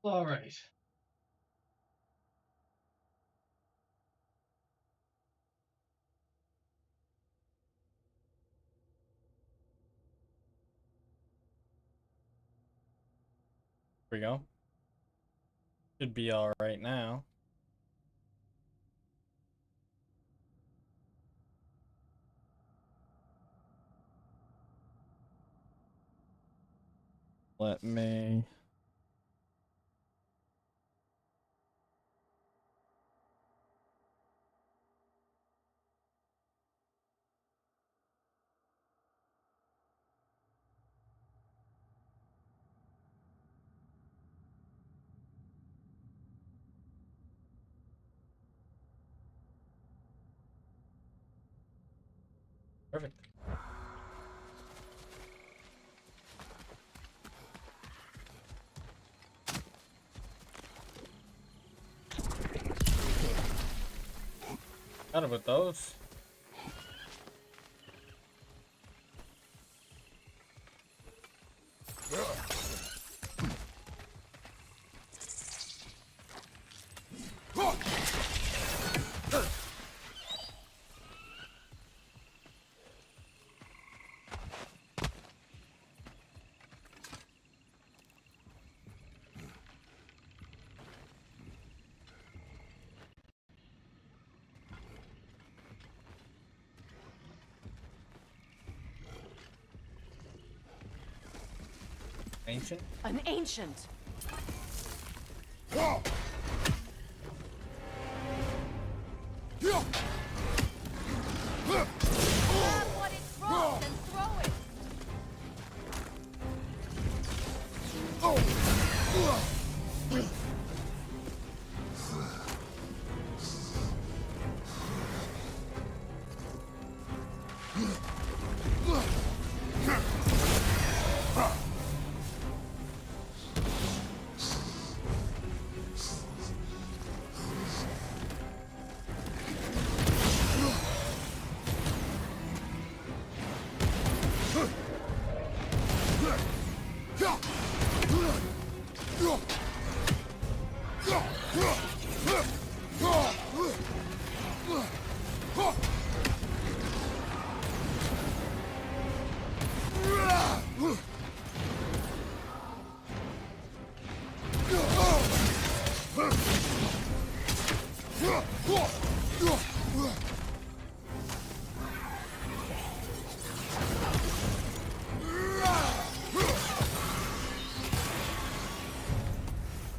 All right. Here we go. Should be all right now. Let me. Perfect. Out about those. Ancient? An ancient! Grab what it dropped and throw it!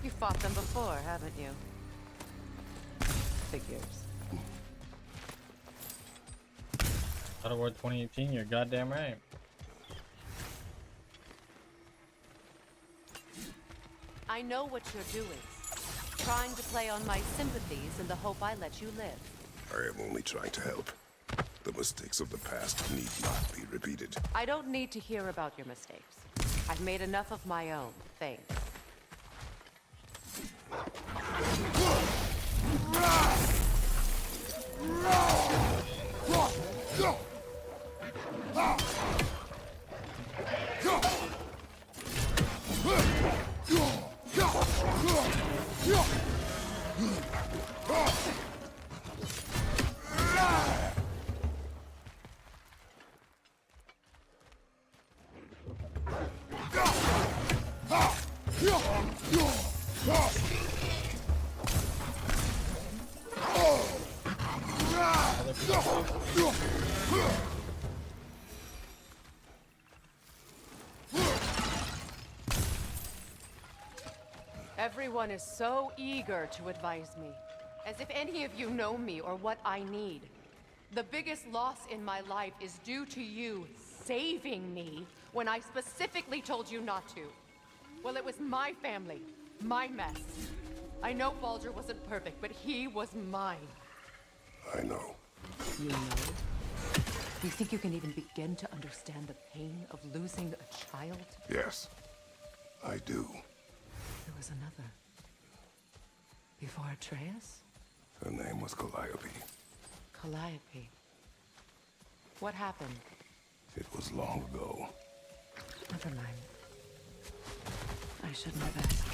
You fought them before, haven't you? Figures. Out of War 2018, you're goddamn right. I know what you're doing. Trying to play on my sympathies in the hope I let you live. I am only trying to help. The mistakes of the past need not be repeated. I don't need to hear about your mistakes. I've made enough of my own, thanks. Everyone is so eager to advise me, as if any of you know me or what I need. The biggest loss in my life is due to you saving me when I specifically told you not to. Well, it was my family, my mess. I know Baldur wasn't perfect, but he was mine. I know. You know? You think you can even begin to understand the pain of losing a child? Yes, I do. There was another. Before Atreus? Her name was Calliope. Calliope. What happened? It was long ago. Never mind. I shouldn't have asked.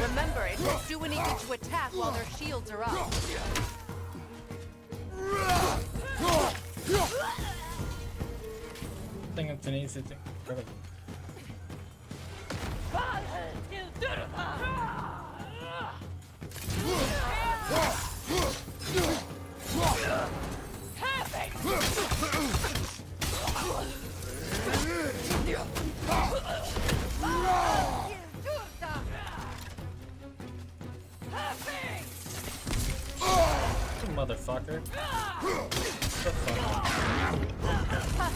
Remember, it won't do anything to attack while their shields are up. Thing of tenacity, it's incredible. Motherfucker. What the fuck?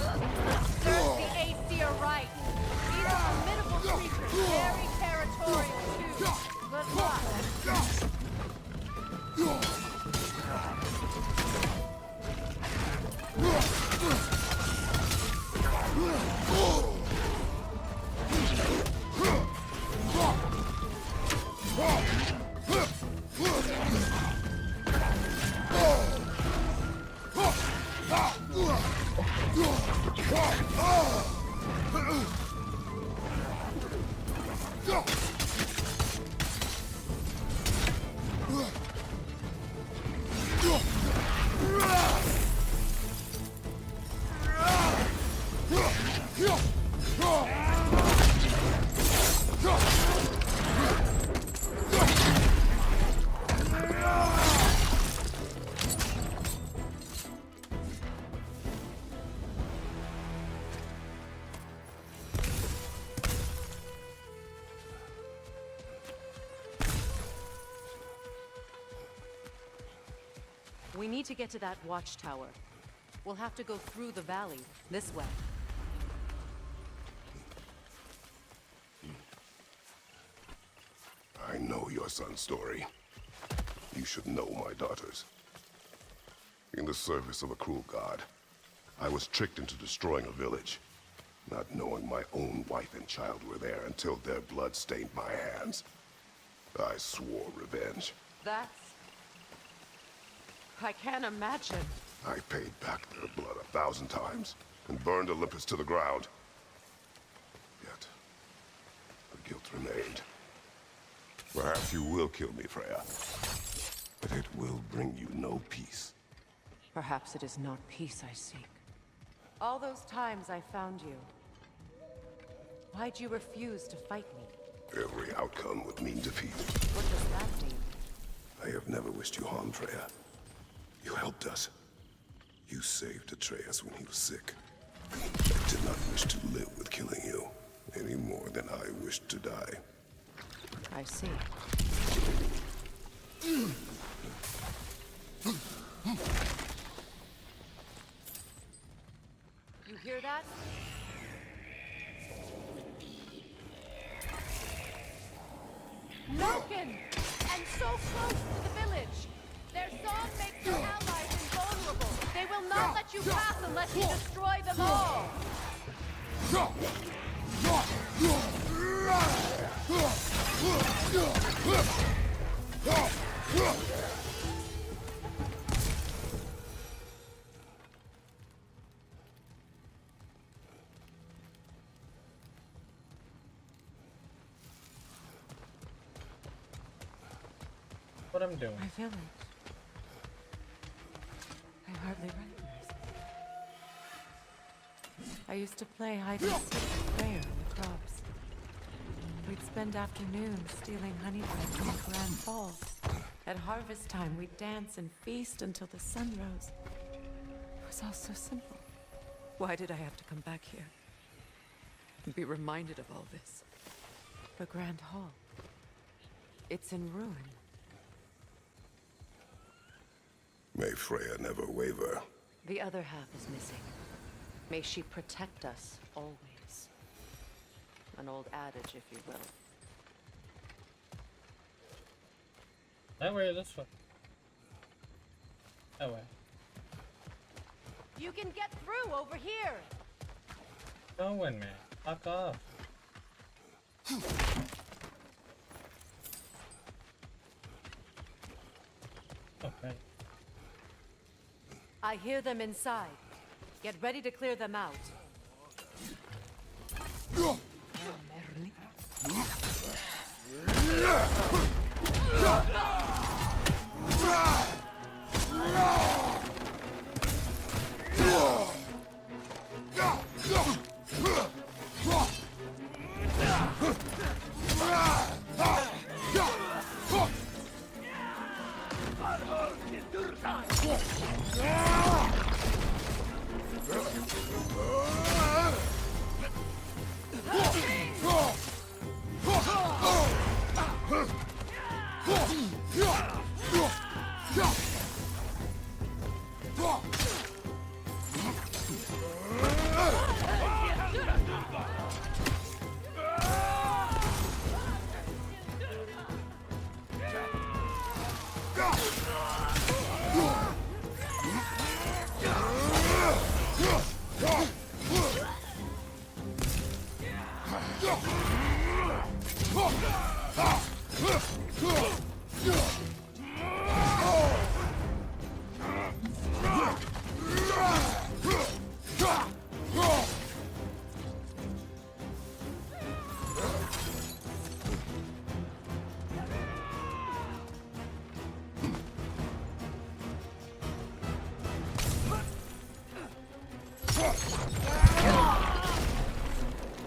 Serves the Aesir right. These are formidable creatures, very territorial too. Good luck. We need to get to that watchtower. We'll have to go through the valley, this way. I know your son's story. You should know my daughter's. In the service of a cruel god, I was tricked into destroying a village, not knowing my own wife and child were there until their blood stained my hands. I swore revenge. That's... I can't imagine. I paid back their blood 1,000 times and burned Olympus to the ground. Yet, the guilt remained. Perhaps you will kill me, Freya, but it will bring you no peace. Perhaps it is not peace I seek. All those times I found you, why'd you refuse to fight me? Every outcome would mean defeat. What does that mean? I have never wished you harm, Freya. You helped us. You saved Atreus when he was sick. I did not wish to live with killing you, any more than I wished to die. I see. You hear that? Loken! And so close to the village! Their song makes their allies invulnerable! They will not let you pass unless you destroy them all! What I'm doing? My village. I hardly recognize it. I used to play hide and seek with Freya in the crops. We'd spend afternoons stealing honey from the Grand Falls. At harvest time, we'd dance and feast until the sun rose. It was all so simple. Why did I have to come back here? And be reminded of all this? The Grand Hall. It's in ruin. May Freya never waver. The other half is missing. May she protect us always. An old adage, if you will. That way or this way? That way. You can get through over here! Going, man. Fuck off. Okay. I hear them inside. Get ready to clear them out.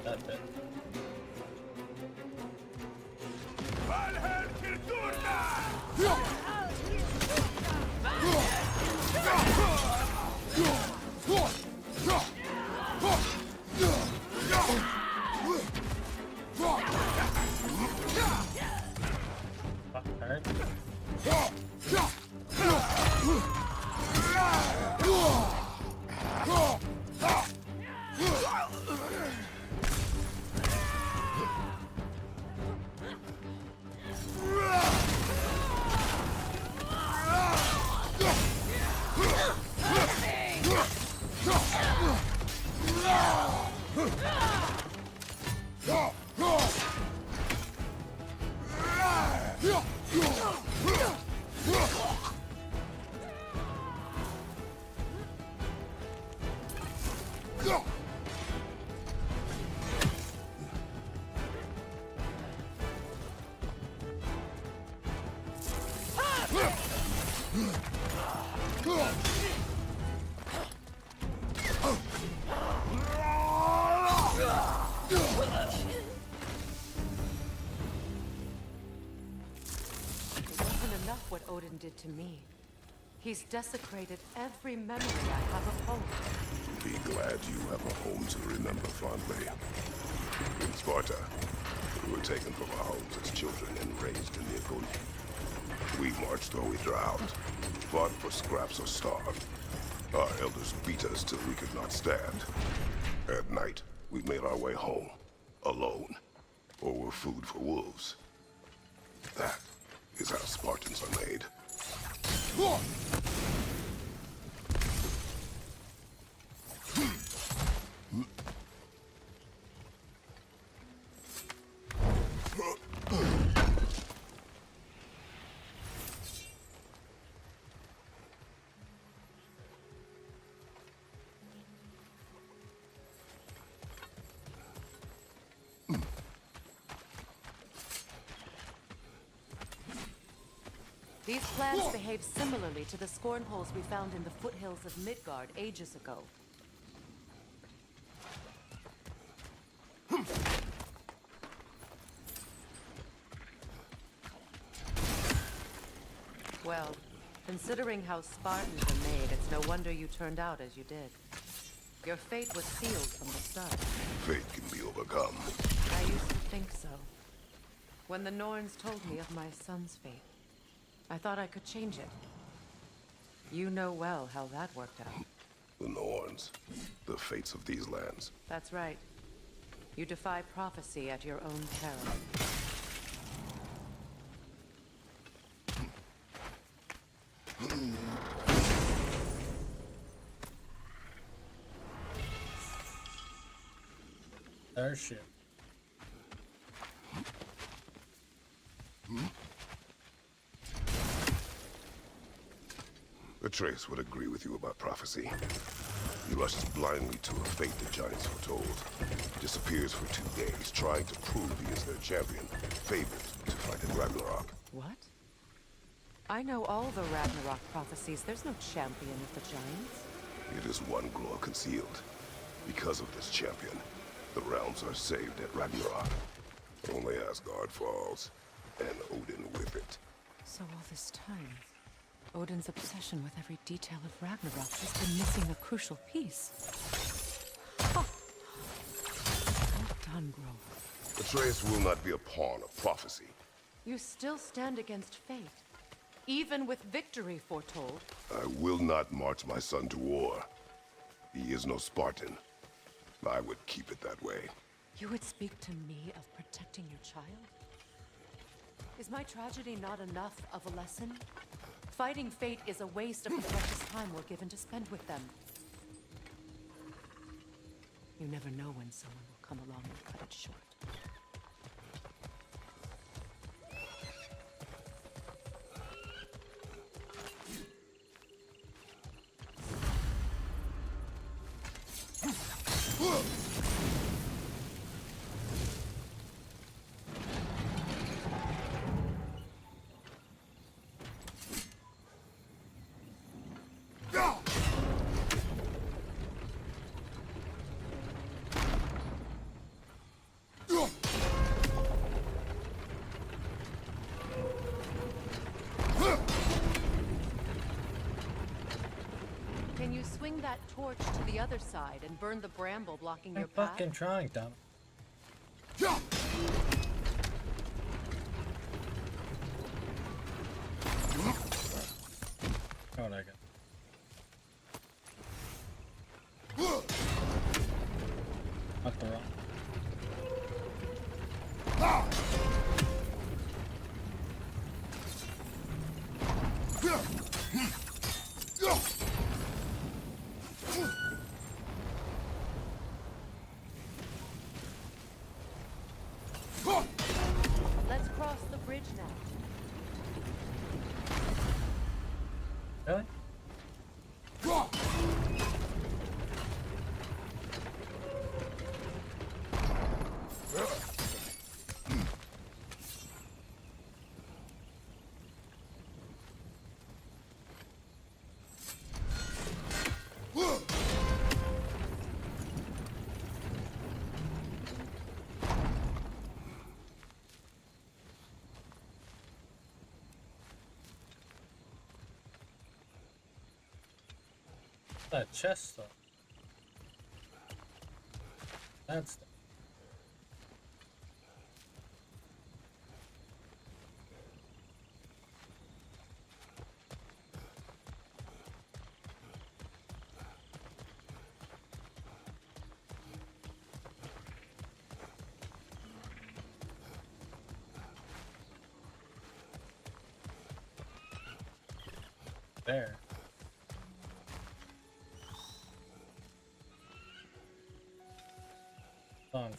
That bit. Fuck, alright. It wasn't enough what Odin did to me. He's desecrated every memory I have of home. Be glad you have a home to remember fondly. In Sparta, we were taken from our homes as children and raised in the Agoni. We marched or we drowned, fought for scraps or starved. Our elders beat us till we could not stand. At night, we made our way home, alone, or were food for wolves. That is how Spartans are made. These plants behave similarly to the scorn holes we found in the foothills of Midgard ages ago. Well, considering how Spartans are made, it's no wonder you turned out as you did. Your fate was sealed from the start. Fate can be overcome. I used to think so. When the Norns told me of my son's fate, I thought I could change it. You know well how that worked out. The Norns, the fates of these lands. That's right. You defy prophecy at your own peril. Their ship. Atreus would agree with you about prophecy. He rushes blindly to a fate the giants foretold. Disappears for 2 days, trying to prove he is their champion, fabled to fight in Ragnarok. What? I know all the Ragnarok prophecies. There's no champion of the giants. It is one glow concealed. Because of this champion, the realms are saved at Ragnarok. Only Asgard falls, and Odin with it. So all this time, Odin's obsession with every detail of Ragnarok has been missing a crucial piece. Oh. Well done, Grove. Atreus will not be a pawn of prophecy. You still stand against fate, even with victory foretold. I will not march my son to war. He is no Spartan. I would keep it that way. You would speak to me of protecting your child? Is my tragedy not enough of a lesson? Fighting fate is a waste of the precious time we're given to spend with them. You never know when someone will come along and cut it short. Can you swing that torch to the other side and burn the bramble blocking your I'm path? fucking trying, Tom. Oh, I got. Not the wrong. Let's cross the bridge now. Really? That chest though. That's the... there. Song.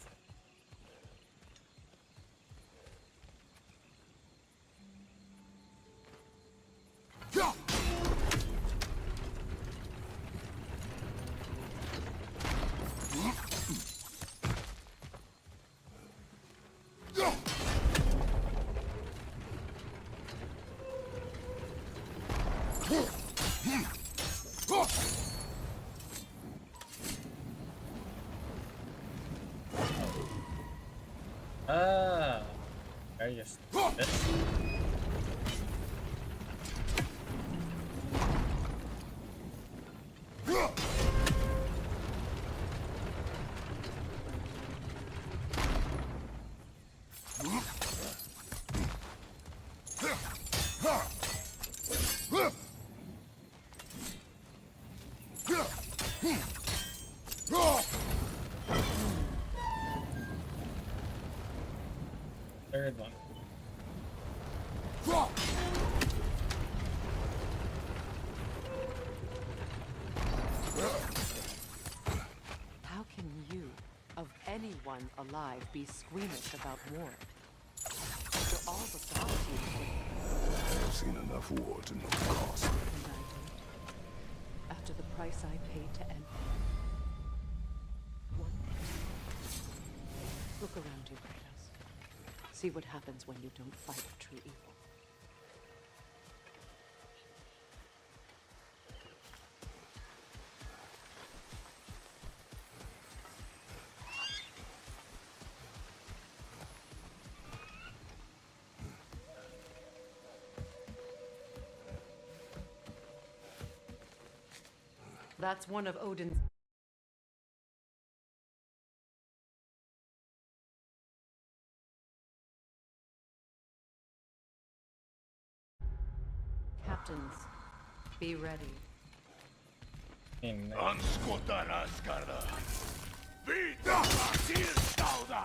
Ah, there you go. This. Third one. How can you, of anyone alive, be squeamish about war? After all the gods you've seen, I have seen enough war to know the cost. and I don't. Look around you, Kratos. See what happens when you don't fight true evil. That's one of Odin's... Captains, be ready. Anskutan Asgarda! Vida Tilstauda!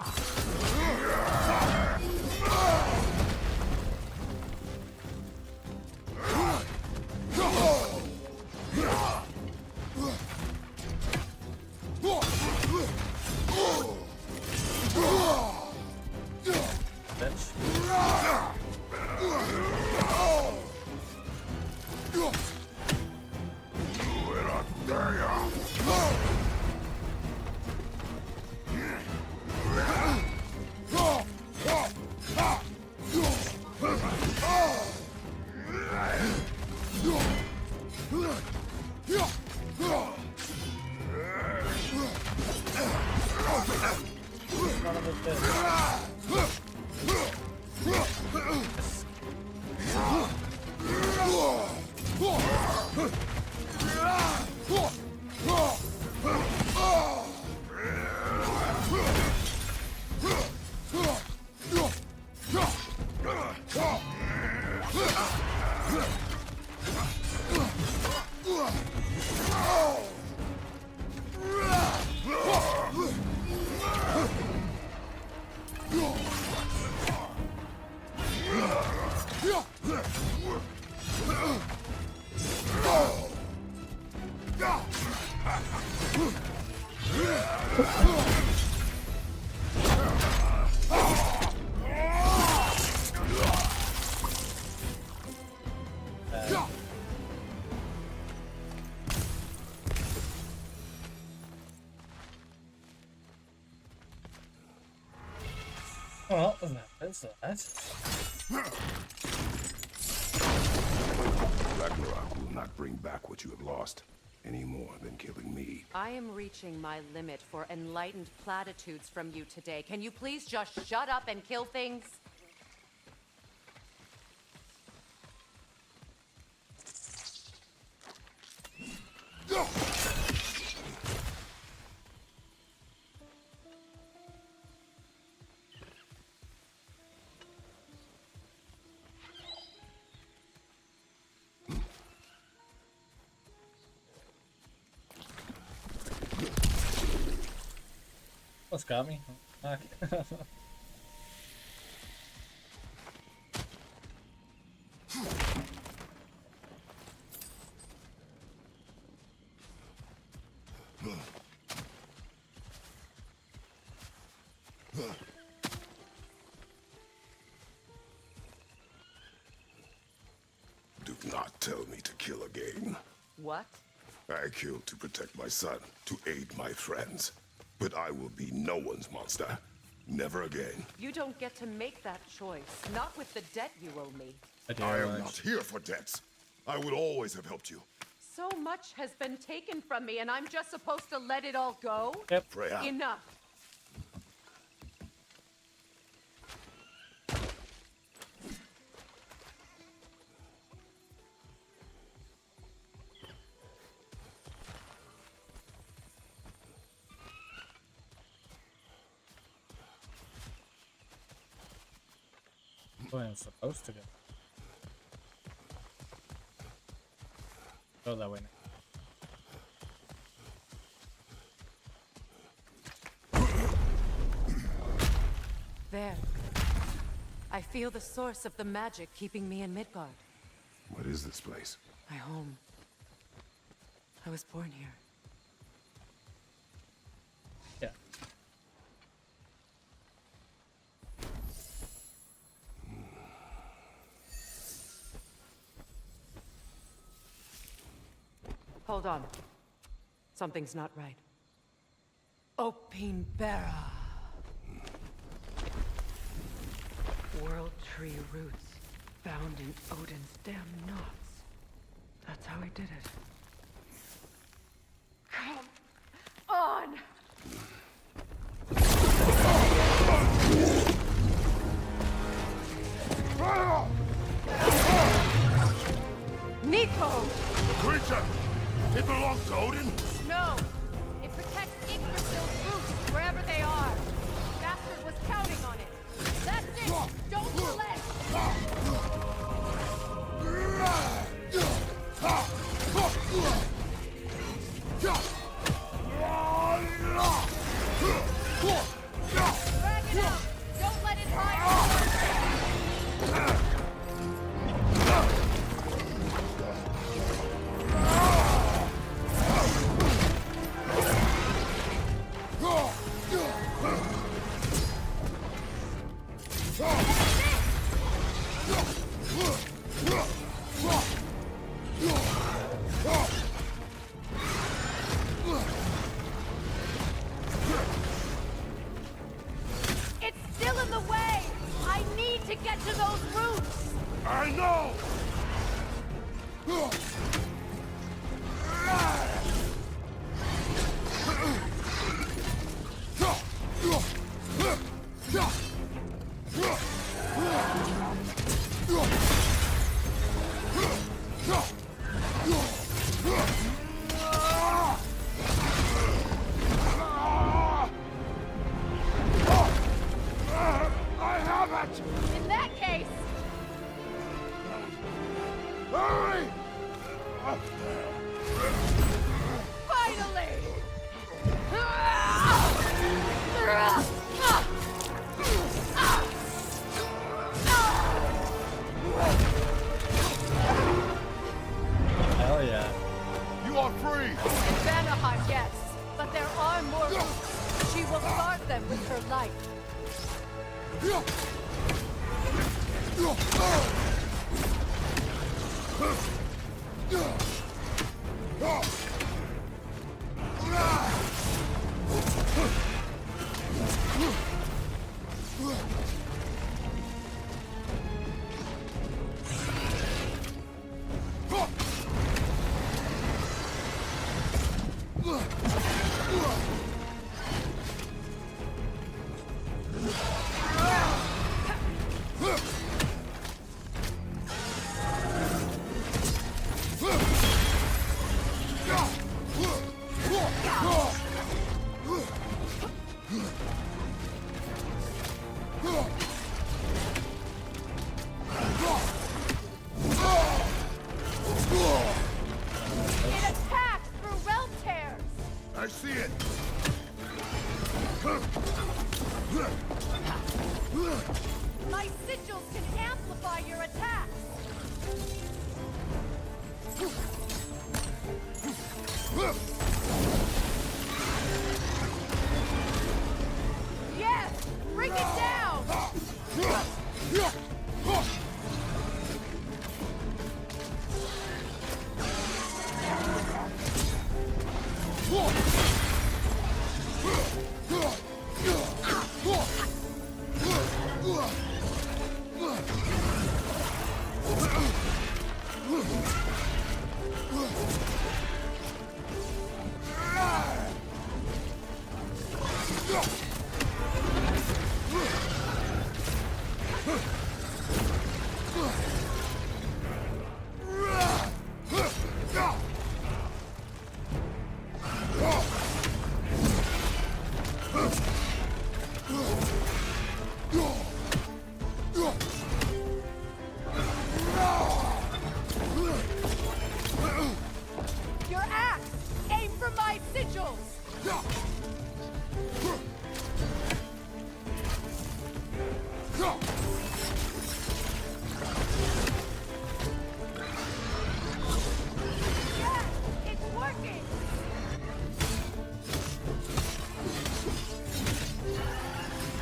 Well, that's that. Ragnarok will not bring back what you have lost, any more than killing me. I am reaching my limit for enlightened platitudes from you today. Can you please just shut up and kill things? What's got me? Okay. Do not tell me to kill again. What? I killed to protect my son, to aid my friends. But I will be no one's monster. Never again. You don't get to make that choice. Not with the debt you owe me. I am not here for debts. I would always have helped you. So much has been taken from me, and I'm just supposed to let it all go? Yep. Freya. Enough. I'm supposed to go. Go that way now. There. I feel the source of the magic keeping me in Midgard. What is this place? My home. I was born here. Yeah. Hold on. Something's not right. Opinbera. World Tree roots found in Odin's damn knots. That's how he did it. Come on! Nico! The creature! It belongs to Odin? No! It protects Yggdrasil's roots wherever they are. Bastard was counting on it. That's it! Don't relent! Drag it out! Don't let it hide! It's still in the way! I need to get to those roots! I know! I have it! In that case, Hurry! finally! Hell yeah. You are free! In Vanaheim, yes, but there are more roots. She will guard them with her life. It attacks through realm tears! I see it! My sigils can amplify your attacks! Yes! Bring it down! Your axe! Aim for my sigils! Yes! It's working!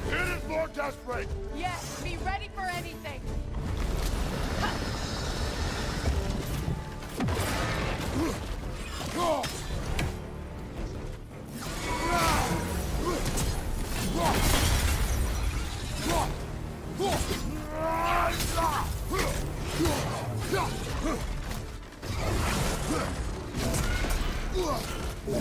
It is more desperate! Yes, be ready for anything! Oh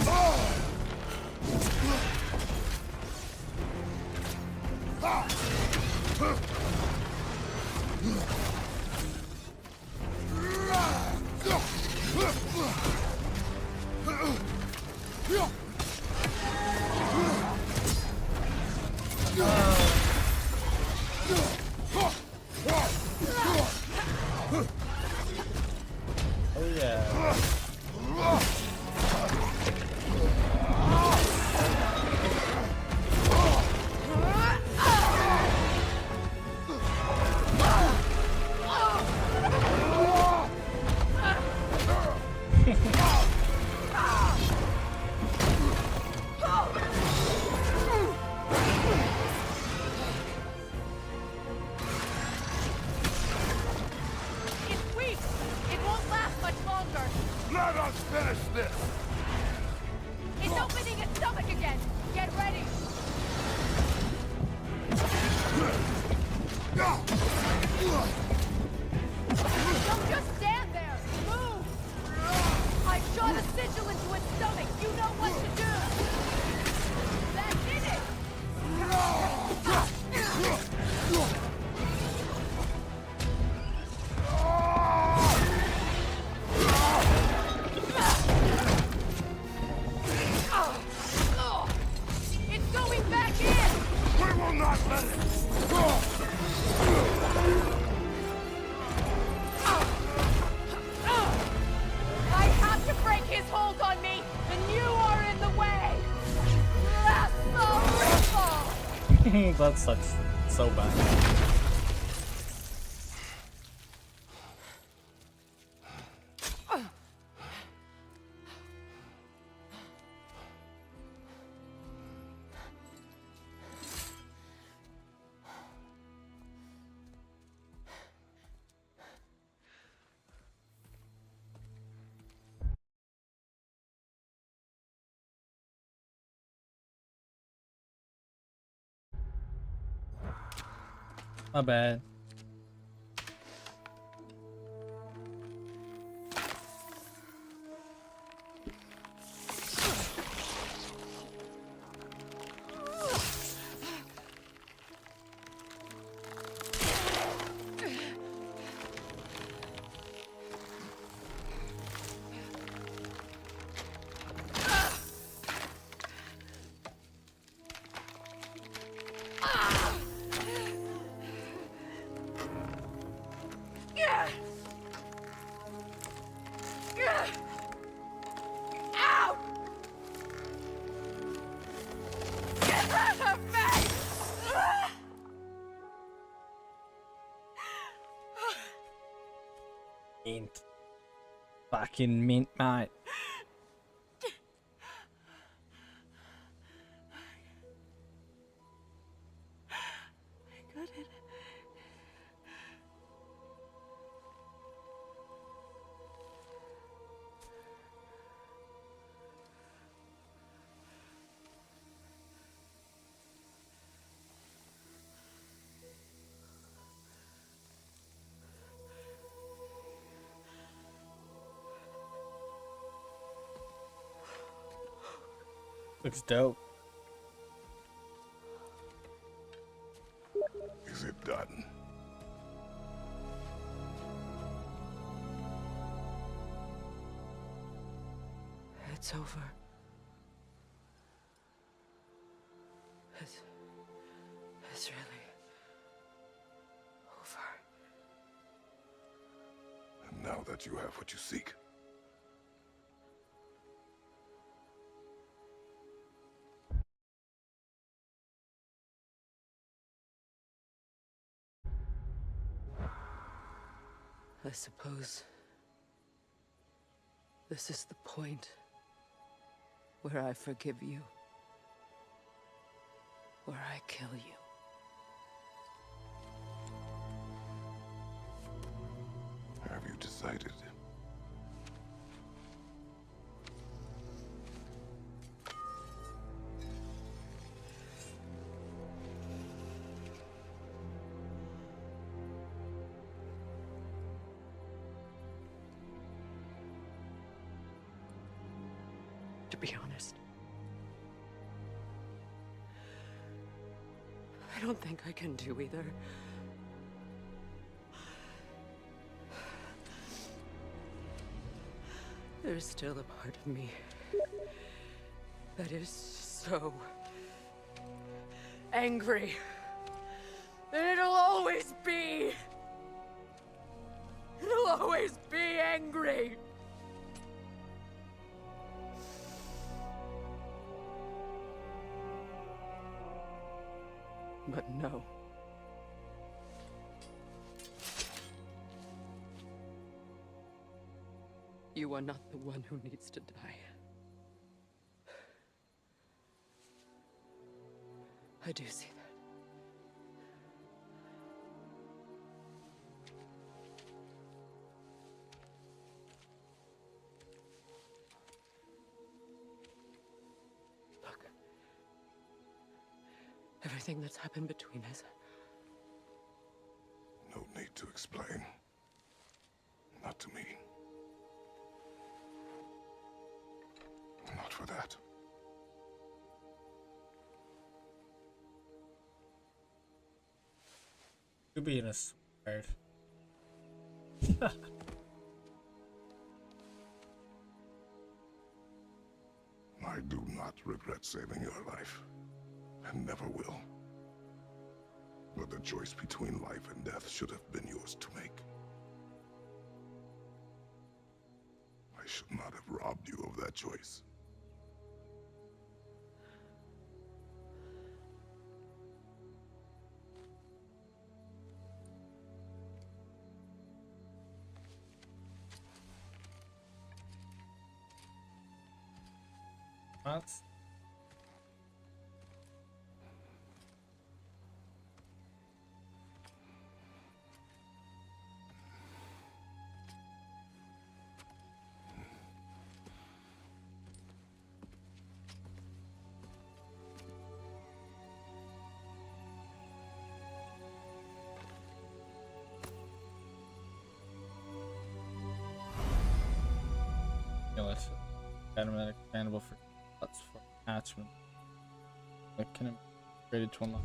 yeah. It's weak! It won't last much longer! Let us finish this! It's opening its stomach again! Get ready! Don't just stand there! Move! I shot a sigil into its stomach! You know what to do! That did it! It's going back in! We will not let it! I have to break his hold on me, and you are in the way! Lasso Ripple! That sucks so bad. My bad. Out! Get out of me! Mint. Fucking mint, mate. I got it. Looks dope. Is it done? It's over. It's really over. And now that you have what you seek, I suppose this is the point where I forgive you, where I kill you. have you decided? to be honest. I don't think I can do either. There's still a part of me that is so angry. And it'll always be. It'll always be angry. But no. You are not the one who needs to die. I do see that. Look. Everything that's happened between us. No need to explain. Not to me. Not for that. You being a swear. I do not regret saving your life, and never will. But the choice between life and death should have been yours to make. I should not have robbed you of that choice. What? Let's automatic expandable for slots for attachment. That can be created to unlock.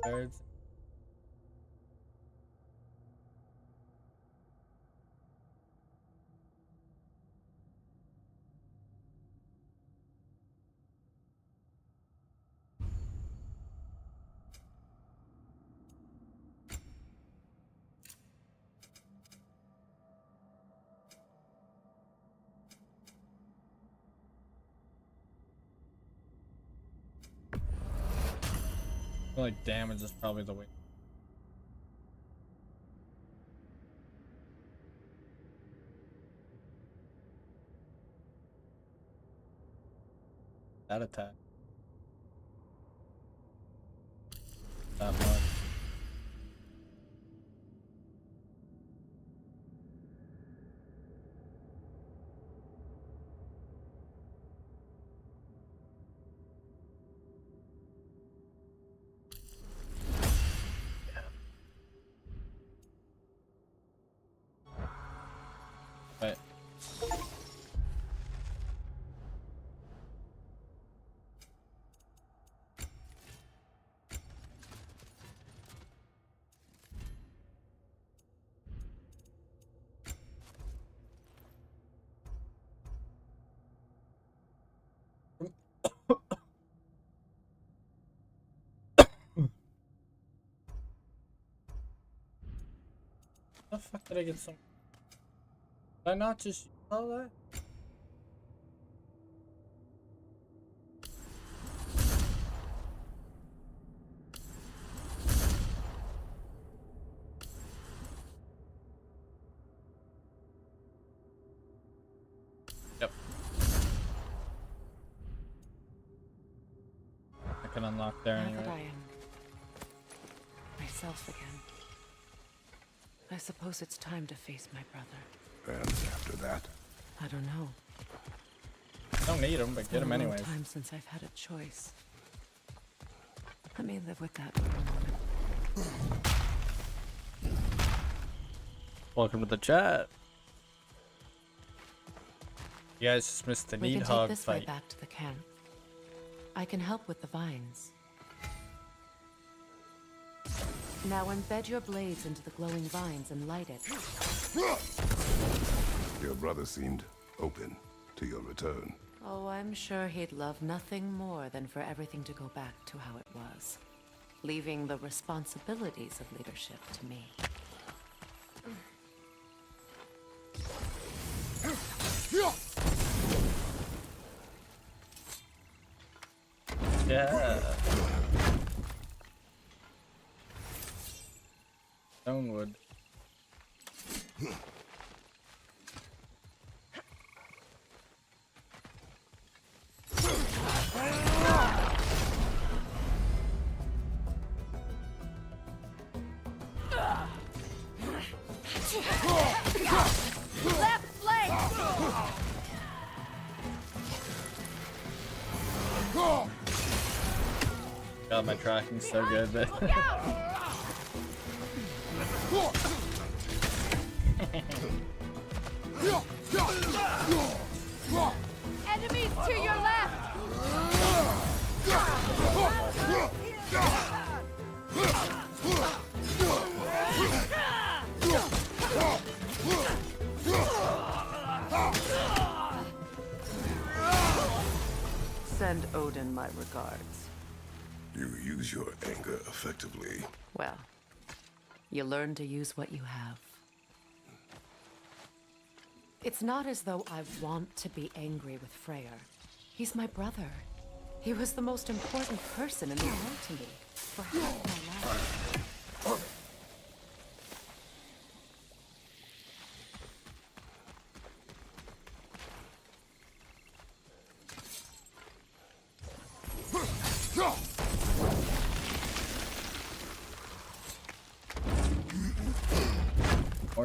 Birds. I feel like damage is probably the way. That attack. That much. Right. How the fuck did I get some? Did I not just use all that? Yep. I can unlock there Now anyway. that I am myself again, I suppose it's time to face my brother. And after that, I don't know. Don't need them, but get them anyways. It's been a long time since I've had a choice. Let me live with that for a moment. Welcome to the chat. You guys just missed the We can Needhog take this way fight. back to the camp. I can help with the vines. Now embed your blades into the glowing vines and light it. Your brother seemed open to your return. Oh, I'm sure he'd love nothing more than for everything to go back to how it was, leaving the responsibilities of leadership to me. Yeah. Stonewood. Left flank! God, my tracking's so good, but Enemies to your left! Send Odin my regards. You use your anger effectively. Well, you learn to use what you have. It's not as though I want to be angry with Freyr. He's my brother. He was the most important person in the world to me for half my life.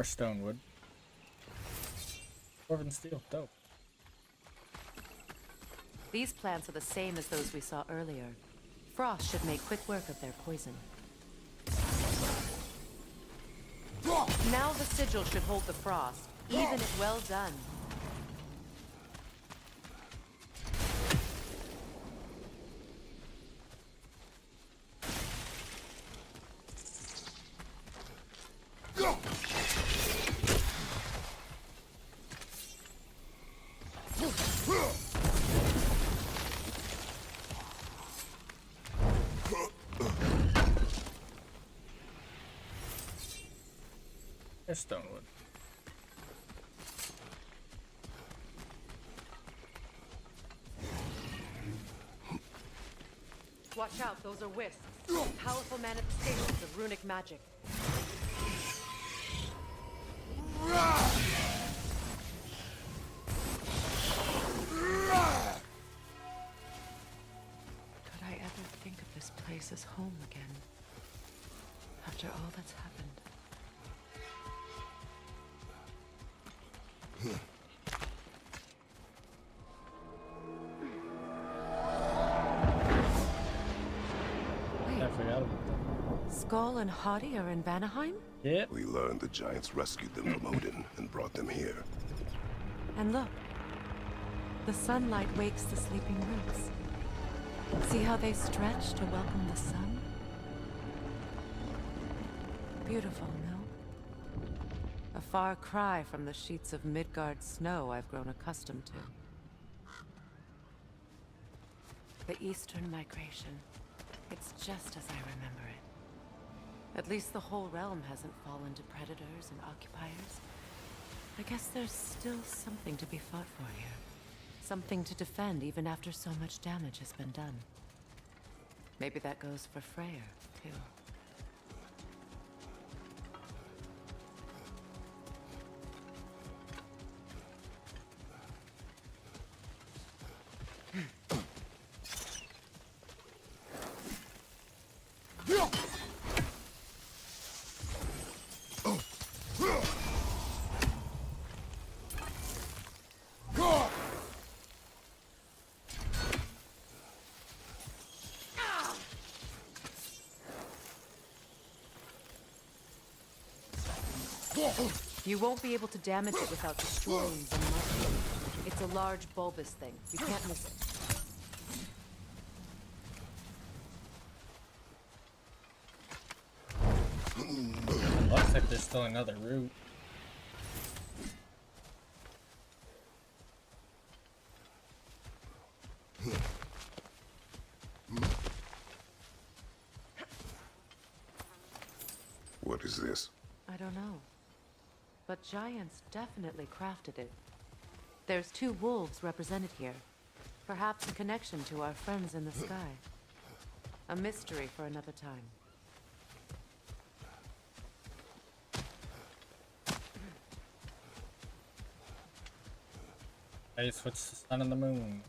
more stonewood. Dwarven steel, dope. These plants are the same as those we saw earlier. Frost should make quick work of their poison. Now the sigil should hold the frost, even if well done. There's stonewood. Watch out, those are wisps. Powerful manifestations of runic magic. Could I ever think of this place as home again? After all that's happened. I forgot about that. Skull and Hottie are in Vanaheim? Yep. We learned the giants rescued them from Odin and brought them here. And look, the sunlight wakes the sleeping roots. See how they stretch to welcome the sun? Beautiful, no? A far cry from the sheets of Midgard snow I've grown accustomed to. The Eastern migration. It's just as I remember it. At least the whole realm hasn't fallen to predators and occupiers. I guess there's still something to be fought for here. Something to defend even after so much damage has been done. Maybe that goes for Freyr, too. You won't be able to damage it without destroying the mushroom. It's a large bulbous thing. You can't miss it. Looks like there's still another route. What is this? I don't know. But giants definitely crafted it. There's 2 wolves represented here. Perhaps a connection to our friends in the sky. A mystery for another time. Hey, switch the sun and the moon.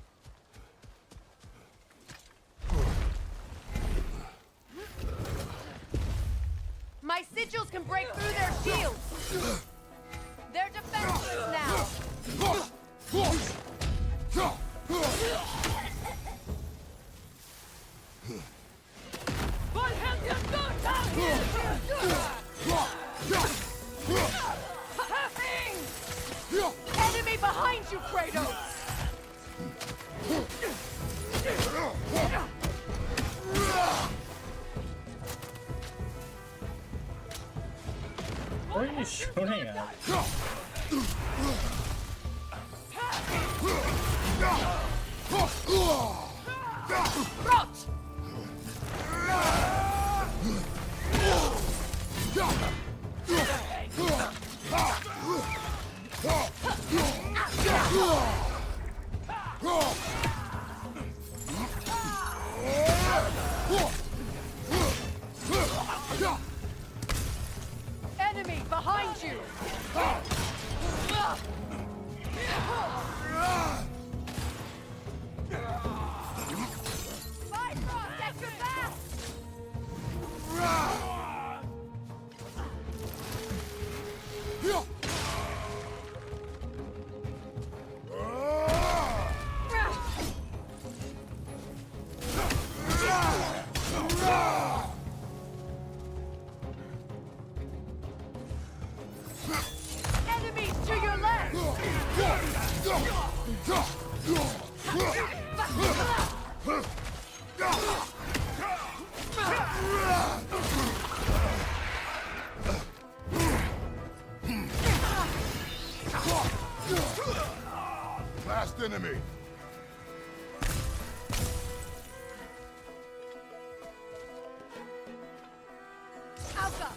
My sigils can break through their shields! They're defenseless now! Enemy behind you, Kratos! What are you shooting at? Rot! Enemy behind you! Bifrost, at your back! Enemies to your left! Last enemy. Alpha!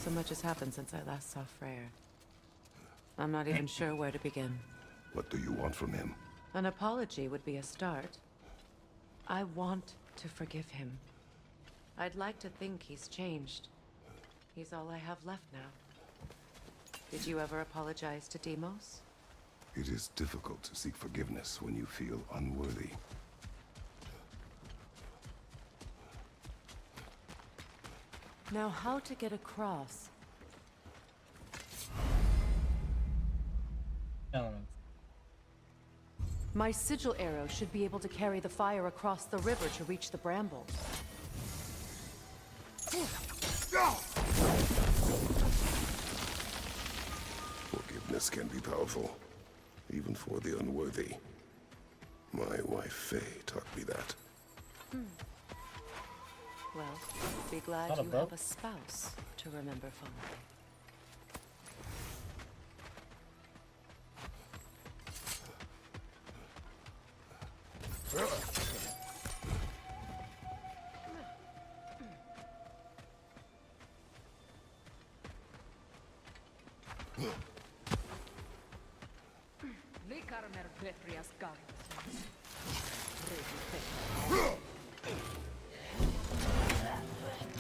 So much has happened since I last saw Freyr. I'm not even sure where to begin. What do you want from him? An apology would be a start. I want to forgive him. I'd like to think he's changed. He's all I have left now. Did you ever apologize to Deimos? It is difficult to seek forgiveness when you feel unworthy. Now, how to get across? Elements. My sigil arrow should be able to carry the fire across the river to reach the brambles. Forgiveness can be powerful, even for the unworthy. My wife Faye taught me that. Well, be glad Not a you boat. have a spouse to remember fondly.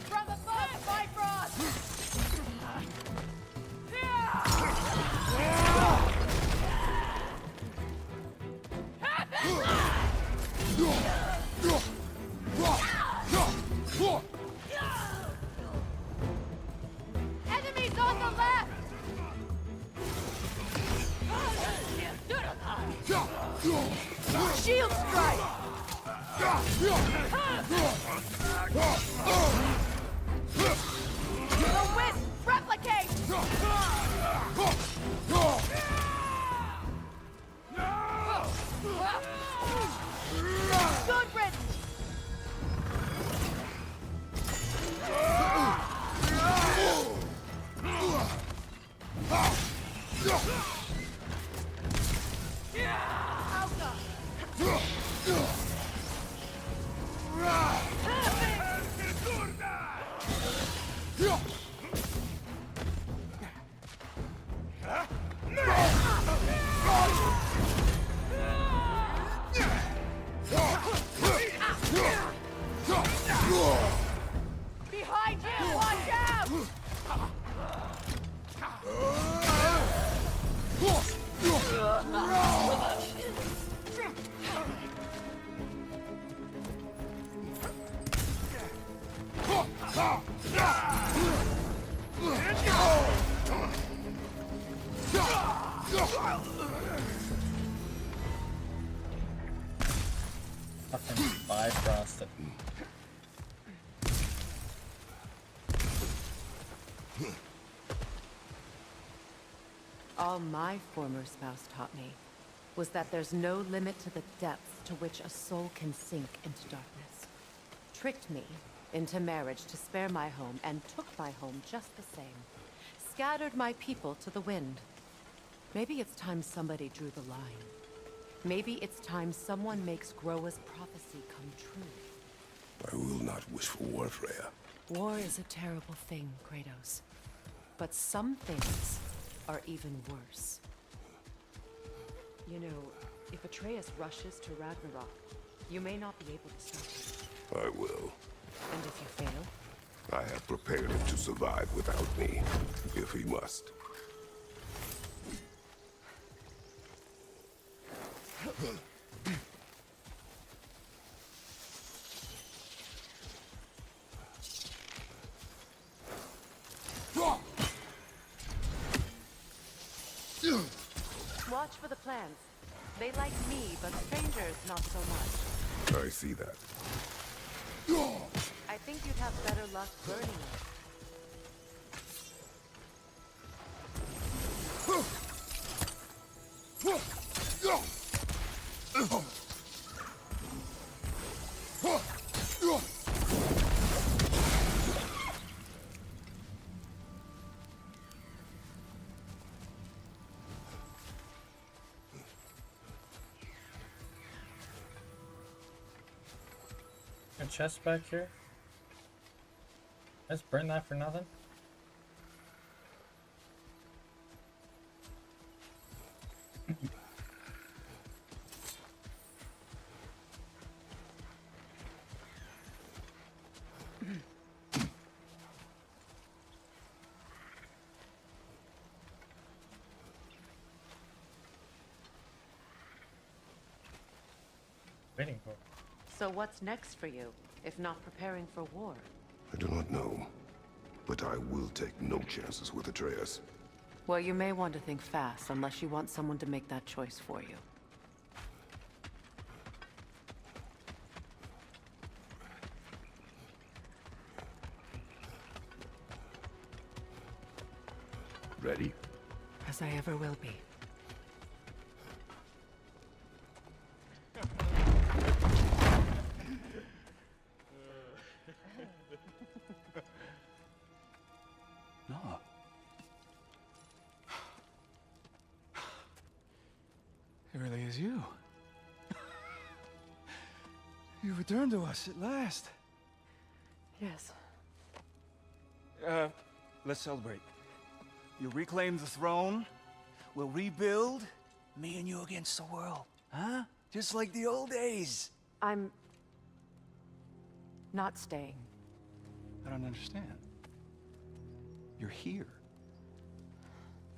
From above, Bifrost! The wisp! Replicate! Good riddance! Behind you! Watch out! Fucking bifrosted. All my former spouse taught me was that there's no limit to the depths to which a soul can sink into darkness. Tricked me into marriage to spare my home and took my home just the same. Scattered my people to the wind. Maybe it's time somebody drew the line. Maybe it's time someone makes Groa's prophecy come true. I will not wish for war, Freya. War is a terrible thing, Kratos. But some things are even worse. You know, if Atreus rushes to Ragnarok, you may not be able to stop him. I will. And if you fail? I have prepared him to survive without me, if he must. Watch for the plants. They like me, but strangers not so much. I see that. I think you'd have better luck burning it. A chest back here? Let's burn that for nothing. Waiting for. So what's next for you, if not preparing for war? I do not know, but I will take no chances with Atreus. Well, you may want to think fast, unless you want someone to make that choice for you. Ready? As I ever will be. No. It really is you. You returned to us at last. Yes. Let's celebrate. You reclaim the throne. We'll rebuild. Me and you against the world. Huh? Just like the old days. I'm... not staying. I don't understand. You're here.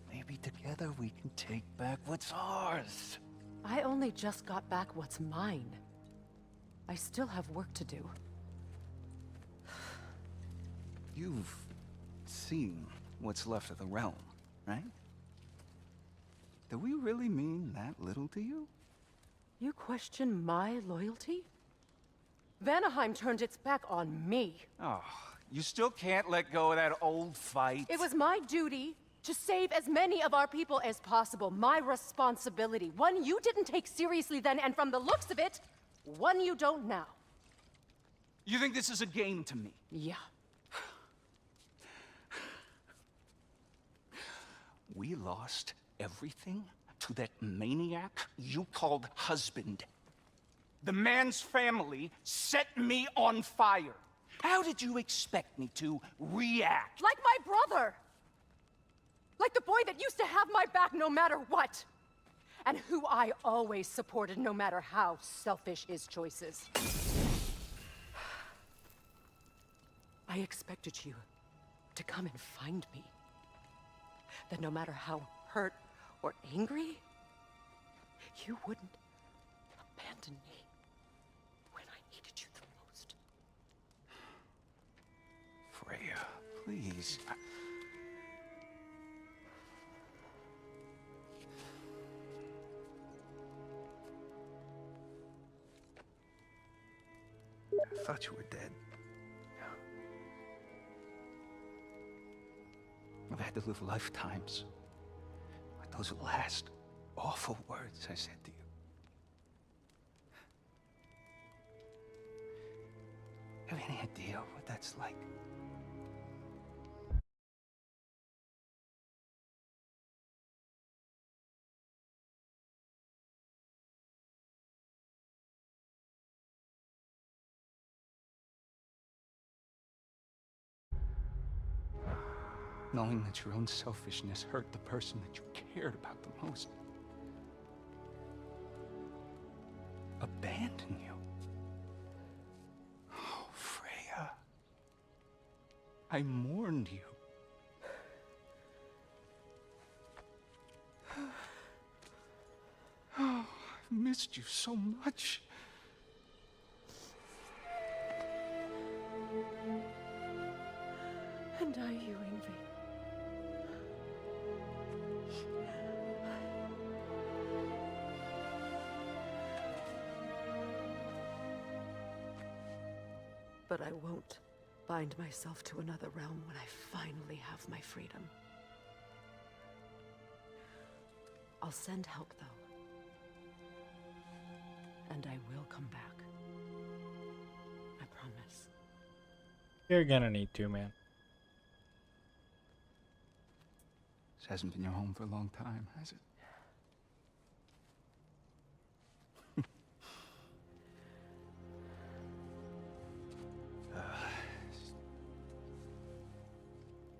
Maybe together we can take back what's ours. I only just got back what's mine. I still have work to do. You've seen what's left of the realm, right? Do we really mean that little to you? You question my loyalty? Vanaheim turned its back on me. Oh, you still can't let go of that old fight? It was my duty to save as many of our people as possible. My responsibility. One you didn't take seriously then, and from the looks of it, one you don't now. You think this is a game to me? Yeah. We lost everything to that maniac you called husband. The man's family set me on fire. How did you expect me to react? Like my brother! Like the boy that used to have my back no matter what! And who I always supported no matter how selfish his choices. I expected you to come and find me. That no matter how hurt or angry, you wouldn't abandon me when I needed you the most. Freya, please. I thought you were dead. I've had to live lifetimes with those last awful words I said to you. Have any idea what that's like? Knowing that your own selfishness hurt the person that you cared about the most. Abandon you. Oh, Freya. I mourned you. Oh, I've missed you so much. And I you, Ingvi. But I won't bind myself to another realm when I finally have my freedom. I'll send help, though. And I will come back. I promise. You're gonna need to, man. This hasn't been your home for a long time, has it?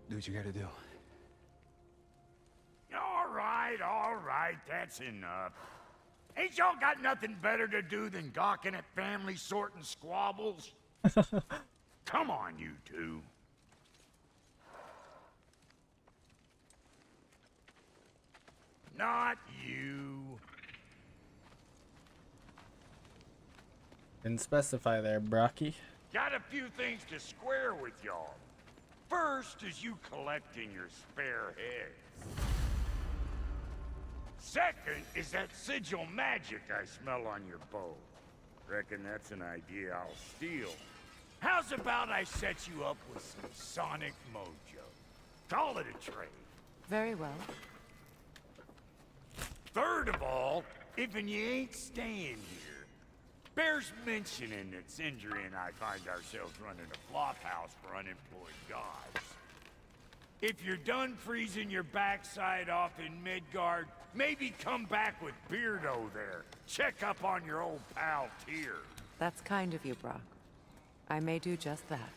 Do what you gotta do. All right, that's enough. Ain't y'all got nothing better to do than gawking at family sorting squabbles? Come on, you two. Not you. Didn't specify there, Brocky. Got a few things to square with y'all. First is you collecting your spare heads. Second is that sigil magic I smell on your bow. Reckon that's an idea I'll steal. How's about I set you up with some sonic mojo? Call it a trade. Very well. Third of all, if you ain't staying here, bears mentioning that Sindri and I find ourselves running a flop house for unemployed gods. If you're done freezing your backside off in Midgard, maybe come back with Beardo there. Check up on your old pal Tyr. That's kind of you, Brock. I may do just that.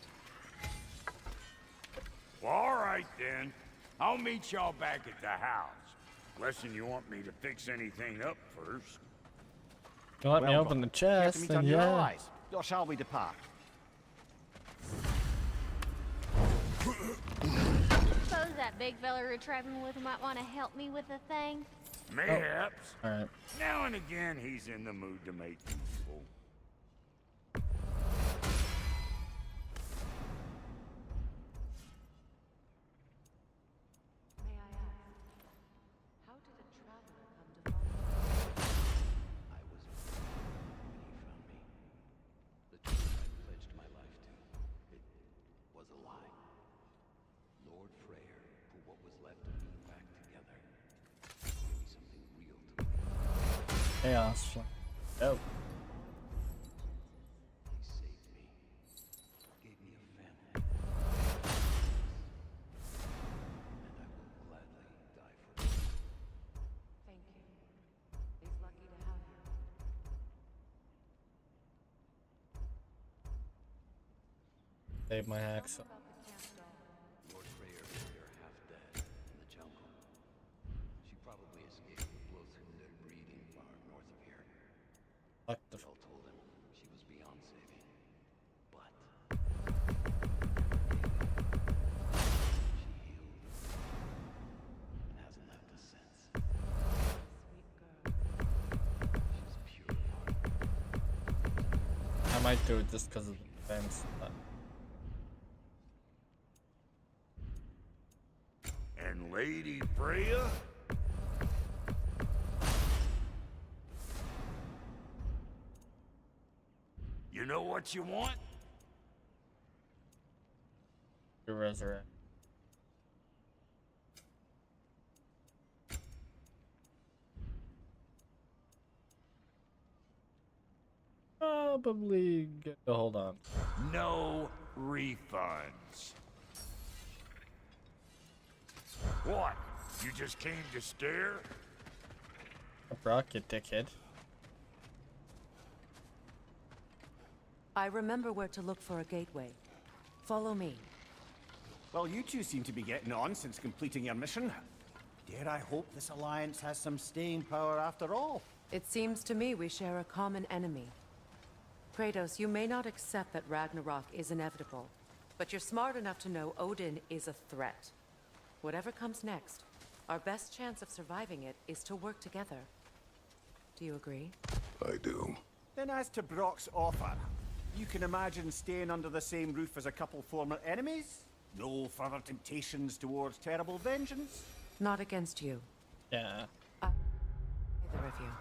Well, all right then. I'll meet y'all back at the house. Unless you want me to fix anything up first. You let me open the chest, meet then on your yeah. allies. Or shall we depart? Suppose that big fella you're traveling with might want to help me with a thing. Mayhaps. Alright. Now and again, he's in the mood to make useful. May I ask, how did a traveler come to follow? I was when he found me. The truth Chaos Flame. Oh. He saved me. Gave me a family. And I will gladly die for it. Thank you. He's lucky to have you. Save my axe. Lord Freya found her half dead in the jungle. She probably escaped the Blothunde breeding farm north of here. Fuck the They all told him she was beyond saving. But she healed and hasn't left us since. Sweet girl. She's pure of heart. I might do it just because of the defense. But And Lady Freya? You know what you want? to resurrect. Probably get to hold on. No refunds. What? You just came to stare? Brock, you dickhead. I remember where to look for a gateway. Follow me. Well, you two seem to be getting on since completing your mission. Dare I hope this alliance has some staying power after all? It seems to me we share a common enemy. Kratos, you may not accept that Ragnarok is inevitable, but you're smart enough to know Odin is a threat. Whatever comes next, our best chance of surviving it is to work together. Do you agree? I do. Then as to Brock's offer, you can imagine staying under the same roof as a couple former enemies? No further temptations towards terrible vengeance? Not against you. Yeah. Either of you.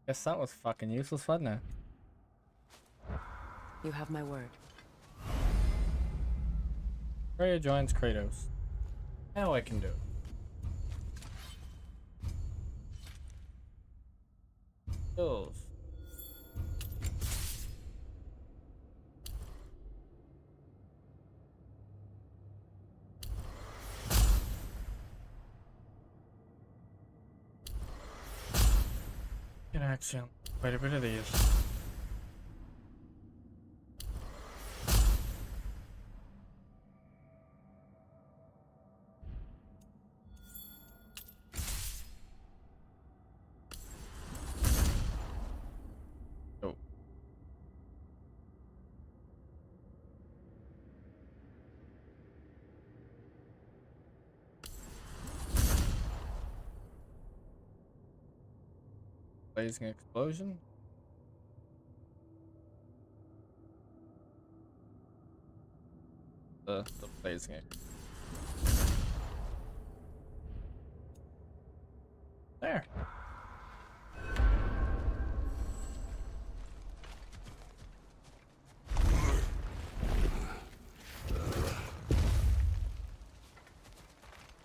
Guess that was fucking useless, wasn't it? You have my word. Freya joins Kratos. Now I can do it. Skills. Get action. Quite a bit of these. Oh. Blazing explosion. The blazing it. There.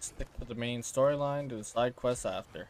Stick with the main storyline, do the side quests after.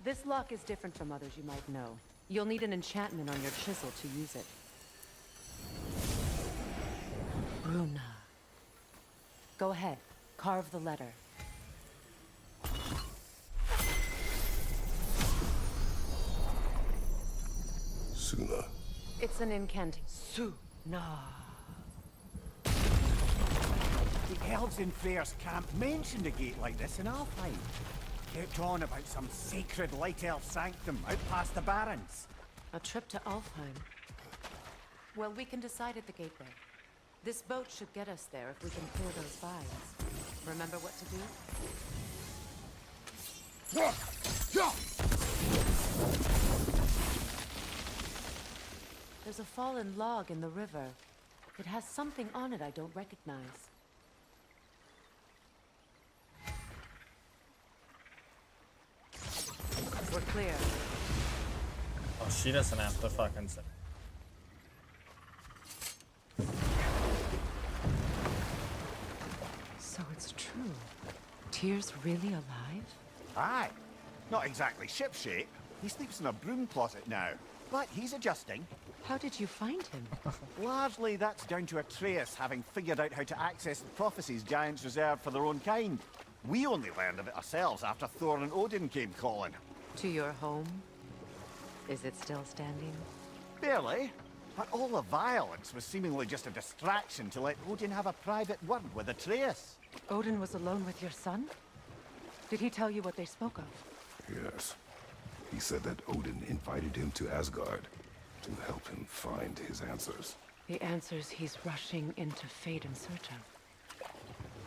This lock is different from others you might know. You'll need an enchantment on your chisel to use it. Bruna. Go ahead. Carve the letter. Suna. It's an incantation. Suna. The elves in Freyr's camp mentioned a gate like this in Alfheim. Kept on about some sacred light elf sanctum out past the barrens. A trip to Alfheim. Well, we can decide at the gateway. This boat should get us there if we can clear those vines. Remember what to do? There's a fallen log in the river. It has something on it I don't recognize. We're clear. Oh, she doesn't have to fucking say. So it's true. Tyr's really alive? Aye. Not exactly shipshape. He sleeps in a broom closet now. But he's adjusting. How did you find him? Largely, that's down to Atreus having figured out how to access the prophecies giants reserved for their own kind. We only learned of it ourselves after Thor and Odin came calling. To your home? Is it still standing? Barely. But all the violence was seemingly just a distraction to let Odin have a private word with Atreus. Odin was alone with your son? Did he tell you what they spoke of? Yes. He said that Odin invited him to Asgard to help him find his answers. The answers he's rushing into fate in search of.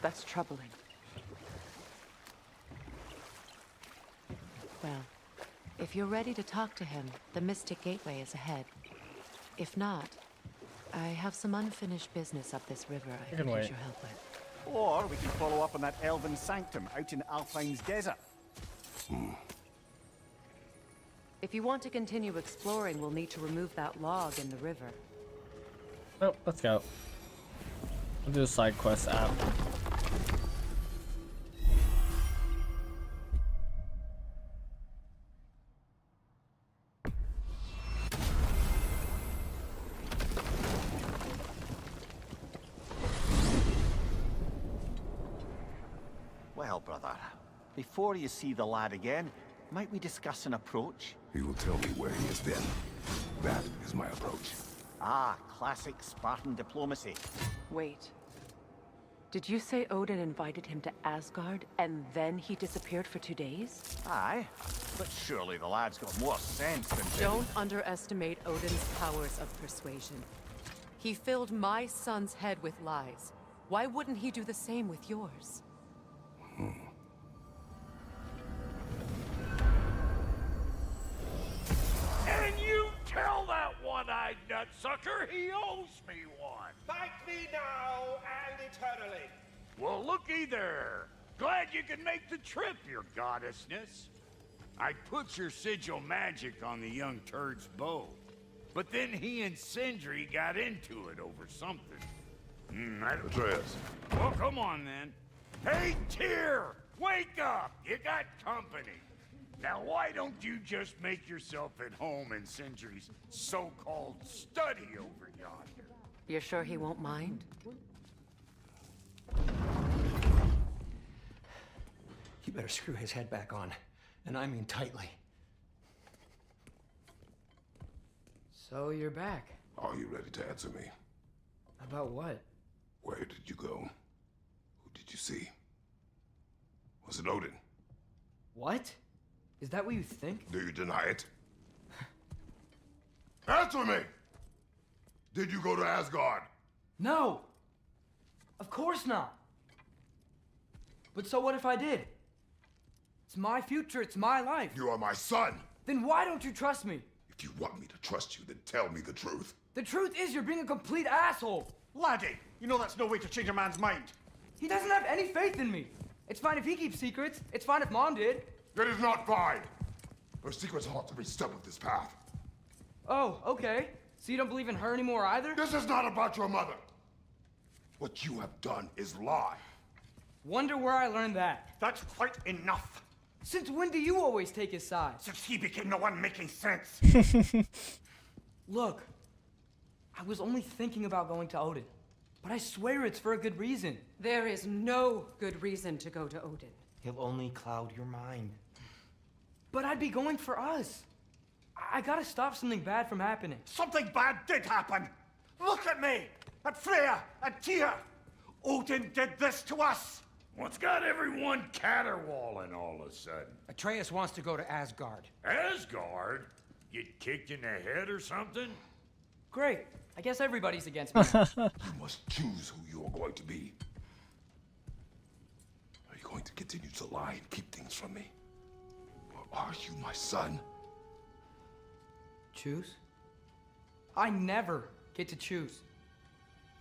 That's troubling. Well, if you're ready to talk to him, the Mystic Gateway is ahead. If not, I have some unfinished business up this river I could use your help with. Or we can follow up on that elven sanctum out in Alfine's desert. If you want to continue exploring, we'll need to remove that log in the river. Oh, let's go. We'll do a side quest app. Well, brother, before you see the lad again, might we discuss an approach? He will tell me where he has been. That is my approach. Ah, classic Spartan diplomacy. Wait. Did you say Odin invited him to Asgard, and then he disappeared for 2 days? Aye, but surely the lad's got more sense than... Don't underestimate Odin's powers of persuasion. He filled my son's head with lies. Why wouldn't he do the same with yours? And you tell that one-eyed nutsucker he owes me one. Fight me now and eternally. Well, looky there. Glad you can make the trip, your goddessness. I put your sigil magic on the young turd's bow. But then he and Sindri got into it over something. Atreus. Well, come on then. Hey, Tyr! Wake up! You got company. Now, why don't you just make yourself at home in Sindri's so-called study over yonder? You're sure he won't mind? You better screw his head back on, and I mean tightly. So you're back. Are you ready to answer me? About what? Where did you go? Who did you see? Was it Odin? What? Is that what you think? Do you deny it? Answer me! Did you go to Asgard? No! Of course not! But so what if I did? It's my future, it's my life. You are my son! Then why don't you trust me? If you want me to trust you, then tell me the truth. The truth is you're being a complete asshole! Laddie, you know that's no way to change a man's mind. He doesn't have any faith in me. It's fine if he keeps secrets. It's fine if Mom did. That is not fine! Her secrets ought to be step of this path. Oh, okay. So you don't believe in her anymore either? This is not about your mother! What you have done is lie. Wonder where I learned that. That's quite enough. Since when do you always take his side? Since he became the one making sense. Look, I was only thinking about going to Odin. But I swear it's for a good reason. There is no good reason to go to Odin. He'll only cloud your mind. But I'd be going for us. I gotta stop something bad from happening. Something bad did happen. Look at me, at Freya, at Tyr. Odin did this to us. What's got everyone caterwauling all of a sudden? Atreus wants to go to Asgard. Asgard? Get kicked in the head or something? Great. I guess everybody's against me. You must choose who you are going to be. Are you going to continue to lie and keep things from me? Or are you my son? Choose? I never get to choose.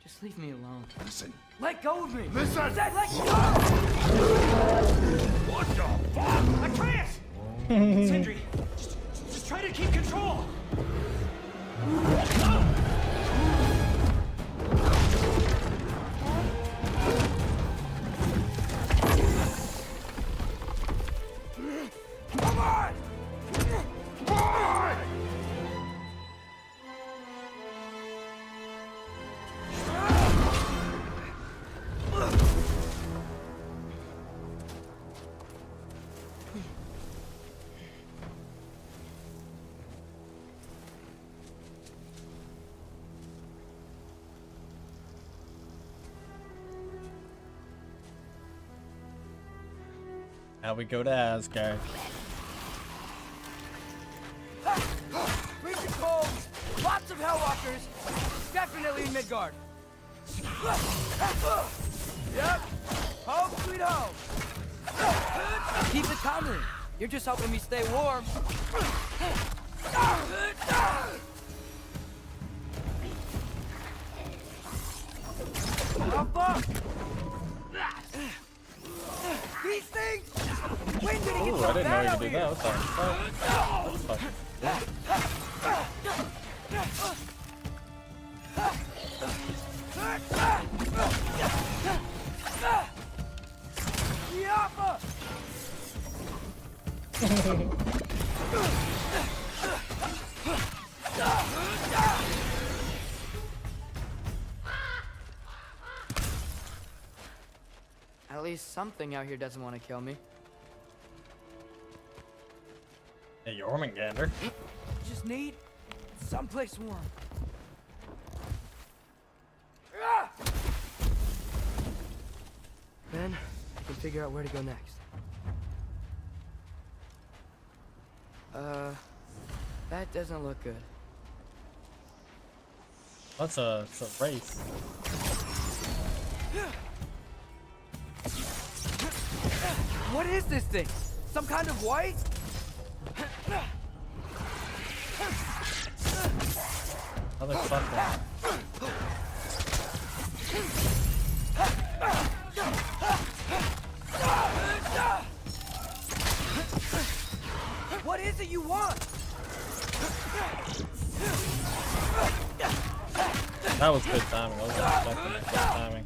Just leave me alone. Listen. Let go of me! Listen! I said let go! What the fuck? Atreus! Sindri, just try to keep control! Come on! Come on! Now we go to Asgard. Freezing cold, lots of Hellwalkers, definitely in Midgard. Yep, home sweet home. Keep it coming. You're just helping me stay warm. Up, up. These things! When did it get Ooh, so I didn't know bad you out could do here? that. What the fuck? That's At least something out here doesn't want to kill me. Hey, Jormungandr. Just need someplace warm. Then I can figure out where to go next. That doesn't look good. It's a race. What is this thing? Some kind of white? Motherfucker. What is it you want? That was good timing. I wasn't expecting that good timing.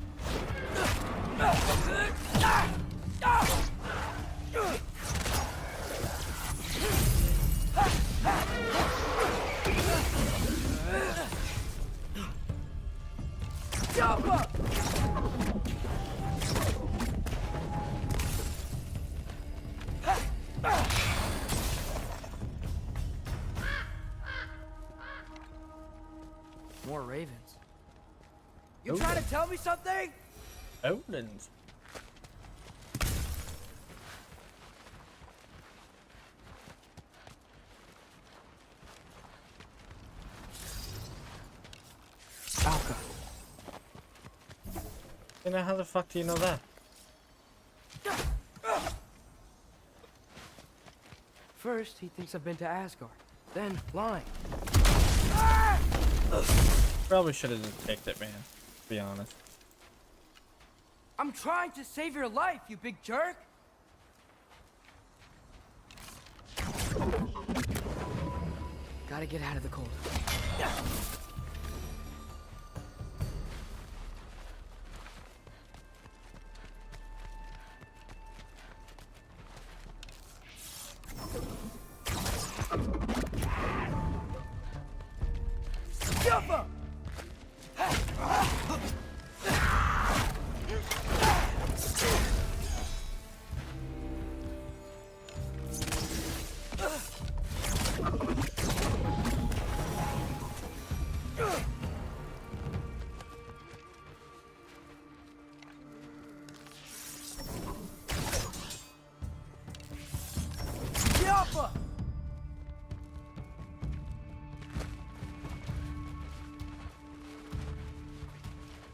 Jump up! More ravens. You trying to tell me something? Odin's. Alka. You know, how the fuck do you know that? First, he thinks I've been to Asgard. Then, lying. Probably should have just picked it, man. To be honest. I'm trying to save your life, you big jerk! Gotta get out of the cold. Jump up!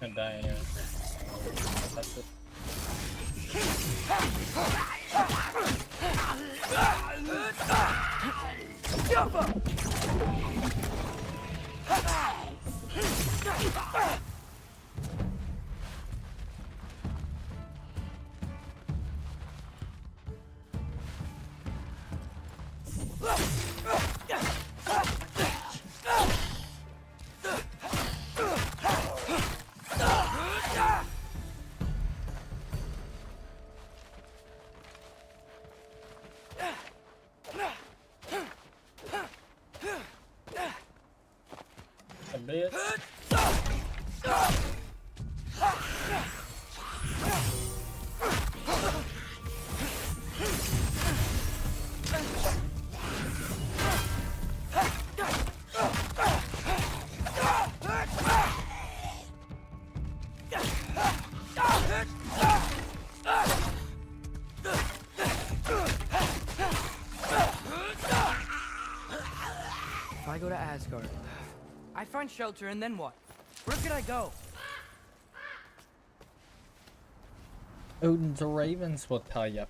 Gonna die anyway. That's it. A bit. If I go to Asgard, I find shelter, and then what? Where could I go? Odin's ravens will tell you.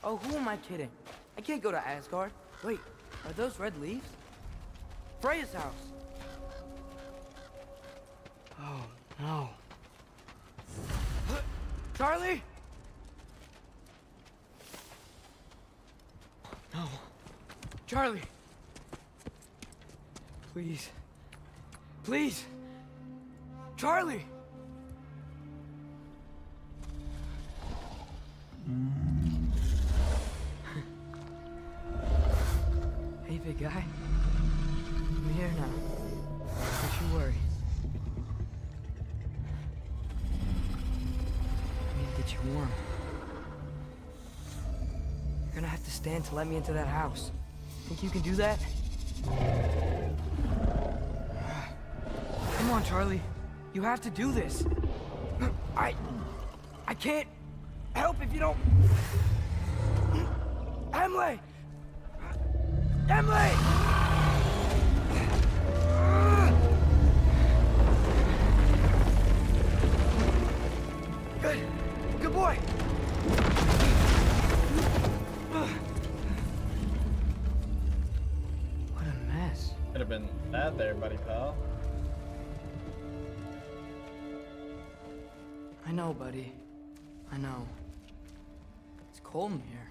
Oh, who am I kidding? I can't go to Asgard. Wait, are those red leaves? Freya's house. Oh, no. Charlie? No. Charlie. Please. Please. Charlie. Hey, big guy. I'm here now. Don't you worry. I need to get you warm. You're gonna have to stand to let me into that house. Think you can do that? Come on, Charlie. You have to do this. I can't help if you don't... Emily! Emily! Good. Good boy. What a mess. Could have been bad there, buddy pal. I know, buddy. I know. It's cold in here.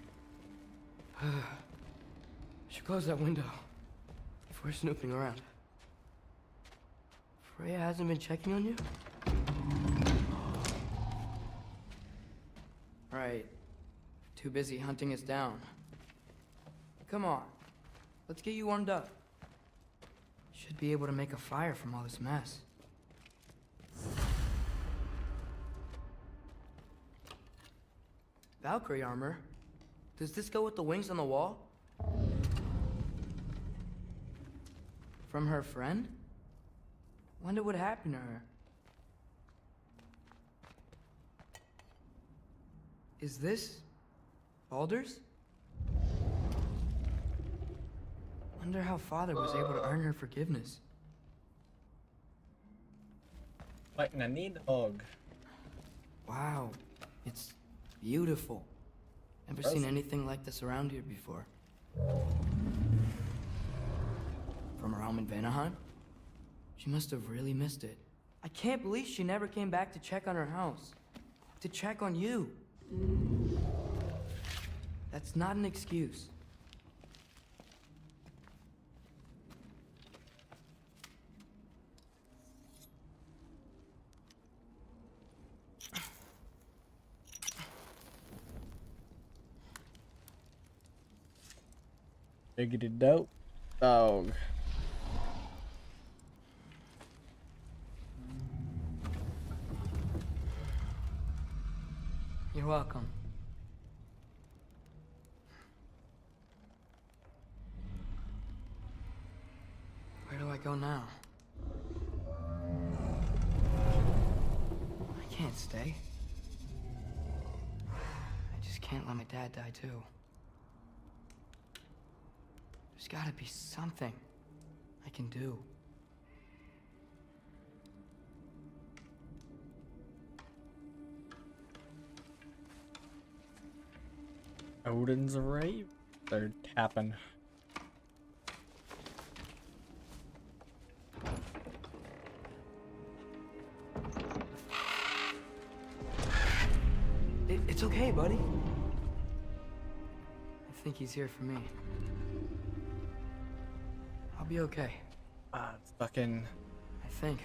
Should close that window if we're snooping around. Freya hasn't been checking on you? Right. Too busy hunting us down. Come on. Let's get you warmed up. Should be able to make a fire from all this mess. Valkyrie armor? Does this go with the wings on the wall? From her friend? Wonder what happened to her. Is this Baldur's? Wonder how Father was able to earn her forgiveness. Like, I need hug. Wow, it's beautiful. Never seen anything like this around here before. From her home in Vanaheim? She must have really missed it. I can't believe she never came back to check on her house. To check on you. That's not an excuse. Diggity dope. Dog. You're welcome. go now? I can't stay. I just can't let my dad die too. There's gotta be something I can do. Odin's Rave? They're tapping. It's okay, buddy. I think he's here for me. I'll be okay. It's fucking... I think.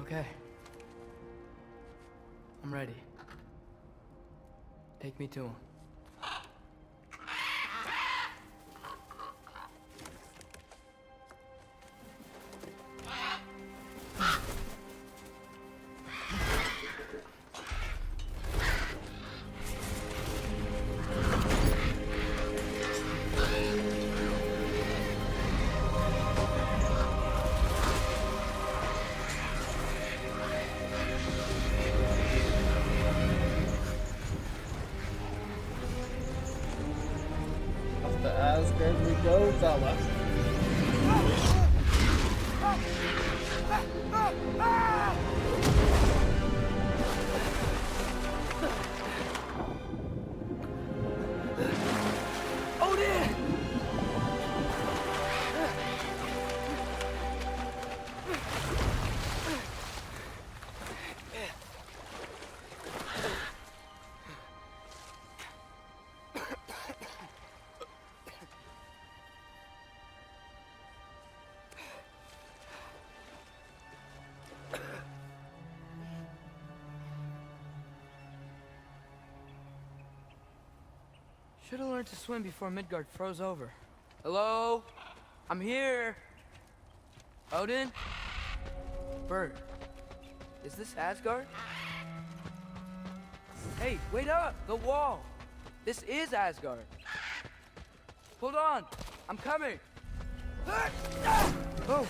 Okay. I'm ready. Take me to him. Off to Asgard we go, fella. Odin! Should have learned to swim before Midgard froze over. Hello? I'm here. Odin? Bird. Is this Asgard? Hey, wait up! The wall! This is Asgard. Hold on! I'm coming! Oh,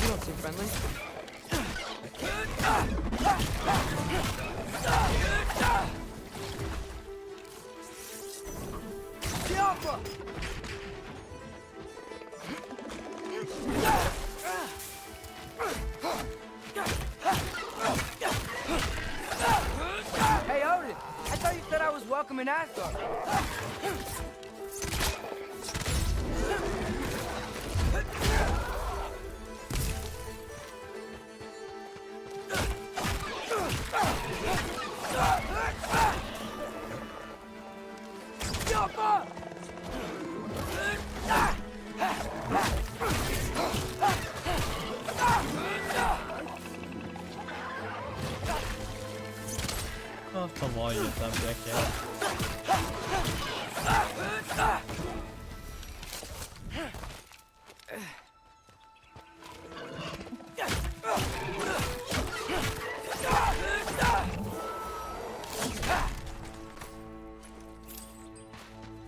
you don't seem friendly. Alpha! Hey, Odin! I thought you said I was welcome in Asgard. Alpha! Oh, come on, you dumb dickhead.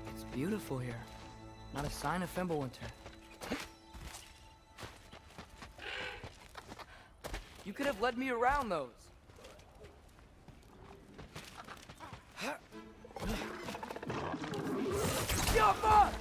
It's beautiful here. Not a sign of Fimbulwinter. You could have led me around those. Alpha!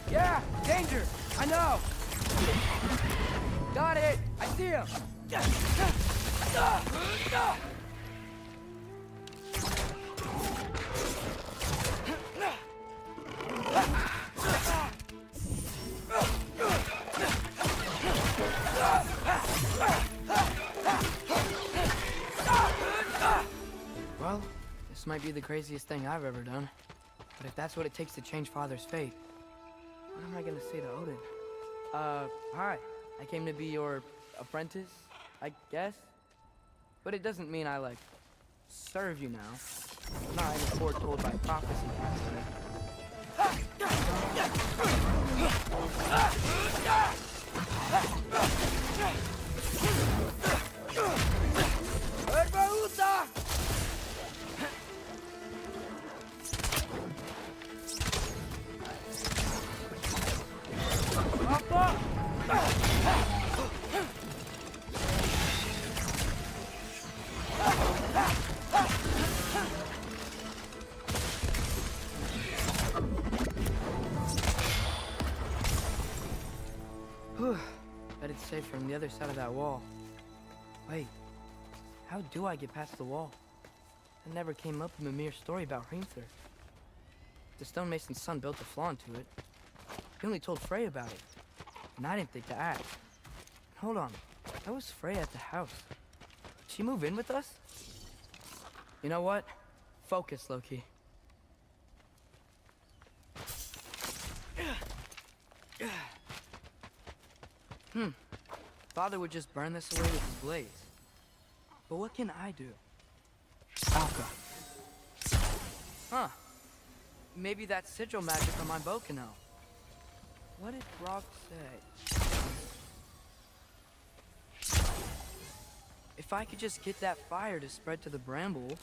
Yeah, danger! I know! Got it! I see him! This might be the craziest thing I've ever done. But if that's what it takes to change Father's fate, what am I gonna say to Odin? Hi. I came to be your apprentice, I guess? But it doesn't mean I, like, serve you now. I'm not even foretold by prophecy. Bet it's safe from the other side of that wall. Wait, how do I get past the wall? It never came up in Mimir's story about Hrimthur. The stonemason's son built a flaw into it. He only told Frey about it, and I didn't think to ask. Hold on, how was Frey at the house? Did she move in with us? You know what? Focus, Loki. Father would just burn this away with his blaze. But what can I do? Alka. Huh. Maybe that sigil magic on my bow can help. What did Brock say? If I could just get that fire to spread to the bramble...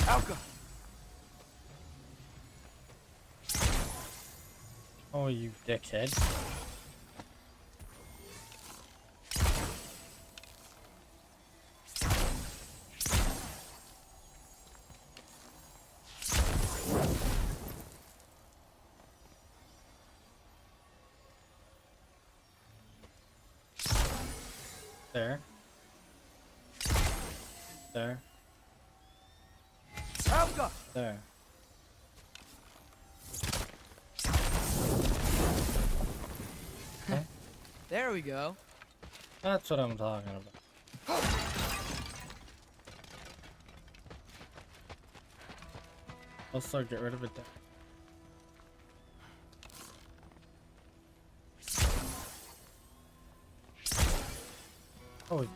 Alka! Oh, you dickhead. There. There. Alka! There. Okay. There we go. That's what I'm talking about. Also, get rid of it there. Oh.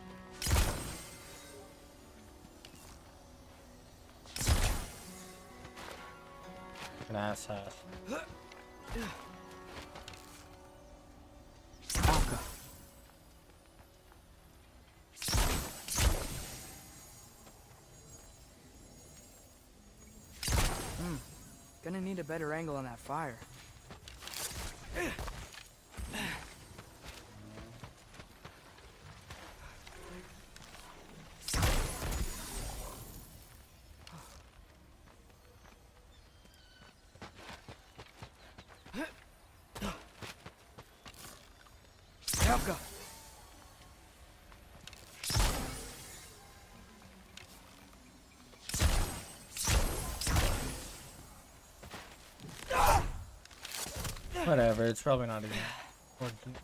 An asshat. Alka. Gonna need a better angle on that fire. Alka. Whatever, it's probably not even important.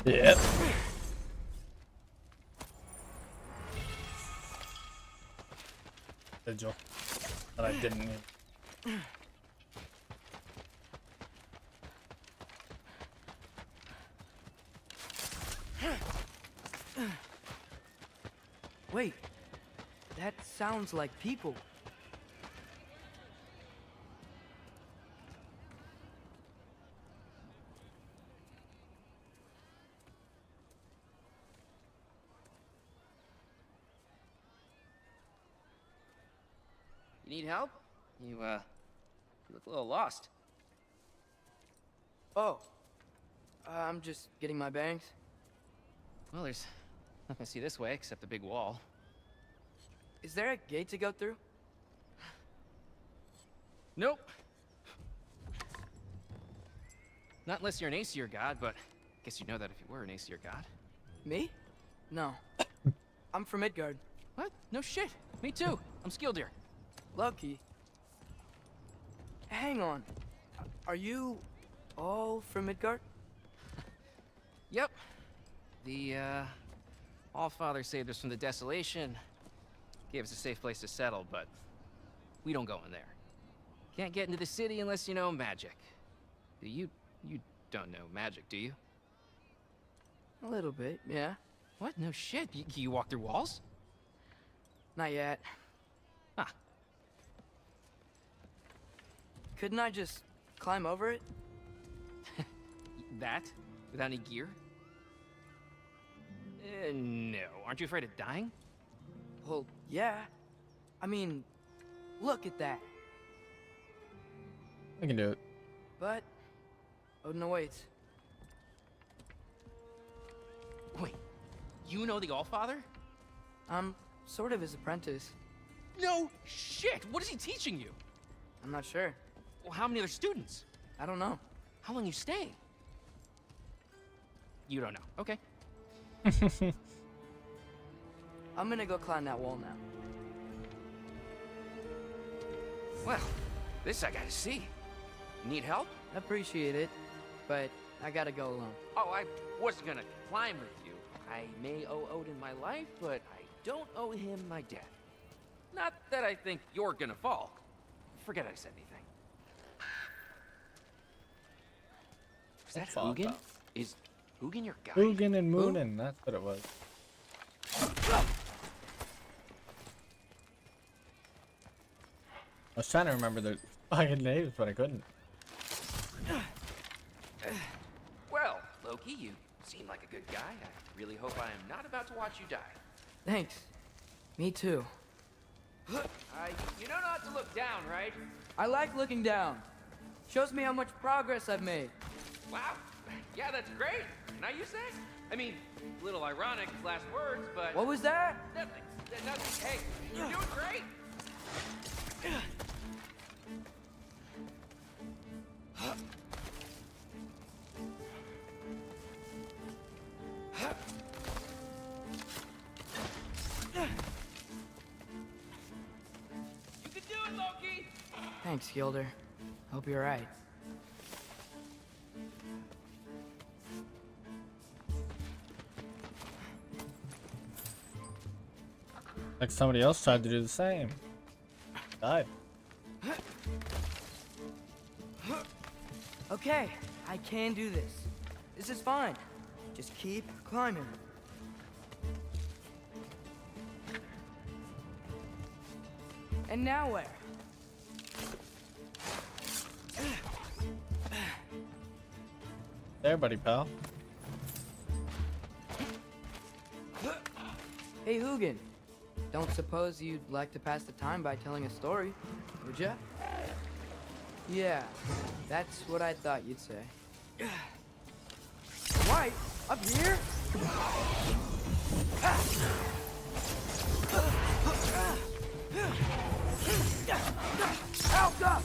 Yep. Vigil. That I didn't need. Wait, that sounds like people. You need help? You look a little lost. Oh, I'm just getting my bearings. Well, there's nothing to see this way except the big wall. Is there a gate to go through? Nope. Not unless you're an Aesir god, but guess you'd know that if you were an Aesir god. Me? No. I'm from Midgard. What? No shit. Me too. I'm Skildir. Lucky. Hang on. Are you all from Midgard? Yep. The, All-Father saved us from the desolation. Gave us a safe place to settle, but we don't go in there. Can't get into the city unless you know magic. You don't know magic, do you? A little bit, yeah. What? No shit. You walk through walls? Not yet. Ah. Couldn't I just climb over it? That? Without any gear? No. Aren't you afraid of dying? Well, yeah. I mean, look at that. I can do it. But Odin awaits. Wait, you know the Allfather? I'm sort of his apprentice. No shit! What is he teaching you? I'm not sure. Well, how many other students? I don't know. How long you staying? You don't know. Okay. I'm gonna go climb that wall now. Well, this I gotta see. Need help? Appreciate it, but I gotta go alone. Oh, I wasn't gonna climb with you. I may owe Odin my life, but I don't owe him my death. Not that I think you're gonna fall. Forget I said anything. Is that Fall Hugin? down. Is Hugin your guy? Hugin and Moonin, that's what it was. I was trying to remember their fucking names, but I couldn't. Well, Loki, you seem like a good guy. I really hope I am not about to watch you die. Thanks. Me too. You know not to look down, right? I like looking down. Shows me how much progress I've made. Wow. Yeah, that's great. Can I use that? I mean, a little ironic, his last words, but... What was that? Nothing. Nothing. Hey, you're doing great. You can do it, Loki! Thanks, Gilder. Hope you're right. Like somebody else tried to do the same. Died. Okay, I can do this. This is fine. Just keep climbing. And now where? There, buddy, pal. Hey, Hugin. Don't suppose you'd like to pass the time by telling a story, would ya? Yeah, that's what I thought you'd say. Right, up here? Out up!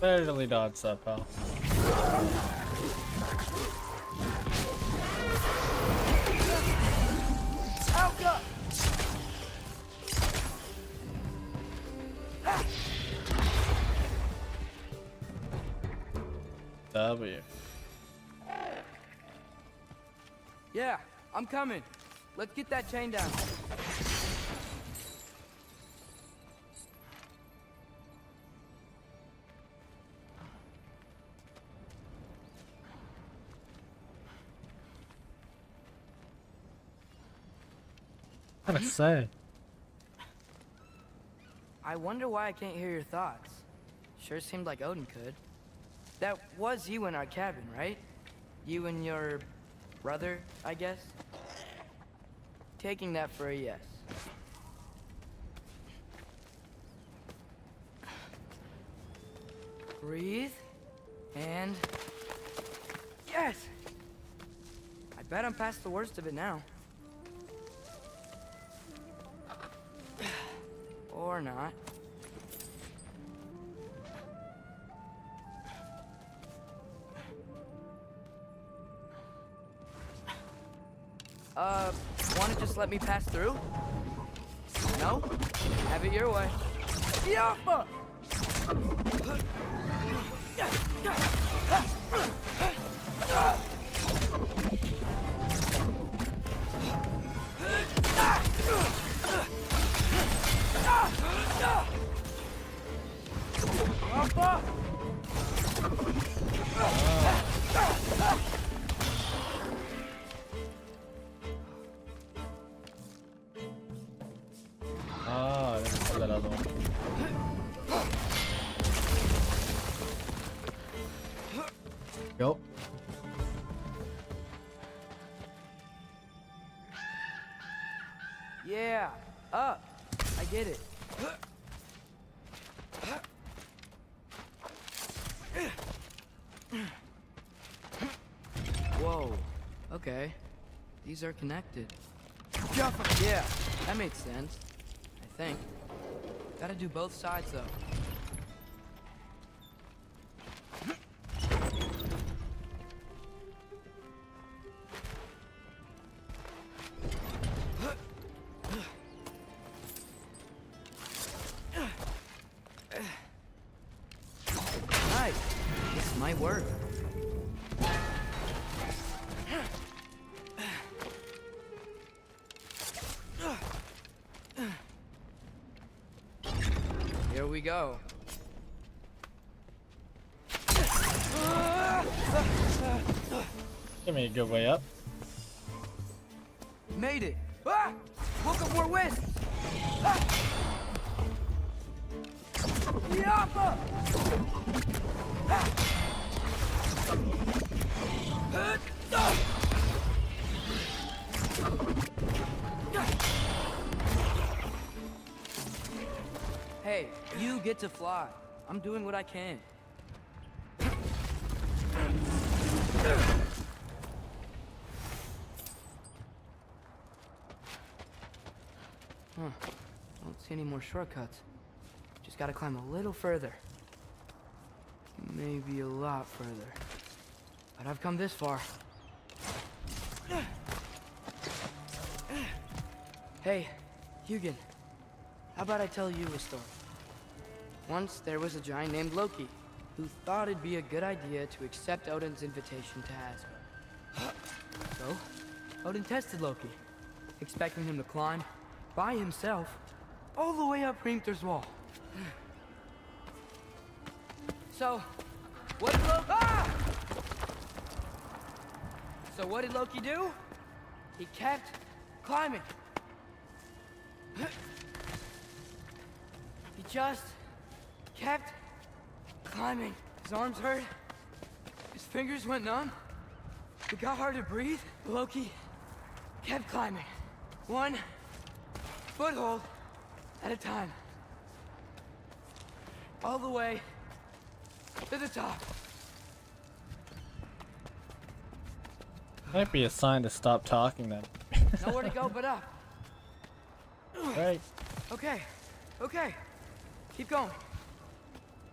Barely dodged that, pal. W. Yeah, I'm coming. Let's get that chain down. What to say? I wonder why I can't hear your thoughts. Sure seemed like Odin could. That was you in our cabin, right? You and your brother, I guess? Taking that for a yes. Breathe. And... yes! I bet I'm past the worst of it now. Or not. Wanna just let me pass through? No? Have it your way. Yappa! Ah, I didn't see that other one. Yup. Yeah, up. I get it. Whoa. Okay. These are connected. Yeah, that makes sense. I think. Gotta do both sides, though. Nice. This might work. Here we go. Give me a good way up. Made it. Ah! Look up more west. Ah! Yappa! Ah! Hey, you get to fly. I'm doing what I can. Huh. Don't see any more shortcuts. Just gotta climb a little further. Maybe a lot further. But I've come this far. Hey, Hugin. How about I tell you a story? Once there was a giant named Loki who thought it'd be a good idea to accept Odin's invitation to Asgard. So, Odin tested Loki, expecting him to climb by himself all the way up Hrimthur's wall. So, what did Loki... Ah! So what did Loki do? He kept climbing. He just kept climbing. His arms hurt. His fingers went numb. It got hard to breathe. Loki kept climbing. One foothold at a time. All the way to the top. Might be a sign to stop talking then. Nowhere to go but up. Right. Okay, okay. Keep going.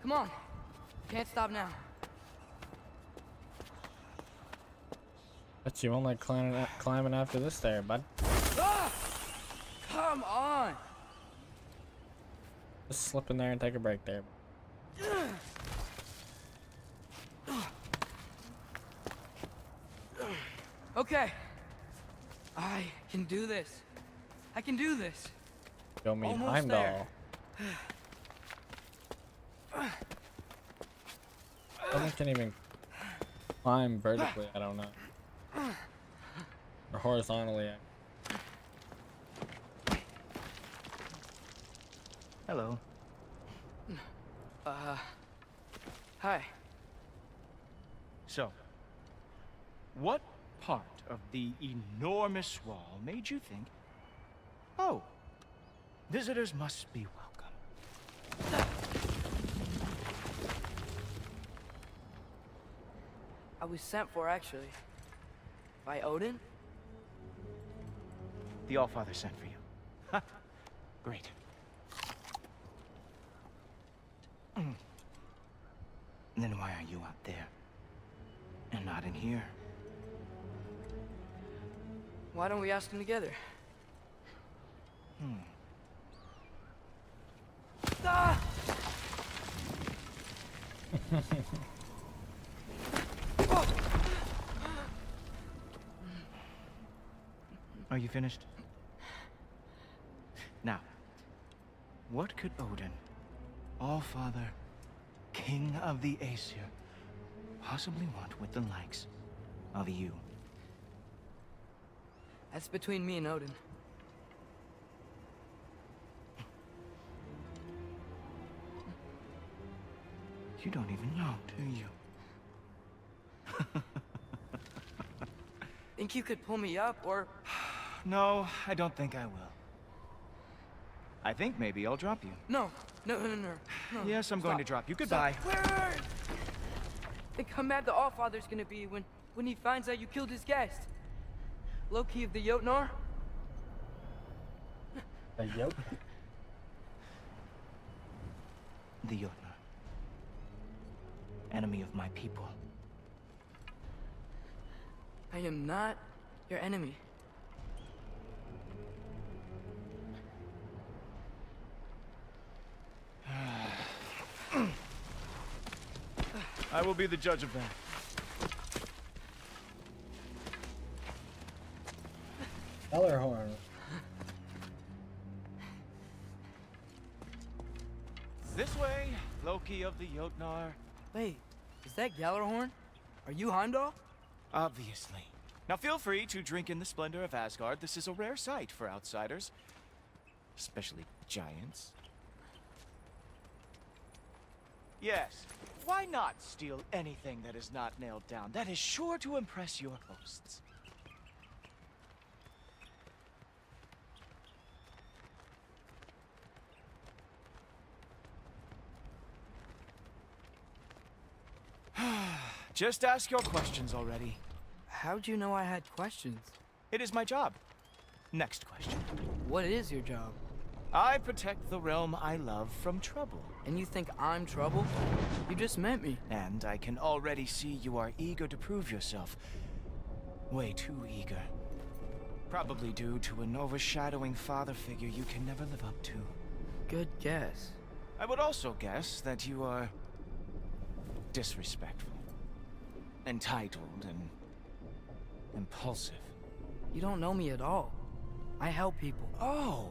Come on. Can't stop now. Bet you won't like climbing after this there, bud. Ah! Come on. Just slip in there and take a break there. Okay. I can do this. I can do this. Go meet Almost Heimdall. Someone can even climb vertically, I don't know. Or horizontally. Hello. Hi. So, What part of the enormous wall made you think, oh, visitors must be welcome? I was sent for, actually. By Odin? The Allfather sent for you. Ha! Great. Then why are you out there? And not in here? Why don't we ask him together? Ah! Are you finished? Now, what could Odin, Allfather, King of the Aesir, possibly want with the likes of you? That's between me and Odin. You don't even know, do you? Think you could pull me up, or... No, I don't think I will. I think maybe I'll drop you. No. No. Yes, I'm going to drop you. Goodbye. Wait. Think how mad the Allfather's gonna be when he finds out you killed his guest. Loki of the Jotnar? Yep. The Jotnar. Enemy of my people. I am not your enemy. I will be the judge of that. Ellerhorn. This way, Loki of the Jotnar. Wait, is that Gallarhorn? Are you Heimdall? Obviously. Now feel free to drink in the splendor of Asgard. This is a rare sight for outsiders. Especially giants. Yes, why not steal anything that is not nailed down? That is sure to impress your hosts. Just ask your questions already. How'd you know I had questions? It is my job. Next question. What is your job? I protect the realm I love from trouble. And you think I'm trouble? You just met me. And I can already see you are eager to prove yourself. Way too eager. Probably due to an overshadowing father figure you can never live up to. Good guess. I would also guess that you are disrespectful, entitled, and impulsive. You don't know me at all. I help people. Oh,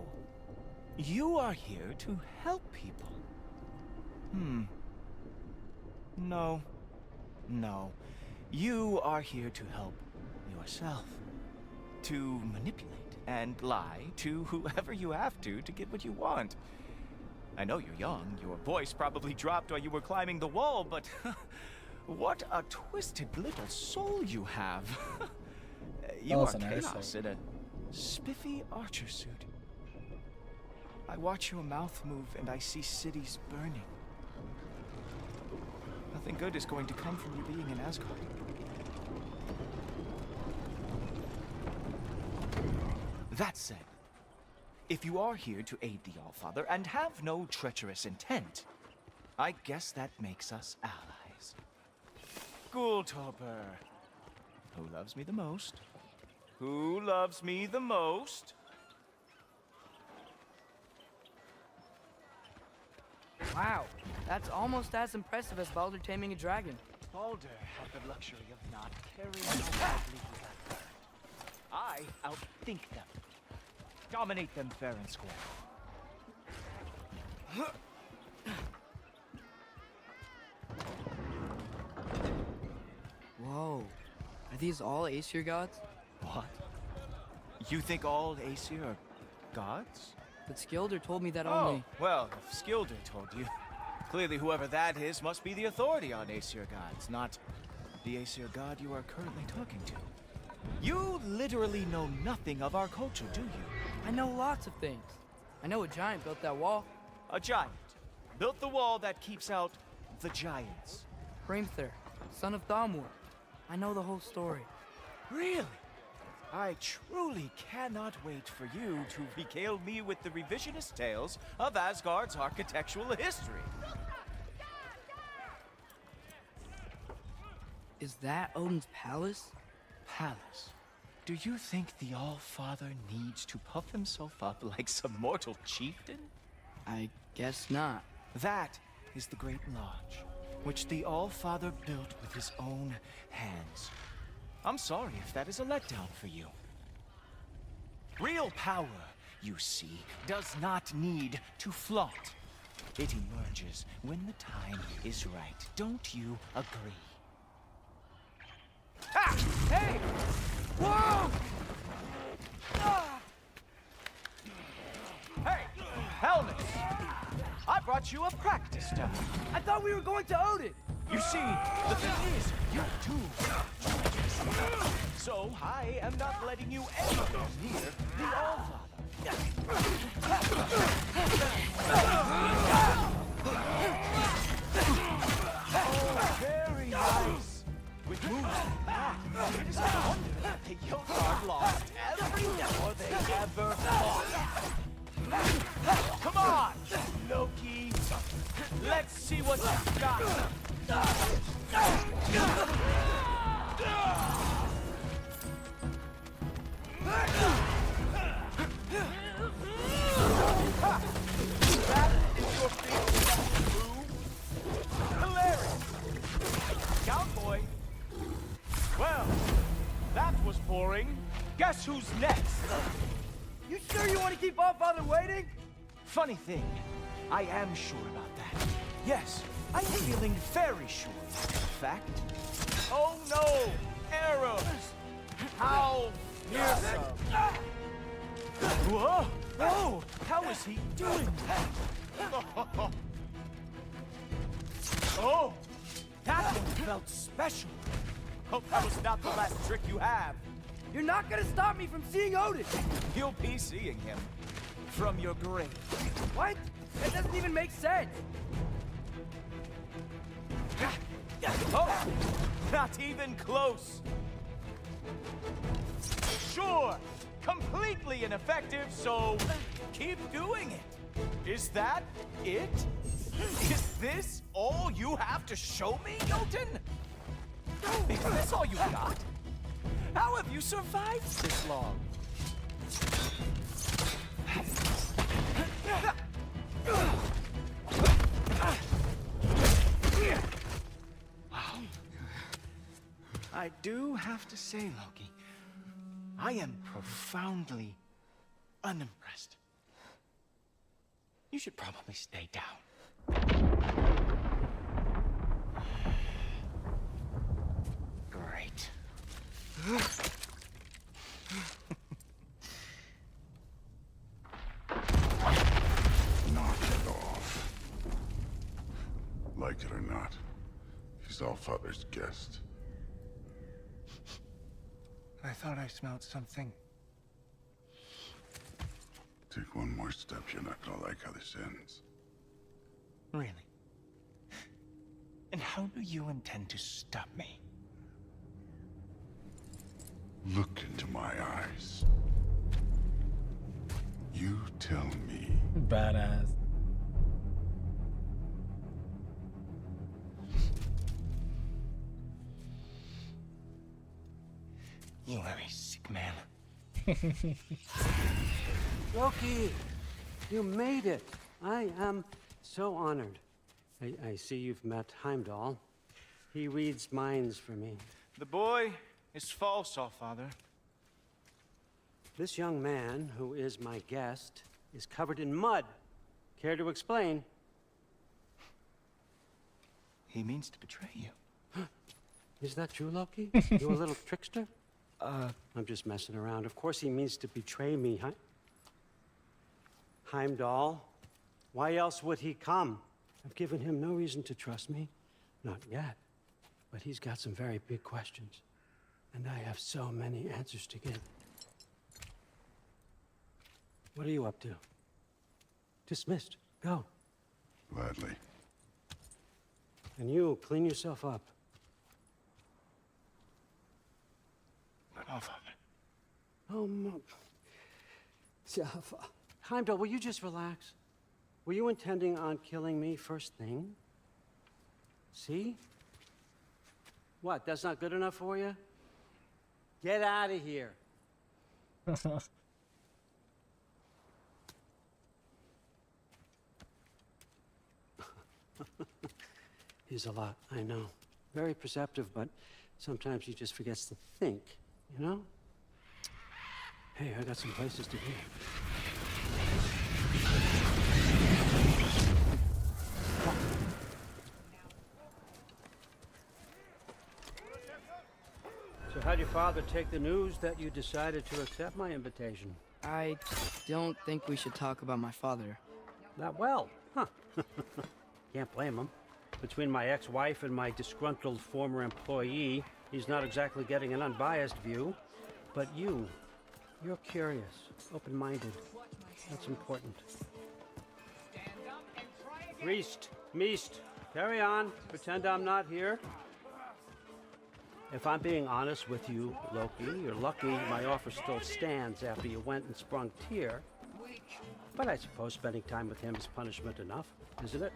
you are here to help people. No. You are here to help yourself. To manipulate and lie to whoever you have to get what you want. I know you're young. Your voice probably dropped while you were climbing the wall, but what a twisted little soul you have. You are chaos in a spiffy archer suit. I watch your mouth move and I see cities burning. Nothing good is going to come from you being in Asgard. That said, if you are here to aid the Allfather and have no treacherous intent, I guess that makes us allies. Ghoultoper. Who loves me the most? Who loves me the most? Wow, that's almost as impressive as Baldur taming a dragon. Baldur had the luxury of not caring how badly he got burned. I outthink them. Dominate them fair and square. Whoa, are these all Aesir gods? What? You think all Aesir are gods? But Skilder told me that Oh, only... well, if Skilder told you, clearly whoever that is must be the authority on Aesir gods, not the Aesir god you are currently talking to. You literally know nothing of our culture, do you? I know lots of things. I know a giant built that wall. A giant built the wall that keeps out the giants. Hrimthur, son of Thamur. I know the whole story. Really? I truly cannot wait for you to regale me with the revisionist tales of Asgard's architectural history. Is that Odin's palace? Palace? Do you think the All-Father needs to puff himself up like some mortal chieftain? I guess not. That is the Great Lodge, which the All-Father built with his own hands. I'm sorry if that is a letdown for you. Real power, you see, does not need to flaunt. It emerges when the time is right. Don't you agree? Ah! Hey! Whoa! Ah! Hey! Helmet! I brought you a practice done. I thought we were going to Odin! You see, the thing is, you too. So I am not letting you anywhere near the All-Father. Oh, very nice. With moves like that, it is a wonder that the Jotun lost every war they ever fought. Come on, Loki. Let's see what you've got. That is your big move? Hilarious! Cowboy! Well, that was boring. Guess who's next? You sure you want to keep All-Father waiting? Funny thing, I am sure about that. Yes, I'm feeling very sure. In fact... Oh no! Arrows! How fearsome! Whoa! Whoa! How is he doing that? Oh! That one felt special! Hope that was not the last trick you have. You're not gonna stop me from seeing Odin! You'll be seeing him. From your grave. What? That doesn't even make sense! Oh! Not even close! Sure! Completely ineffective, so keep doing it! Is that it? Is this all you have to show me, Jotun? Is this all you got? How have you survived this long? Wow. I do have to say, Loki, I am profoundly unimpressed. You should probably stay down. Great. Knock it off. Like it or not, he's Allfather's guest. I thought I smelled something. Take one more step, you're not gonna like how this ends. Really? And how do you intend to stop me? Look into my eyes. You tell me. Badass. You are a sick man. Loki, you made it. I am so honored. I see you've met Heimdall. He reads minds for me. The boy is false, Allfather. This young man, who is my guest, is covered in mud. Care to explain? He means to betray you. Is that true, Loki? You a little trickster? I'm just messing around. Of course he means to betray me, huh? Heimdall, why else would he come? I've given him no reason to trust me. Not yet. but he's got some very big questions. And I have so many answers to give. What are you up to? Dismissed. Go. Gladly. And you, clean yourself up. Oh, Jaffa. Heimdall, will you just relax? Were you intending on killing me first thing? See? What, that's not good enough for you? Get out of here. He's a lot, I know. Very perceptive, but sometimes he just forgets to think, you know? Hey, I got some places to be. So how'd your father take the news that you decided to accept my invitation? I don't think we should talk about my father. That well, huh? Can't blame him. Between my ex-wife and my disgruntled former employee, he's not exactly getting an unbiased view. But you're curious, open-minded. That's important. Reist, Meest, carry on. Pretend I'm not here. If I'm being honest with you, Loki, you're lucky my offer still stands after you went and sprung Tyr. But I suppose spending time with him is punishment enough, isn't it?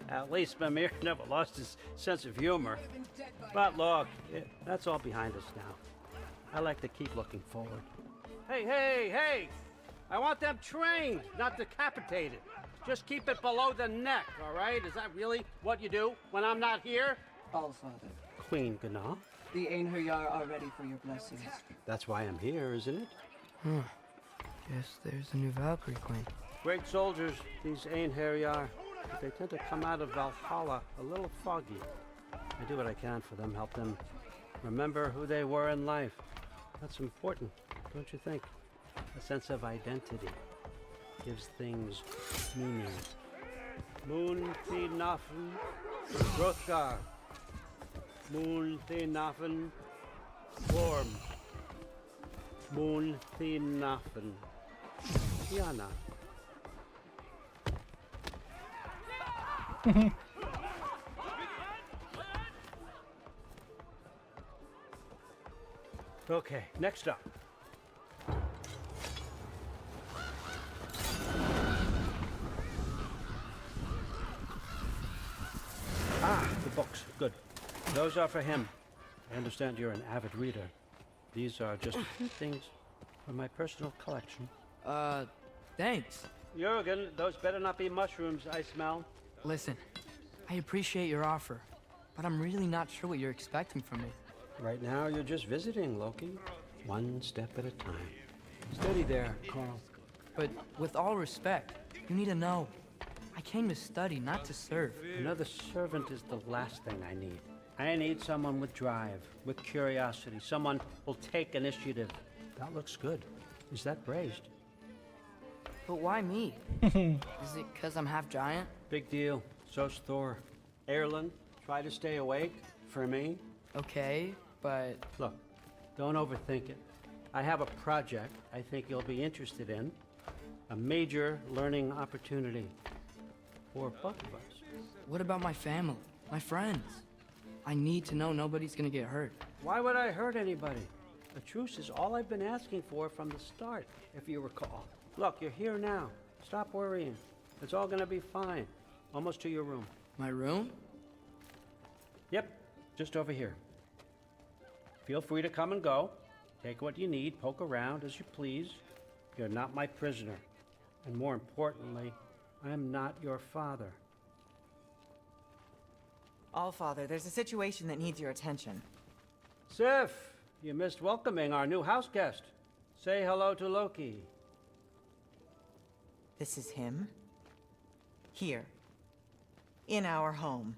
At least Mimir never lost his sense of humor. But look, that's all behind us now. I like to keep looking forward. Hey! I want them trained, not decapitated. Just keep it below the neck, all right? Is that really what you do when I'm not here? Allfather, Queen Gná. the Einherjar are ready for your blessings. That's why I'm here, isn't it? Guess there's a new Valkyrie queen. Great soldiers, these Einherjar. But they tend to come out of Valhalla a little foggy. I do what I can for them, help them remember who they were in life. That's important, don't you think? A sense of identity gives things meaning. Moon Thi Nafen, Hrothgar. Moon Thi Nafen, Worm. Moon Thi Nafen, Tiana. Okay, next up. The books. Good. Those are for him. I understand you're an avid reader. These are just a few things from my personal collection. Thanks. Jurgen, those better not be mushrooms I smell. Listen, I appreciate your offer, but I'm really not sure what you're expecting from me. Right now, you're just visiting, Loki. One step at a time. Steady there, Carl. But with all respect, you need to know. I came to study, not to serve. Another servant is the last thing I need. I need someone with drive, with curiosity, someone who'll take initiative. That looks good. Is that braised? But why me? Is it because I'm half giant? Big deal. So's Thor. Erlen, try to stay awake for me. Okay, but... Look, don't overthink it. I have a project I think you'll be interested in. A major learning opportunity. For both of us. What about my family? My friends? I need to know nobody's gonna get hurt. Why would I hurt anybody? A truce is all I've been asking for from the start, if you recall. Look, you're here now. Stop worrying. It's all gonna be fine. Almost to your room. My room? Yep, just over here. Feel free to come and go. Take what you need, poke around as you please. You're not my prisoner. And more importantly, I'm not your father. Allfather, there's a situation that needs your attention. Sif, you missed welcoming our new house guest. Say hello to Loki. This is him? Here. In our home.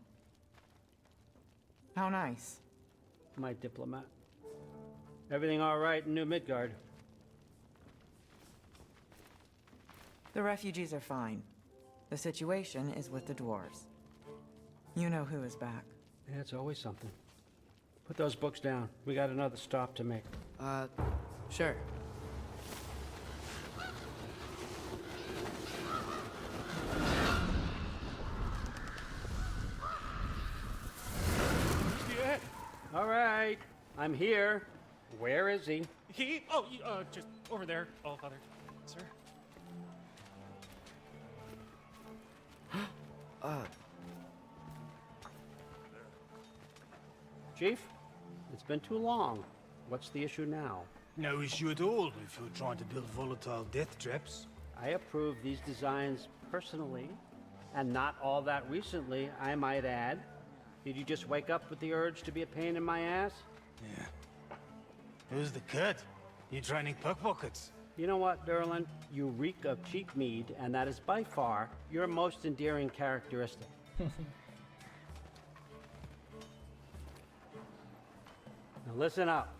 How nice. My diplomat. Everything all right in New Midgard? The refugees are fine. The situation is with the dwarves. You know who is back. Yeah, it's always something. Put those books down. We got another stop to make. Sure. Yeah. All right, I'm here. Where is he? Just over there, All Father, sir. Chief, it's been too long. What's the issue now? No issue at all if you're trying to build volatile death traps. I approve these designs personally, and not all that recently, I might add. Did you just wake up with the urge to be a pain in my ass? Yeah. Who's the cut? You training pickpockets? You know what, Derlin? You reek of cheap mead, and that is by far your most endearing characteristic. Now listen up.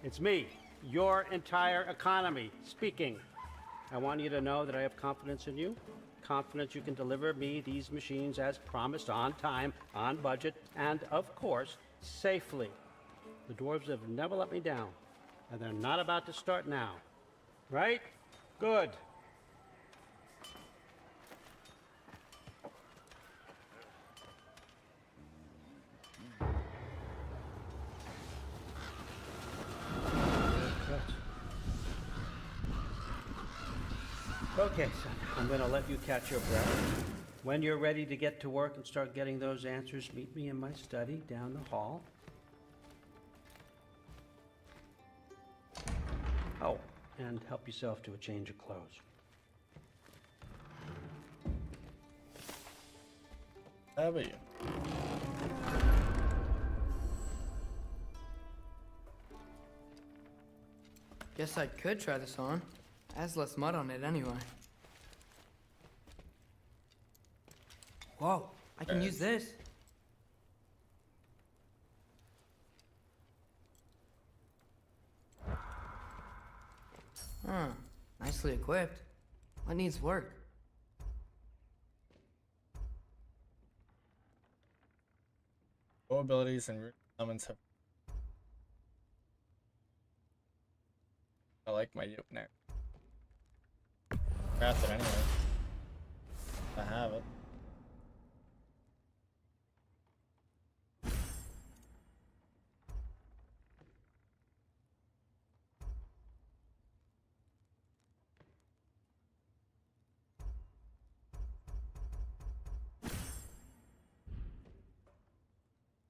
It's me, your entire economy, speaking. I want you to know that I have confidence in you. Confidence you can deliver me these machines as promised, on time, on budget, and of course, safely. The dwarves have never let me down, and they're not about to start now. Right? Good. Okay, son, I'm gonna let you catch your breath. When you're ready to get to work and start getting those answers, meet me in my study down the hall. Oh, and help yourself to a change of clothes. How about you? Guess I could try this on. Has less mud on it anyway. Whoa, I can use this. Huh, nicely equipped. What needs work? Bow abilities and root elements have. I like my yoke neck. Craft it anyway. I have it.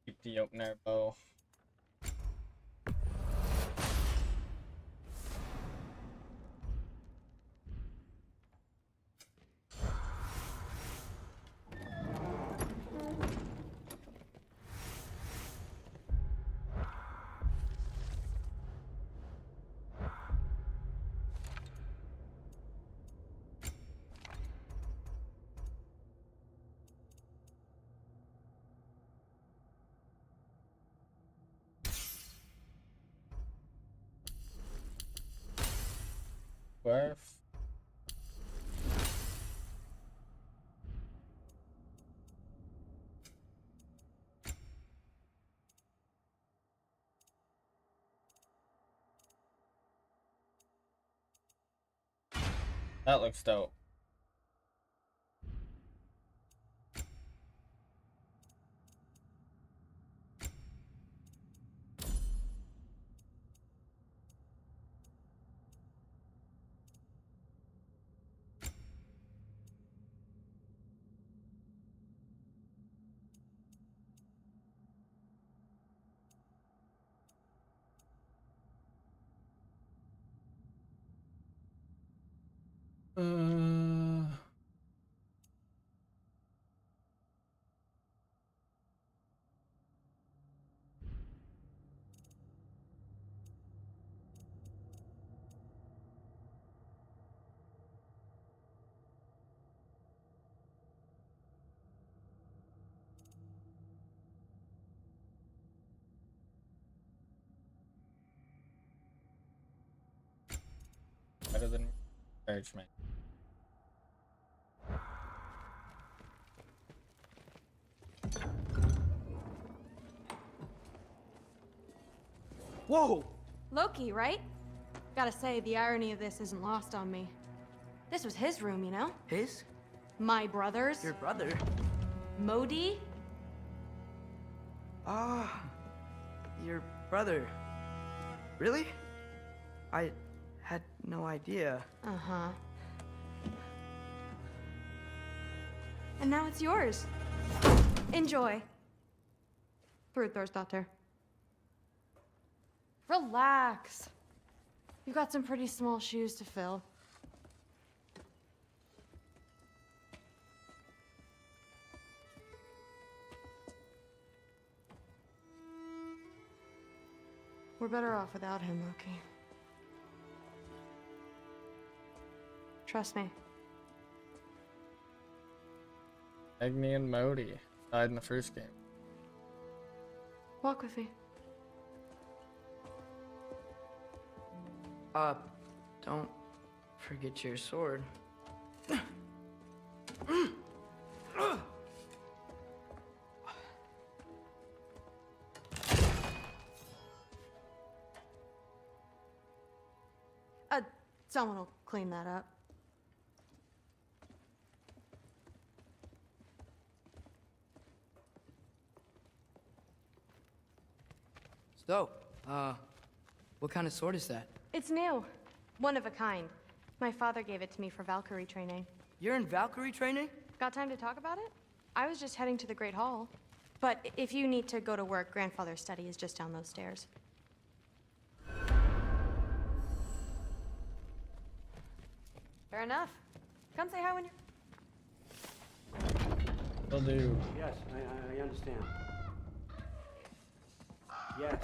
Keep the yoke neck bow. Where? That looks dope. Better than encouragement. Whoa! Loki, right? Gotta say, the irony of this isn't lost on me. This was his room, you know? His? My brother's. Your brother? Modi? Ah, your brother. Really? I had no idea. Uh-huh. And now it's yours. Enjoy. Daughter. Relax. You've got some pretty small shoes to fill. We're better off without him, Loki. Trust me. Agni and Modi died in the first game. Walk with me. Don't forget your sword. Someone will clean that up. So, what kind of sword is that? It's new. One of a kind. My father gave it to me for Valkyrie training. You're in Valkyrie training? Got time to talk about it? I was just heading to the Great Hall. But if you need to go to work, Grandfather's study is just down those stairs. Fair enough. Come say hi when you're... Will do. Yes, I understand. Yes.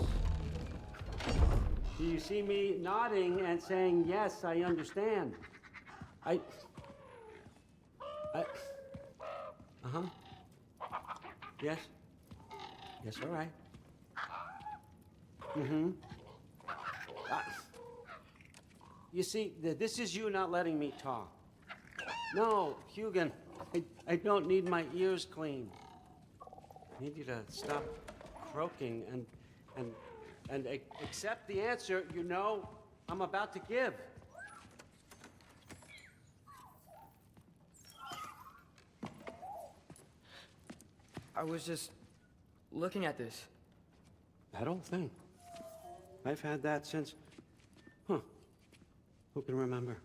Do you see me nodding and saying, yes, I understand? Uh-huh. Yes. Yes, all right. Mm-hmm. You see, this is you not letting me talk. No, Hugin, I don't need my ears cleaned. I need you to stop croaking and accept the answer you know I'm about to give. I was just looking at this. That old thing. I've had that since... Who can remember?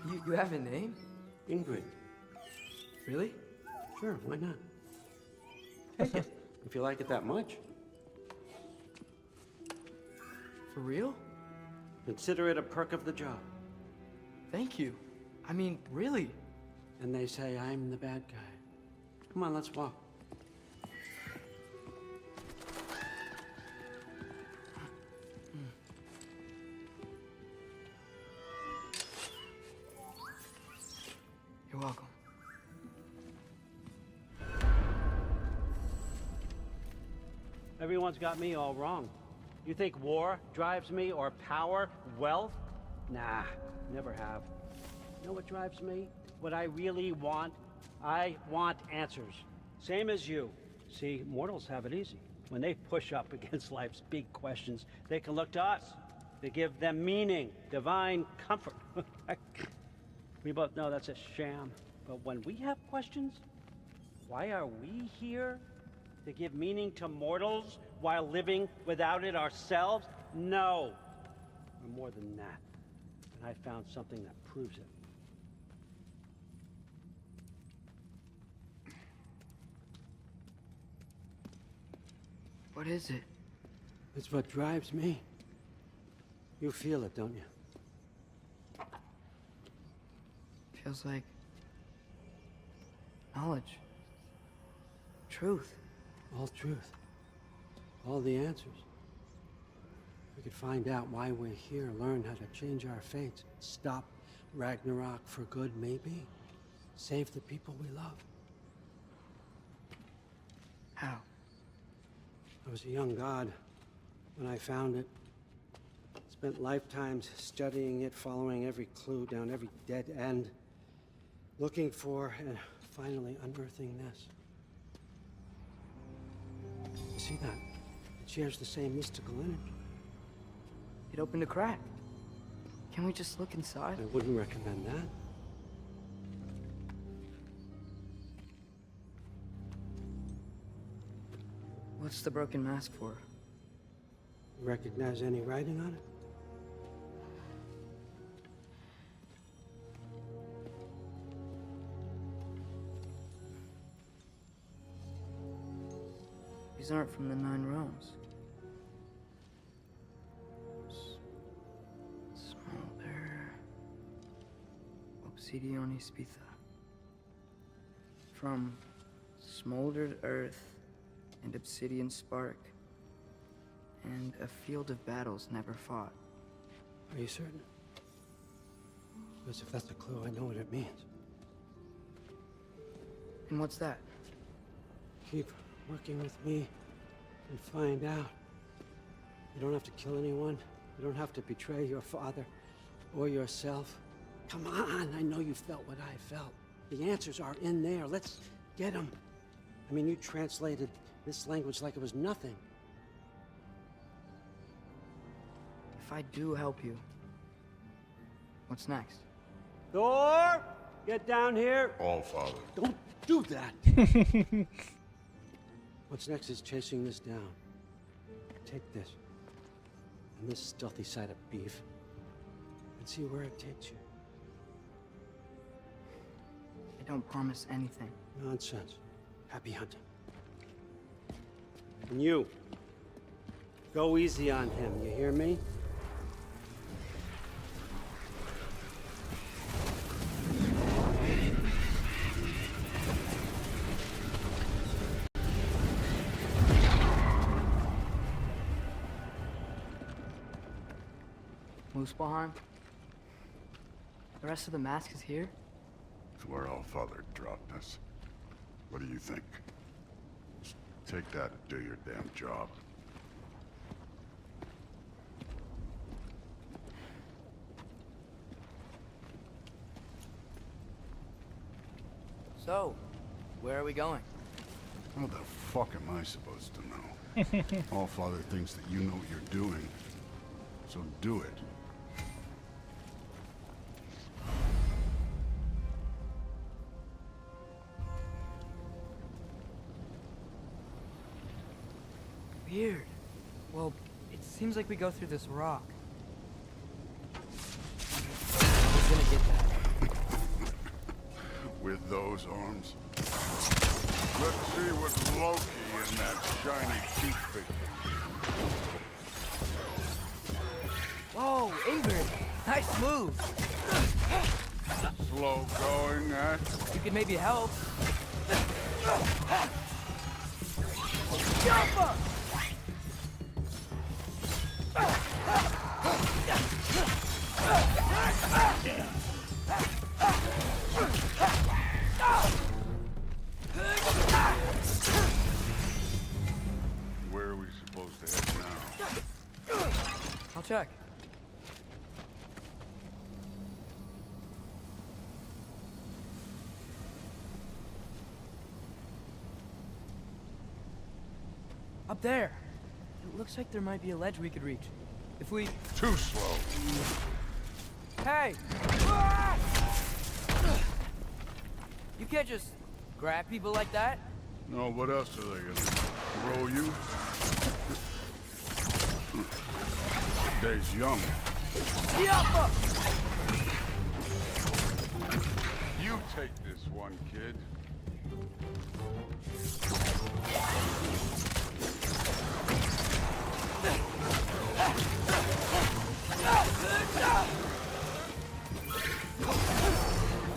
You have a name? Ingrid. Really? Sure, why not? Take it, if you like it that much. For real? Consider it a perk of the job. Thank you. I mean, really. And they say I'm the bad guy. Come on, let's walk. You're welcome. Everyone's got me all wrong. You think war drives me, or power, wealth? Nah, never have. You know what drives me? What I really want? I want answers. Same as you. See, mortals have it easy. When they push up against life's big questions, they can look to us. They give them meaning, divine comfort. We both know that's a sham. But when we have questions, why are we here? To give meaning to mortals while living without it ourselves? No. We're more than that. And I found something that proves it. What is it? It's what drives me. You feel it, don't you? Feels like knowledge. Truth. All truth. All the answers. We could find out why we're here, learn how to change our fates, stop Ragnarok for good, maybe. Save the people we love. How? I was a young god when I found it. Spent lifetimes studying it, following every clue down every dead end, looking for and finally unearthing this. You see that? It shares the same mystical energy. It opened a crack. Can we just look inside? I wouldn't recommend that. What's the broken mask for? You recognize any writing on it? These aren't from the Nine Realms. Smolder. Obsidione Spitha. From smoldered earth and obsidian spark, and a field of battles never fought. Are you certain? Because if that's a clue, I know what it means. And what's that? Keep working with me and find out. You don't have to kill anyone. You don't have to betray your father or yourself. Come on, I know you felt what I felt. The answers are in there. Let's get them. I mean, you translated this language like it was nothing. If I do help you, what's next? Thor! Get down here! All Father. Don't do that! What's next is chasing this down. Take this, and this stealthy side of beef, and see where it takes you. I don't promise anything. Nonsense. Happy hunting. And you, go easy on him, you hear me? Muspelheim? The rest of the mask is here? It's where All Father dropped us. What do you think? Just take that and do your damn job. So, where are we going? How the fuck am I supposed to know? All Father thinks that you know what you're doing. So do it. Weird. Well, it seems like we go through this rock. Who's gonna get that? With those arms? Let's see what's Loki in that shiny toothpick. Whoa, Ingrid! Nice move! Slow going, eh? You could maybe help. Jump up! Where are we supposed to head now? I'll check. Up there. It looks like there might be a ledge we could reach. If we... Too slow. Hey! You can't just grab people like that. No, what else are they gonna roll you? Days young. Yappa! You take this one, kid.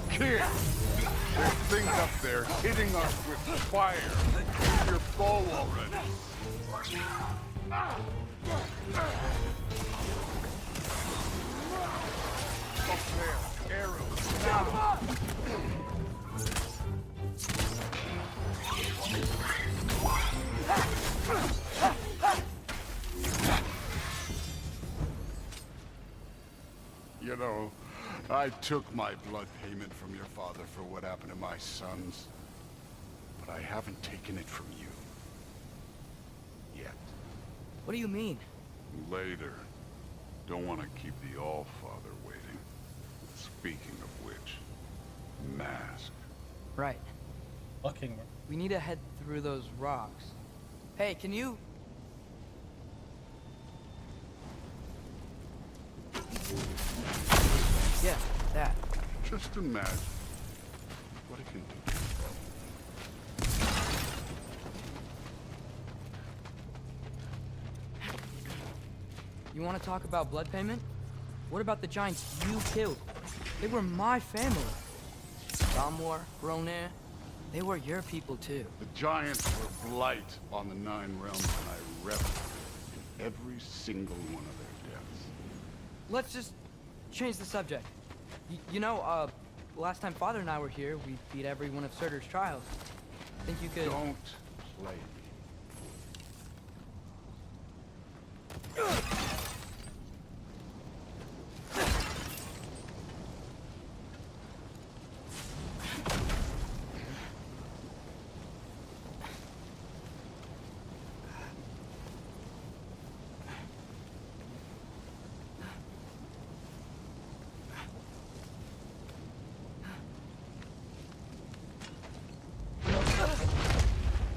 Kid! There's things up there hitting us with fire. Use your bow already. Up there, arrows. Now. You know, I took my blood payment from your father for what happened to my sons. But I haven't taken it from you. Yet. What do you mean? Later. Don't want to keep the All-Father waiting. Speaking of which, mask. Right. Fucking. We need to head through those rocks. Hey, can you... Yeah, that. Just imagine what it can do. You want to talk about blood payment? What about the giants you killed? They were my family. Damwar, Ronair, they were your people too. The giants were blight on the Nine Realms, and I reveled in every single one of their deaths. Let's just change the subject. You know, last time Father and I were here, we beat every one of Surtur's trials. Think you could... Don't play me.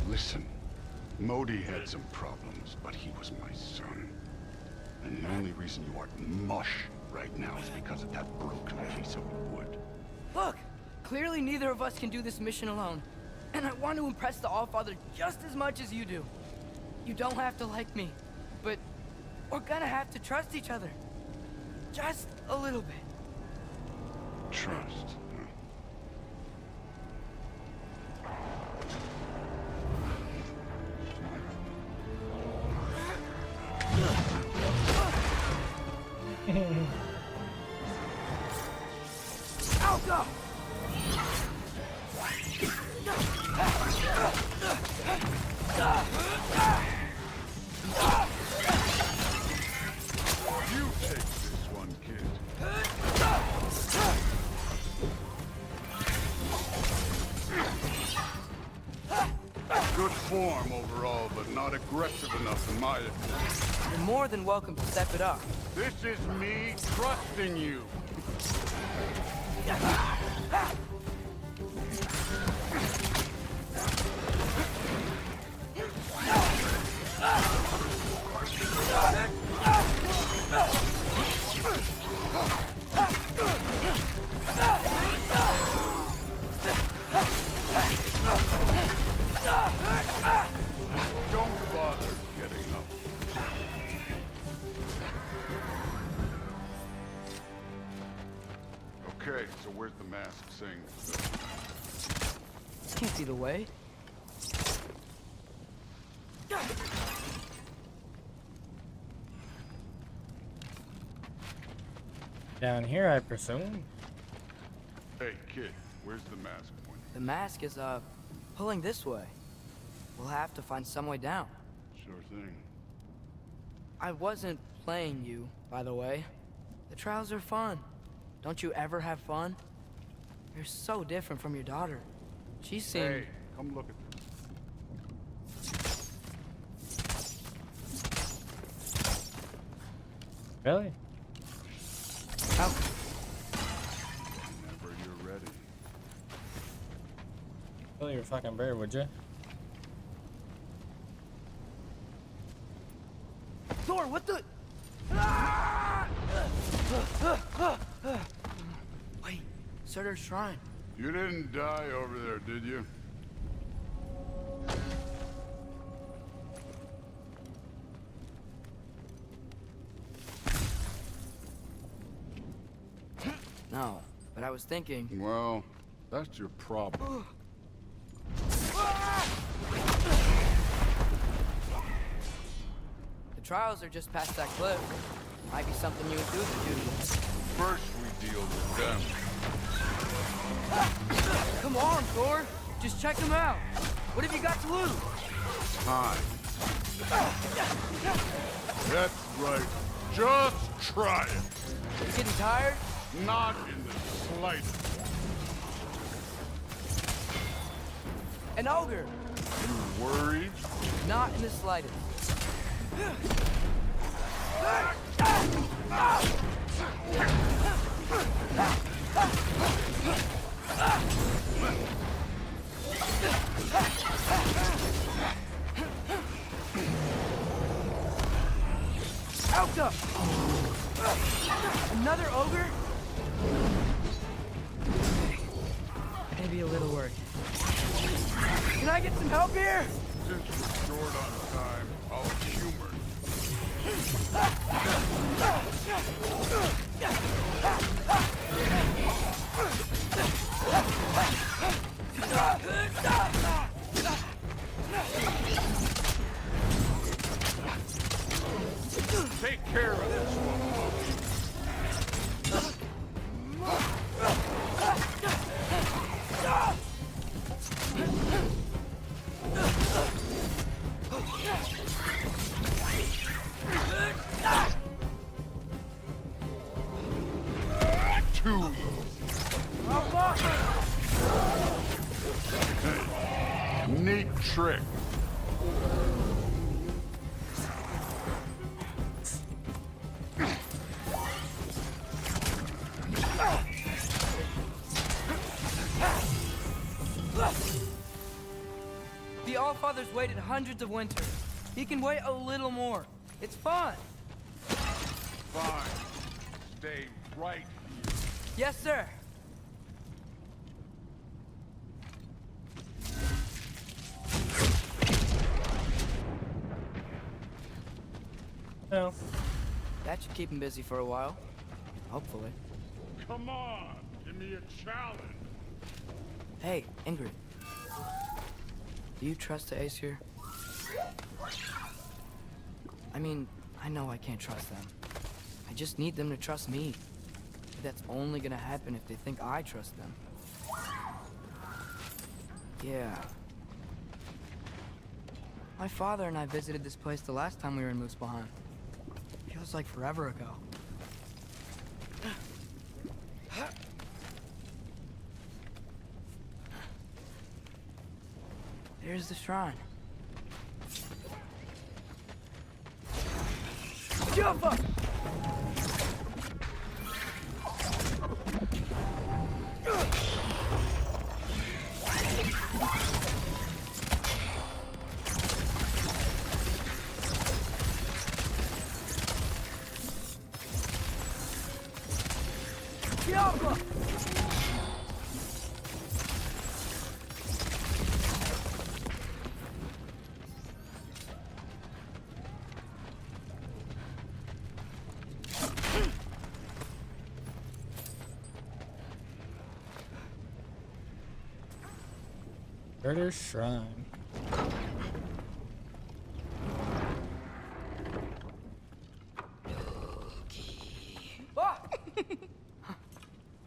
Listen, Modi had some problems, but he was my son. And the only reason you aren't mush right now is because of that broken piece of wood. Look! Clearly neither of us can do this mission alone. And I want to impress the Allfather just as much as you do. You don't have to like me, but we're gonna have to trust each other. Just a little bit. Trust. Out go! You take this one, kid. Good form overall, but not aggressive enough in my opinion. You're more than welcome to step it up. This is me trusting you. Don't bother getting up. Okay, so where's the mask saying? Can't see the way. Down here, I presume. Hey, kid, where's the mask pointing? The mask is, pulling this way. We'll have to find some way down. Sure thing. I wasn't playing you, by the way. The trials are fun. Don't you ever have fun? You're so different from your daughter. She seemed... Hey, come look at this. Really? How? Whenever you're ready. Kill your fucking bear, would you? Thor, what the... Wait, Surtur's shrine. You didn't die over there, did you? No, but I was thinking... Well, that's your problem. The trials are just past that cliff. Might be something you would do for duty. First we deal with them. Come on, Thor. Just check them out. What have you got to lose? Time. That's right. Just try it. You getting tired? Not in the slightest. An ogre! You worried? Not in the slightest. Alka! Another ogre? Maybe a little work. Can I get some help here? Since we're short on time, I'll humor Take care of this one, Loki. Too easy. Neat trick. The Allfather's waited hundreds of winters. He can wait a little more. It's fun. Fine. Stay right here. Yes, sir. No. That should keep him busy for a while. Hopefully. Come on, give me a challenge. Hey, Ingrid. Do you trust the Aesir? I mean, I know I can't trust them. I just need them to trust me. But that's only gonna happen if they think I trust them. Yeah. My father and I visited this place the last time we were in Muspelheim. Feels like forever ago. There's the shrine. Jump up! Jump up! Murder Shrine.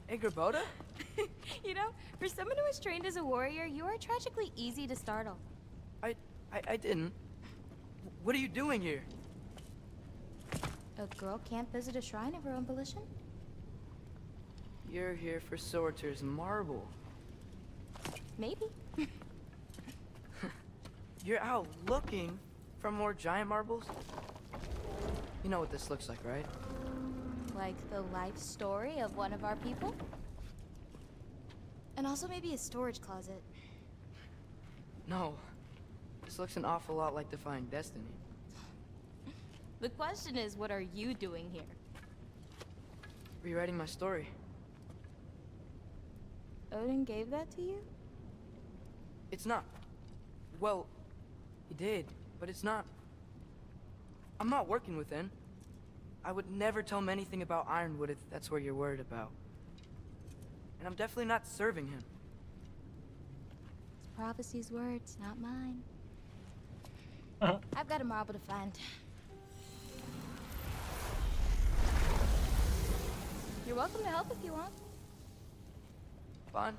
Ingrid? You know, for someone who is trained as a warrior, you are tragically easy to startle. I didn't. What are you doing here? A girl can't visit a shrine of her own volition? You're here for Sorter's marble. Maybe. You're out looking for more giant marbles? You know what this looks like, right? Like the life story of one of our people? And also maybe a storage closet. No. This looks an awful lot like Defying Destiny. The question is, what are you doing here? Rewriting my story. Odin gave that to you? It's not. Well, he did, but it's not. I'm not working within. I would never tell him anything about Ironwood if that's what you're worried about. And I'm definitely not serving him. It's prophecy's words, not mine. I've got a marble to find. You're welcome to help if you want. Fine.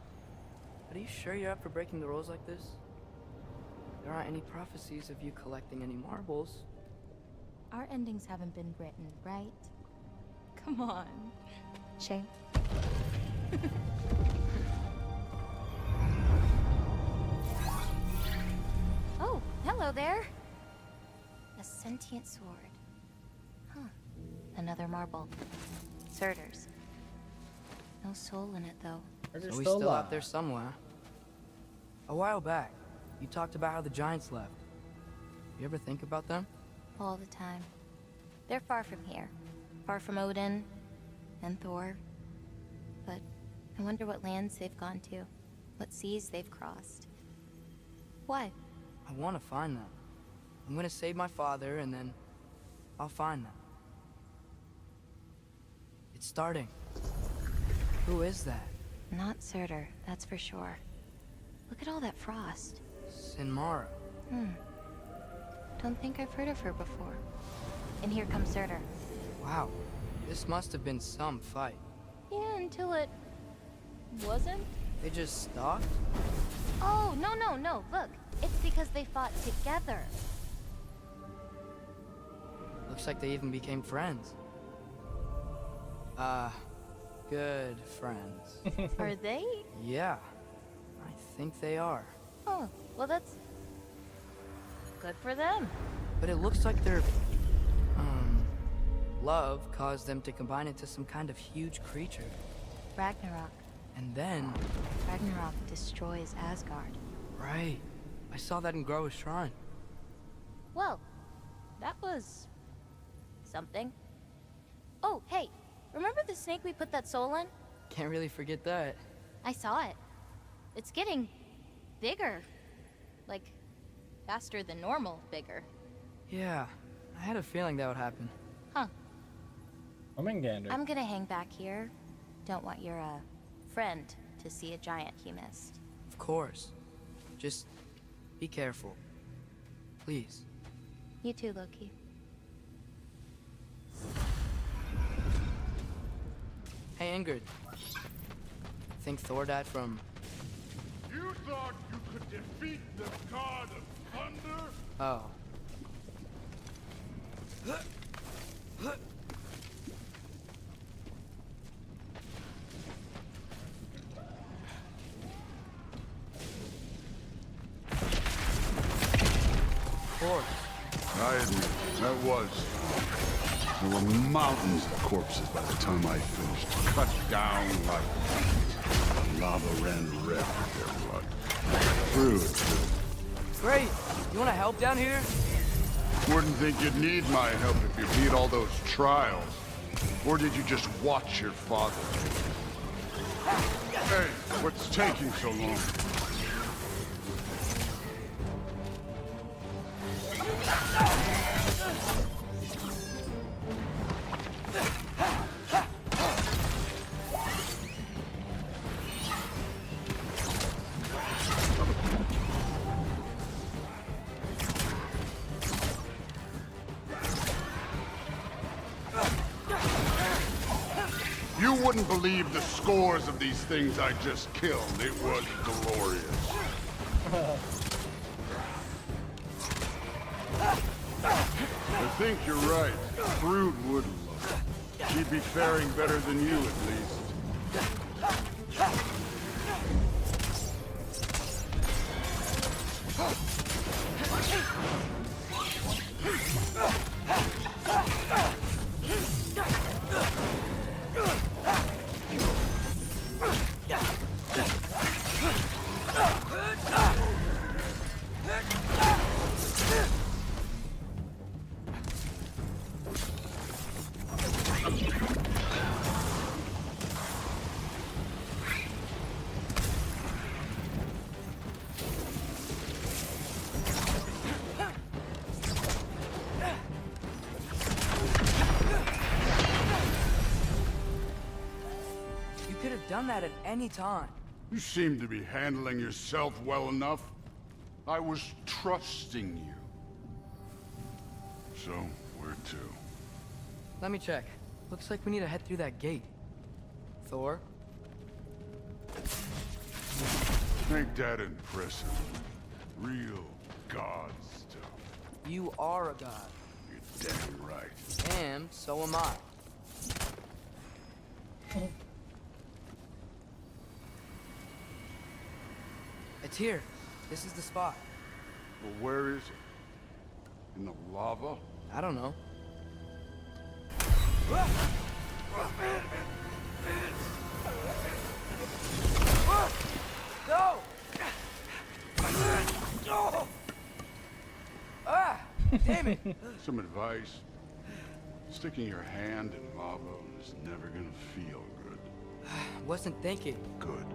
But are you sure you're up for breaking the rules like this? There aren't any prophecies of you collecting any marbles. Our endings haven't been written, right? Come on. Shay. Oh, hello there. A sentient sword. Huh. Another marble. Surtur's. No soul in it, though. So he's still out there somewhere. A while back, you talked about how the giants left. You ever think about them? All the time. They're far from here. Far from Odin and Thor. But I wonder what lands they've gone to. What seas they've crossed. Why? I want to find them. I'm gonna save my father, and then I'll find them. It's starting. Who is that? Not Surtur, that's for sure. Look at all that frost. Sinmara. Don't think I've heard of her before. And here comes Surtur. Wow. This must have been some fight. Yeah, until it... wasn't? They just stopped? Oh, no. Look. It's because they fought together. Looks like they even became friends. Good friends. Are they? Yeah. I think they are. Oh, well that's... good for them. But it looks like their... love caused them to combine into some kind of huge creature. Ragnarok. And then... Ragnarok destroys Asgard. Right. I saw that in Groa's shrine. Well, that was... something. Oh, hey, remember the snake we put that soul in? Can't really forget that. I saw it. It's getting... bigger. Like, faster than normal bigger. Yeah, I had a feeling that would happen. Huh. Gander. I'm gonna hang back here. Don't want your, friend to see a giant he missed. Of course. Just be careful. Please. You too, Loki. Hey, Ingrid. Think Thor died from... You thought you could defeat the god of thunder? Oh. Of course. I admit, that was. There were mountains of corpses by the time I finished. Cut down like weeds. The lava ran red with their blood. Through it, too. Great! You wanna help down here? Wouldn't think you'd need my help if you beat all those trials. Or did you just watch your father? Hey, what's taking so long? You wouldn't believe the scores of these things I just killed. It was glorious. I think you're right. Brood would love it. She'd be faring better than you, at least. Done that at any time. You seem to be handling yourself well enough. I was trusting you. So, where to? Let me check. Looks like we need to head through that gate. Thor? Ain't that impressive? Real god stuff. You are a god. You're damn right. And so am I. It's here. This is the spot. Well, where is it? In the lava? I don't know. No! Ah! Damn it! Some advice. Sticking your hand in lava is never gonna feel good. Wasn't thinking. Good.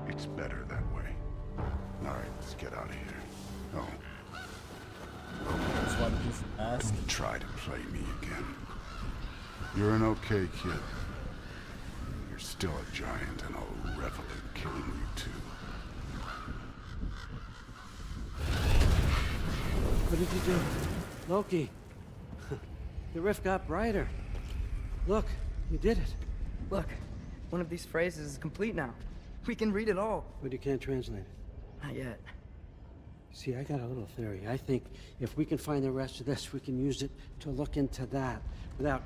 It's better that way. All right, let's get out of here. Oh. Just one piece of mask. Don't try to play me again. You're an okay kid. You're still a giant, and I'll revel in killing you too. What did you do? Loki. The rift got brighter. Look, you did it. Look, one of these phrases is complete now. We can read it all. But you can't translate it. Not yet. See, I got a little theory. I think if we can find the rest of this, we can use it to look into that without,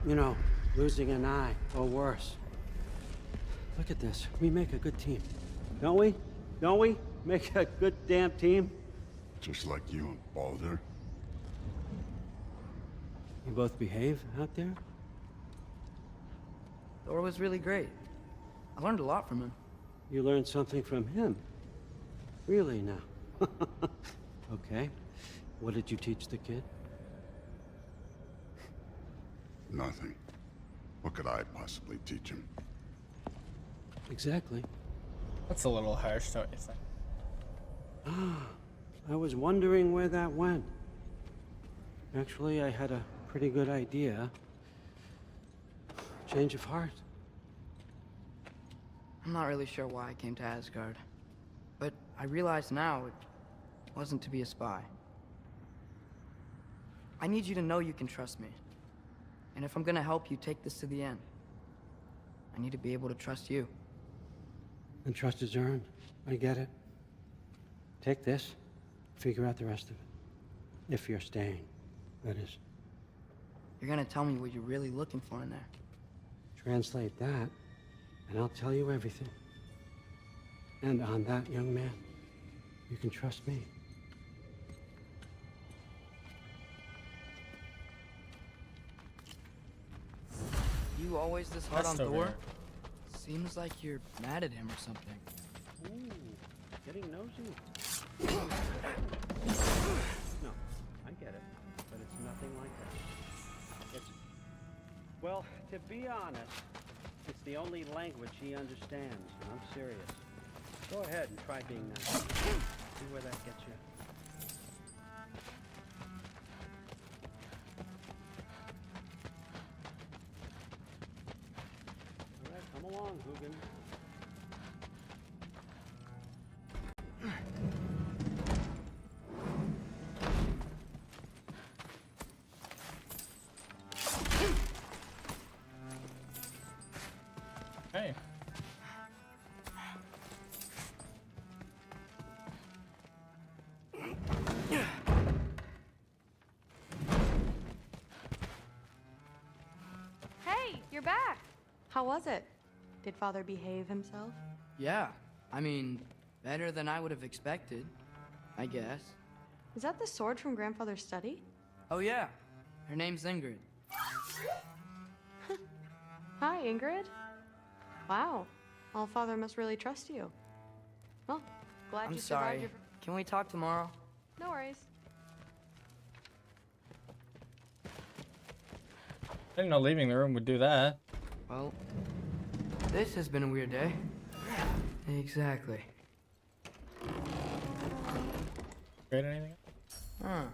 losing an eye or worse. Look at this. We make a good team. Don't we? Don't we? Make a good damn team? Just like you and Baldur. You both behave out there? Thor was really great. I learned a lot from him. You learned something from him? Really now? Okay. What did you teach the kid? Nothing. What could I possibly teach him? Exactly. That's a little harsh, don't you think? I was wondering where that went. Actually, I had a pretty good idea. Change of heart. I'm not really sure why I came to Asgard. But I realize now it wasn't to be a spy. I need you to know you can trust me. And if I'm gonna help you take this to the end, I need to be able to trust you. And trust is earned. I get it. Take this, figure out the rest of it. If you're staying, that is. You're gonna tell me what you're really looking for in there. Translate that, and I'll tell you everything. And on that, young man, you can trust me. You always this hard on Rest over Thor? here. Seems like you're mad at him or something. Ooh, getting nosy. No, I get it, but it's nothing like that. Well, to be honest, it's the only language he understands, and I'm serious. Go ahead and try being nice. See where that gets you. All right, come along, Hugin. Hey. Hey, you're back. How was it? Did Father behave himself? Yeah, I mean, better than I would have expected, I guess. Is that the sword from Grandfather's study? Oh yeah, her name's Ingrid. Hi, Ingrid. Wow, Allfather must really trust you. Well, glad I'm you survived sorry. your... Can we talk tomorrow? No worries. I didn't know leaving the room would do that. Well, this has been a weird day. Exactly. Great anything? Huh.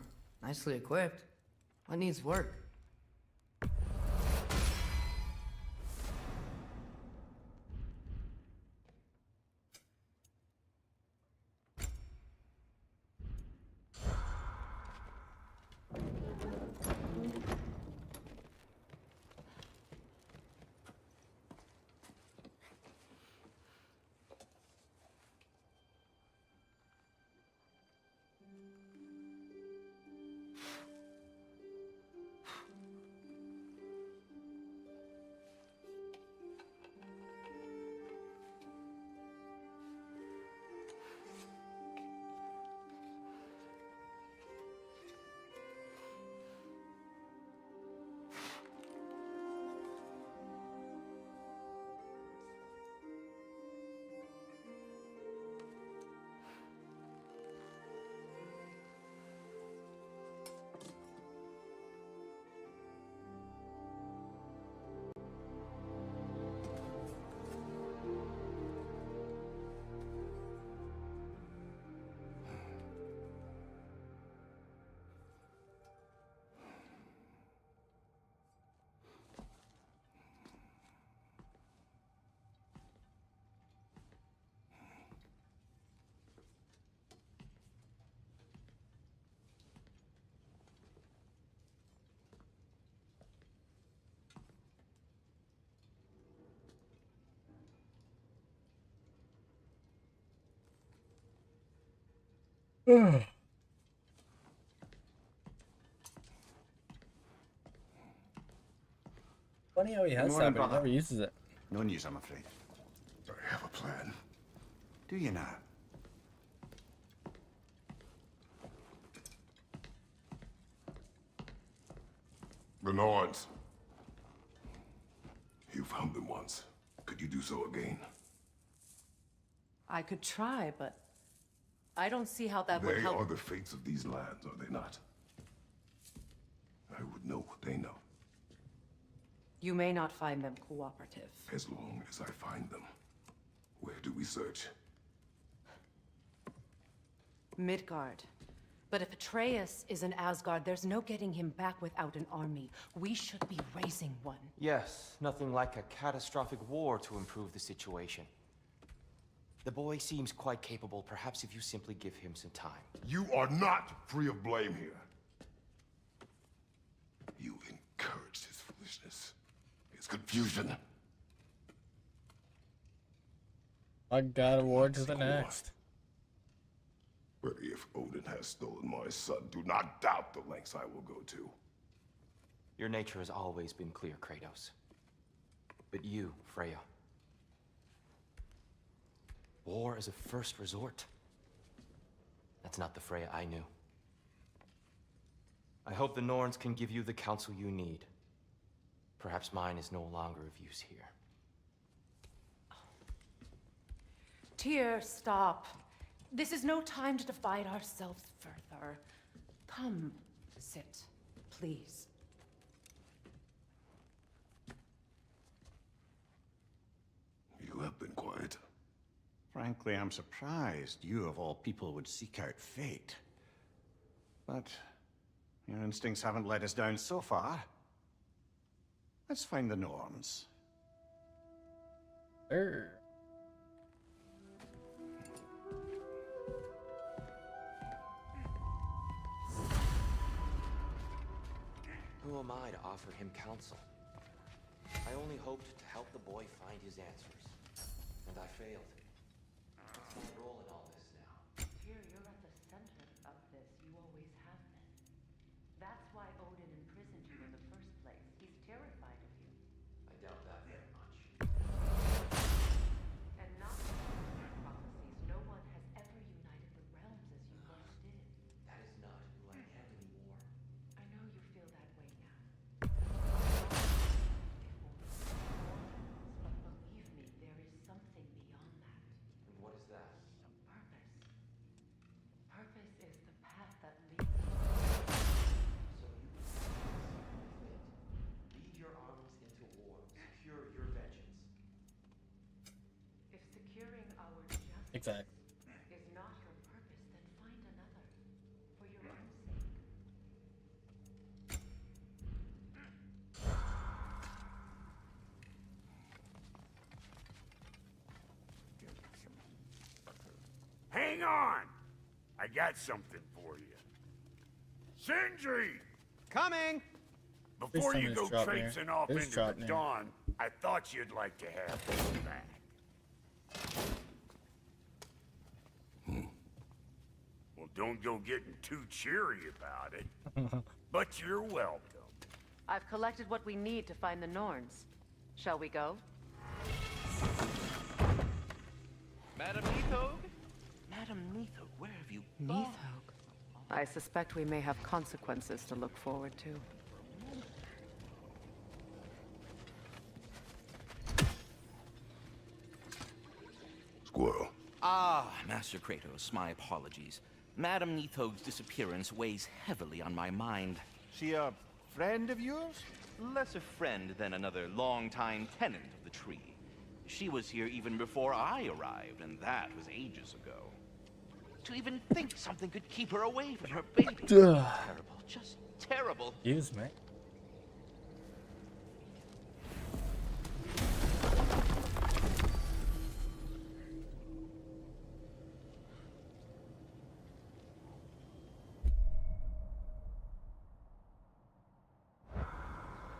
Nicely equipped. What needs work? Funny how he has that, but he never uses it. No news, I'm afraid. I have a plan. Do you now? The Norns. You found them once. Could you do so again? I could try, but I don't see how that would They help. are the fates of these lands, are they not? I would know what they know. You may not find them cooperative. As long as I find them. Where do we search? Midgard. But if Atreus is in Asgard, there's no getting him back without an army. We should be raising one. Yes, nothing like a catastrophic war to improve the situation. The boy seems quite capable. Perhaps if you simply give him some time. You are not free of blame here. You encouraged his foolishness, his confusion. I got a war to the next. But if Odin has stolen my son, do not doubt the lengths I will go to. Your nature has always been clear, Kratos. But you, Freya. War is a first resort. That's not the Freya I knew. I hope the Norns can give you the counsel you need. Perhaps mine is no longer of use here. Tyr, stop. This is no time to divide ourselves further. Come, sit, please. You have been quiet. Frankly, I'm surprised you, of all people, would seek out fate. But your instincts haven't let us down so far. Let's find the Norns. Who am I to offer him counsel? I only hoped to help the boy find his answers. And I failed. What's my role in all this now? Tyr, you're at the center of this. You always have been. That's why Odin imprisoned you in the first place. He's terrified of you. I doubt that very much. And not because of your prophecies, no one has ever united the realms as you once did. That is not who I am anymore. I know you feel that way now. But believe me, there is something beyond that. And what is that? Purpose. Purpose is the path that leads. So you lead your armies into war, secure your vengeance. If securing our justice Exactly. is not your purpose, then find another. For your own sake. Hang on! I got something for you. Sindri! Coming! Before you This go time it's traipsing drop off near. It's into drop the near. dawn, I thought you'd like to have this back. Well, don't go getting too cheery about it. But you're welcome. I've collected what we need to find the Norns. Shall we go? Madam Neathog? Madam Neathog, where have you gone? I suspect we may have consequences to look forward to. Squirrel. Ah, Master Kratos, my apologies. Madam Neathog's disappearance weighs heavily on my mind. She a friend of yours? Less a friend than another longtime tenant of the tree. She was here even before I arrived, and that was ages ago. To even think something could keep her away from her baby. Terrible, just terrible. Excuse me.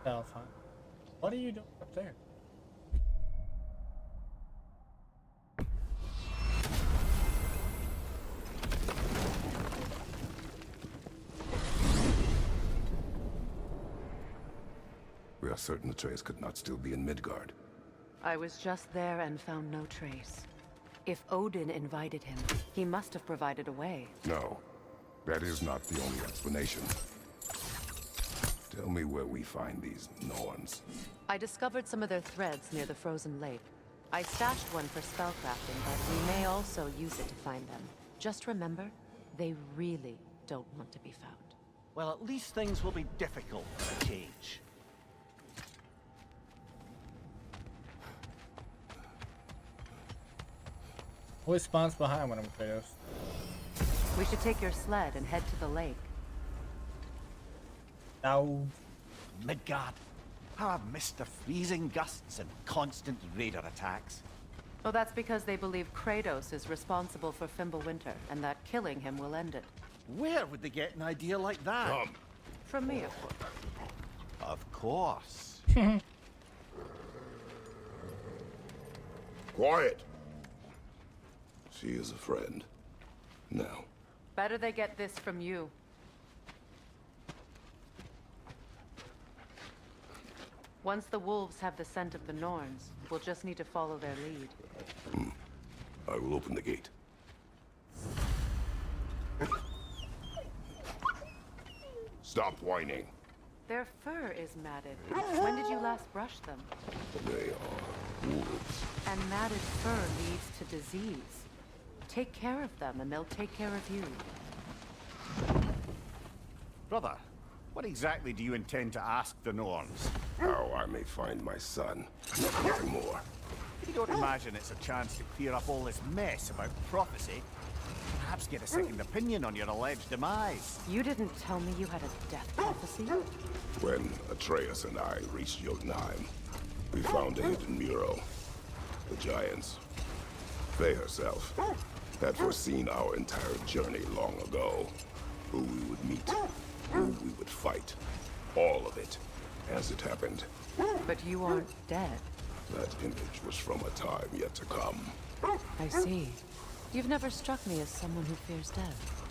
Alpha. What are you doing up there? are certain Atreus could not still be in Midgard. I was just there and found no trace. If Odin invited him, he must have provided a way. No, that is not the only explanation. Tell me where we find these Norns. I discovered some of their threads near the frozen lake. I stashed one for spellcrafting, but we may also use it to find them. Just remember, they really don't want to be found. Well, at least things will be difficult for a change. Always spawns behind when I'm Kratos. We should take your sled and head to the lake. Now, Midgard. How I've missed the freezing gusts and constant raider attacks. Well, that's because they believe Kratos is responsible for Fimbulwinter, and that killing him will end it. Where would they get an idea like that? From me, of course. Of course. Quiet! She is a friend. Now. Better they get this from you. Once the wolves have the scent of the Norns, we'll just need to follow their lead. I will open the gate. Stop whining. Their fur is matted. When did you last brush them? They are wolves. And matted fur leads to disease. Take care of them, and they'll take care of you. Brother, what exactly do you intend to ask the Norns? How I may find my son. Nothing more. You don't imagine it's a chance to clear up all this mess about prophecy? Perhaps get a second opinion on your alleged demise. You didn't tell me you had a death prophecy? When Atreus and I reached Jotunheim, we found a hidden mural. The Giants, Faye herself, had foreseen our entire journey long ago. Who we would meet, who we would fight. All of it, as it happened. But you aren't dead. That image was from a time yet to come. I see. You've never struck me as someone who fears death.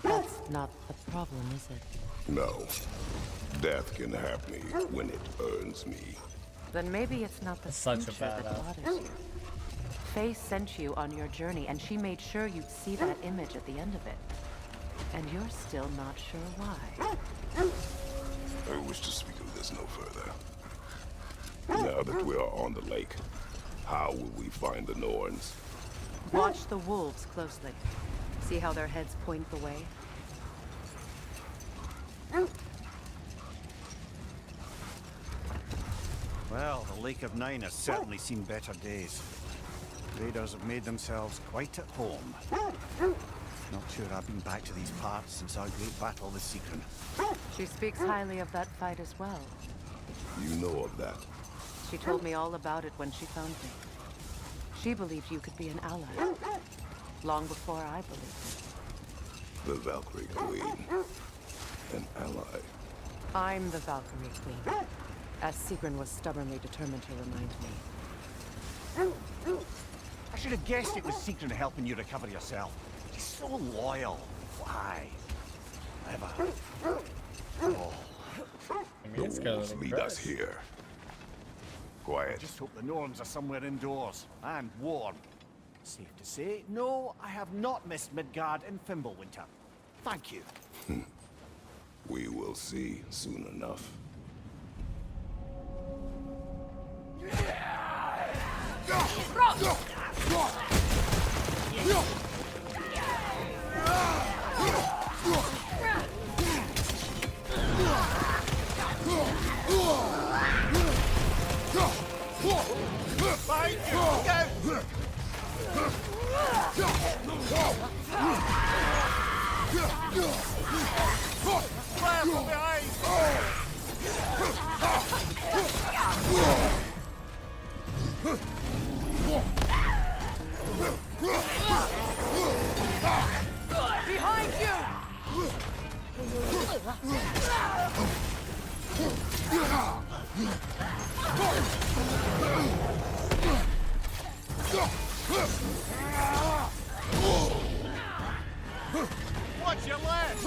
That's not the problem, is it? No. Death can have me when it earns me. Then maybe it's not the Such a future that badass. bothers you. Faye sent you on your journey, and she made sure you'd see that image at the end of it. And you're still not sure why. I wish to speak of this no further. Now that we are on the lake, how will we find the Norns? Watch the wolves closely. See how their heads point the way? Well, the Lake of Nine has certainly seen better days. Raiders have made themselves quite at home. Not sure I've been back to these parts since our great battle with Secret. She speaks highly of that fight as well. You know of that. She told me all about it when she found me. She believed you could be an ally. Long before I believed it. The Valkyrie Queen. An ally. I'm the Valkyrie Queen. As Sigrun was stubbornly determined to remind me. I should have guessed it was Secret helping you recover yourself. She's so loyal. Why? Ever. Oh. I mean, it's got a little Lead grass. us here. Quiet. Just hope the Norns are somewhere indoors and warm. Safe to say, no, I have not missed Midgard in Fimbulwinter. Thank you. We will see soon enough. Behind you! Watch your legs!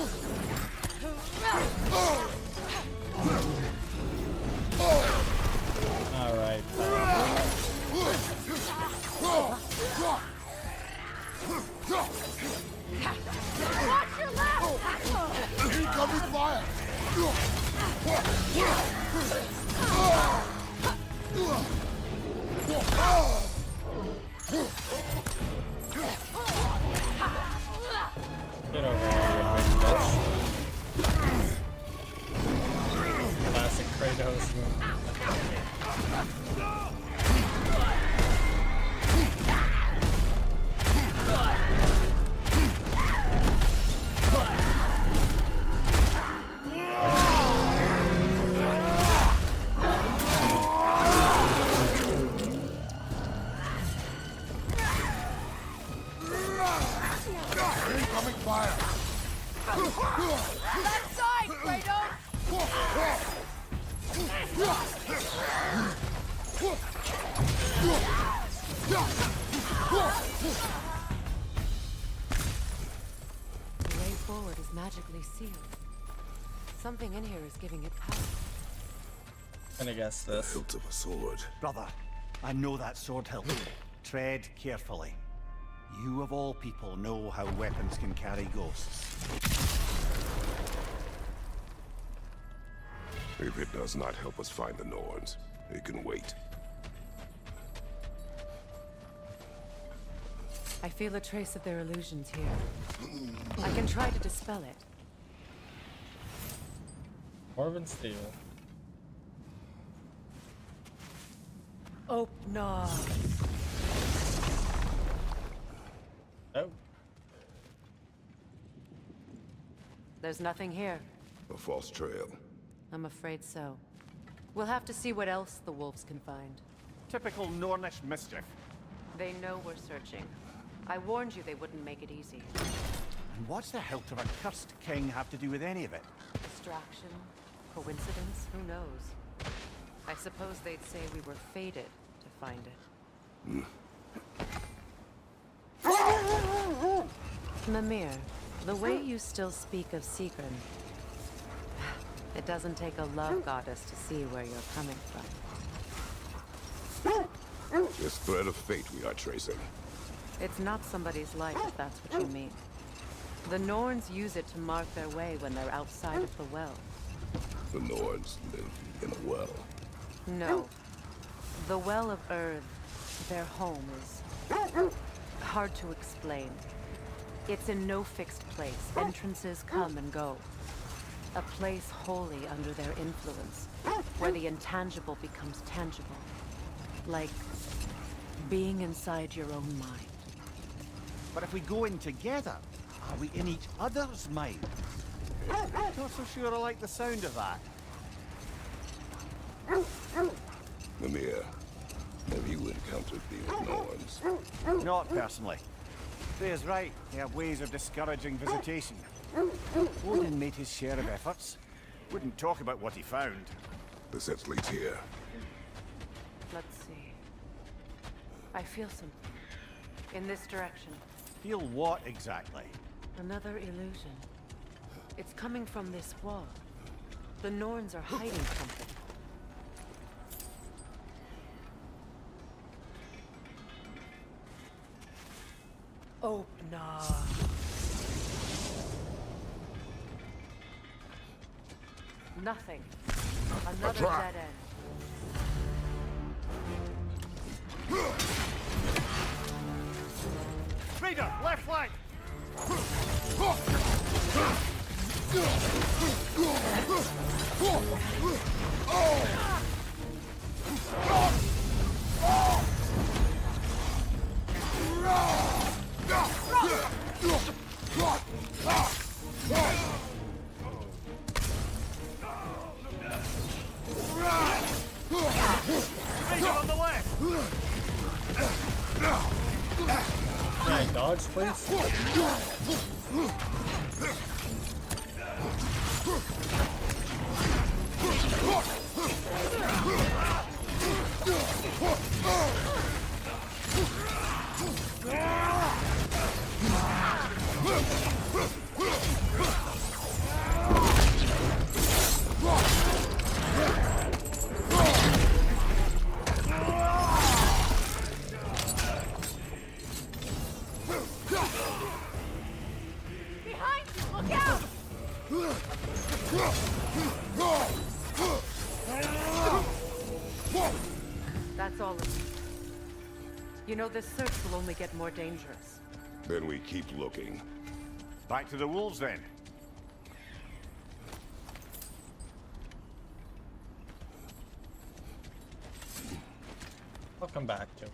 Incoming fire! Left side, Kratos! The way forward is magically sealed. Something in here is giving it power. Gonna guess The this. hilt of a sword. Brother, I know that sword hilt. Tread carefully. You of all people know how weapons can carry ghosts. If it does not help us find the Norns, it can wait. I feel a trace of their illusions here. I can try to dispel it. Dwarven steel. Opna. Oh. There's nothing here. A false trail. I'm afraid so. We'll have to see what else the wolves can find. Typical Nornish mischief. They know we're searching. I warned you they wouldn't make it easy. And what's the hilt of a cursed king have to do with any of it? Distraction? Coincidence? Who knows? I suppose they'd say we were fated to find it. Mimir, the way you still speak of Sigrun, it doesn't take a love goddess to see where you're coming from. This thread of fate we are tracing. It's not somebody's life, if that's what you mean. The Norns use it to mark their way when they're outside of the well. The Norns live in a well. No. The Well of Earth, their home, is hard to explain. It's in no fixed place. Entrances come and go. A place wholly under their influence, where the intangible becomes tangible. Like being inside your own mind. But if we go in together, are we in each other's minds? Not so sure I like the sound of that. Mimir, have you encountered these Norns? Not personally. Freya's right. They have ways of discouraging visitation. Odin made his share of efforts. Wouldn't talk about what he found. The sense leads here. Let's see. I feel something. In this direction. Feel what exactly? Another illusion. It's coming from this wall. The Norns are hiding something. Opna. Nothing. Another dead end. Raider, left flank! Raider on the left! Can I dodge, please? Behind you! Look out! That's all of it. You know, this search will only get more dangerous. Then we keep looking. Back to the wolves then. I'll come back to it.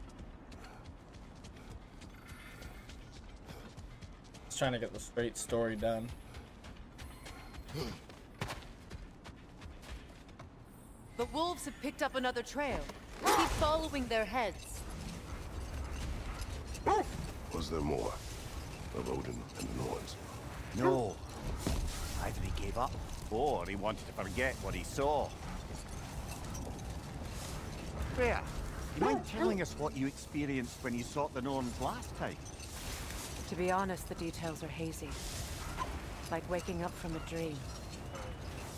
Just trying to get the straight story done. The wolves have picked up another trail. Keep following their heads. Was there more of Odin and the Norns? No. Either he gave up, or he wanted to forget what he saw. Freya, you mind telling us what you experienced when you sought the Norns last time? To be honest, the details are hazy. Like waking up from a dream.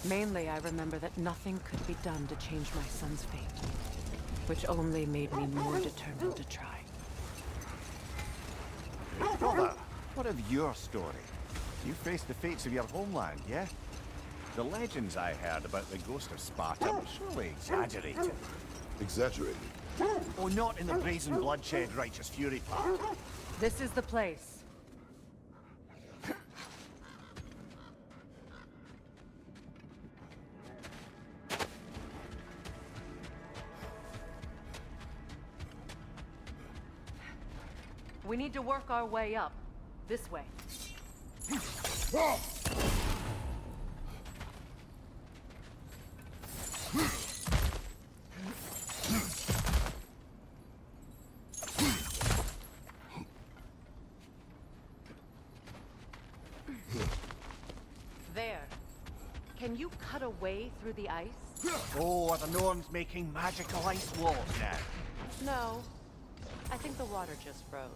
Mainly, I remember that nothing could be done to change my son's fate, which only made me more determined to try. Brother, what of your story? You faced the fates of your homeland, yeah? The legends I heard about the ghost of Sparta were surely exaggerated. Exaggerated? Oh, not in the brazen bloodshed righteous fury part. This is the place. We need to work our way up. This way. There. Can you cut a way through the ice? Oh, are the Norns making magical ice walls now? No. I think the water just froze.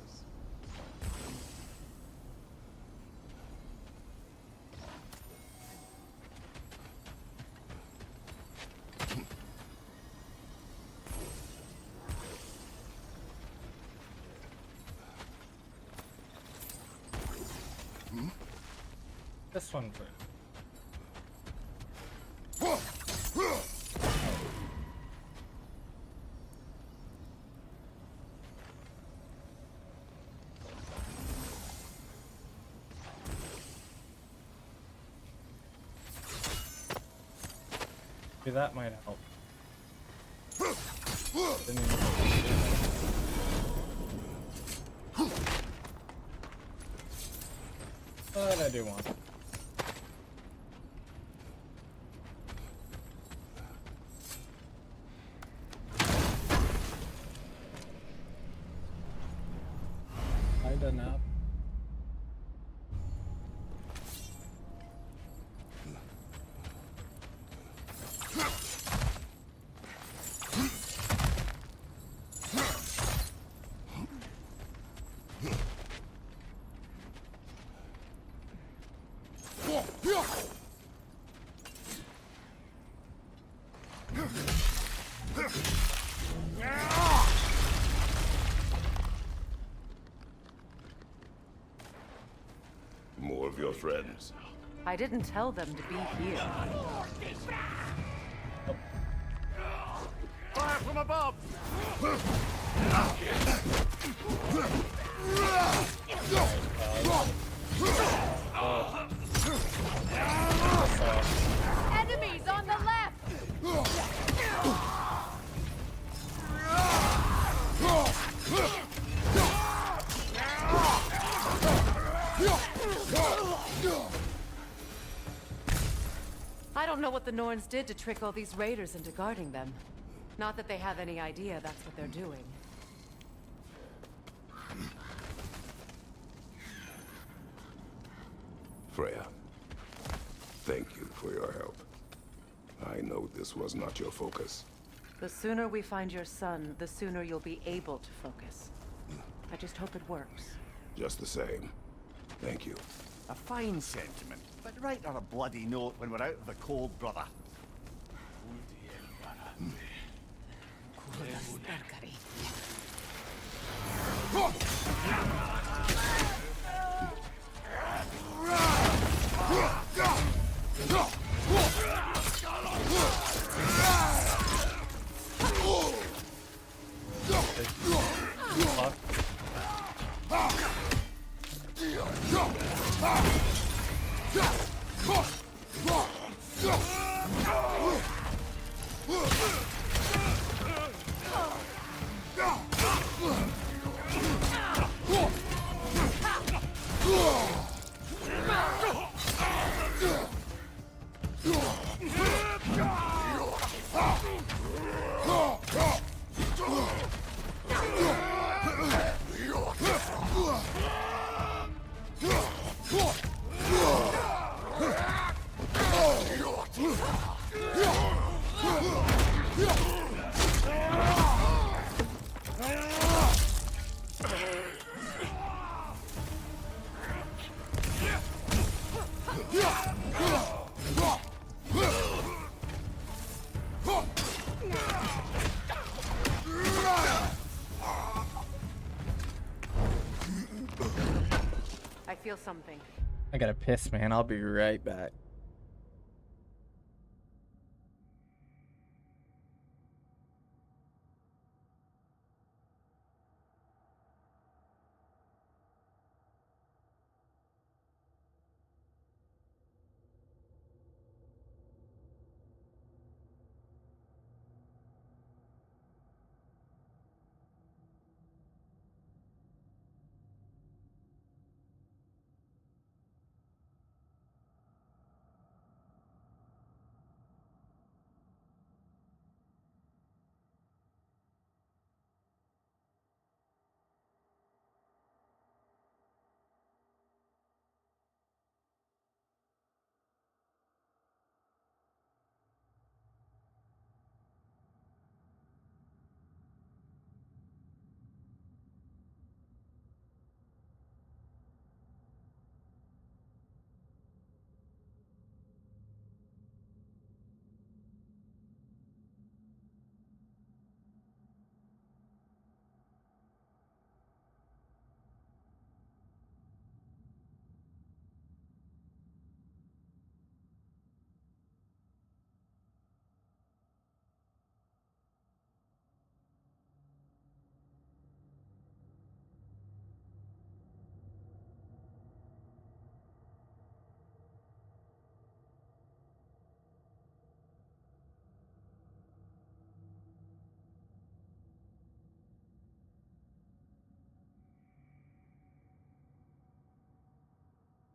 This one's it. Maybe that might help. Didn't even but I do want it. I don't know. More of your friends. I didn't tell them to be here. Fire from above! Enemies on the left! I don't know what the Norns did to trick all these raiders into guarding them. Not that they have any idea that's what they're doing. Freya, thank you for your help. I know this was not your focus. The sooner we find your son, the sooner you'll be able to focus. I just hope it works. Just the same. Thank you. A fine sentiment, but write her a bloody note when we're out of the cold, brother. I feel something. I gotta piss, man. I'll be right back.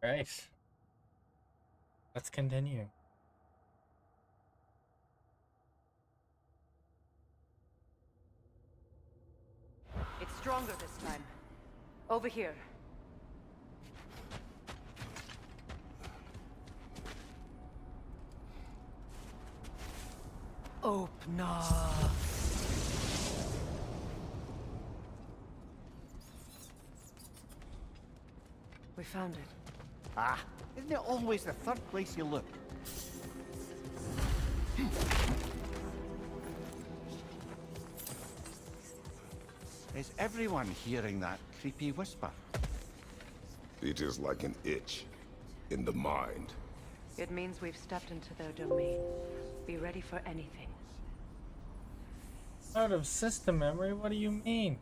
Right. Let's continue. It's stronger this time. Over here. Open up. We found it. Ah, isn't it always the third place you look? Is everyone hearing that creepy whisper? It is like an itch in the mind. It means we've stepped into their domain. Be ready for anything. Out of system memory? What do you mean?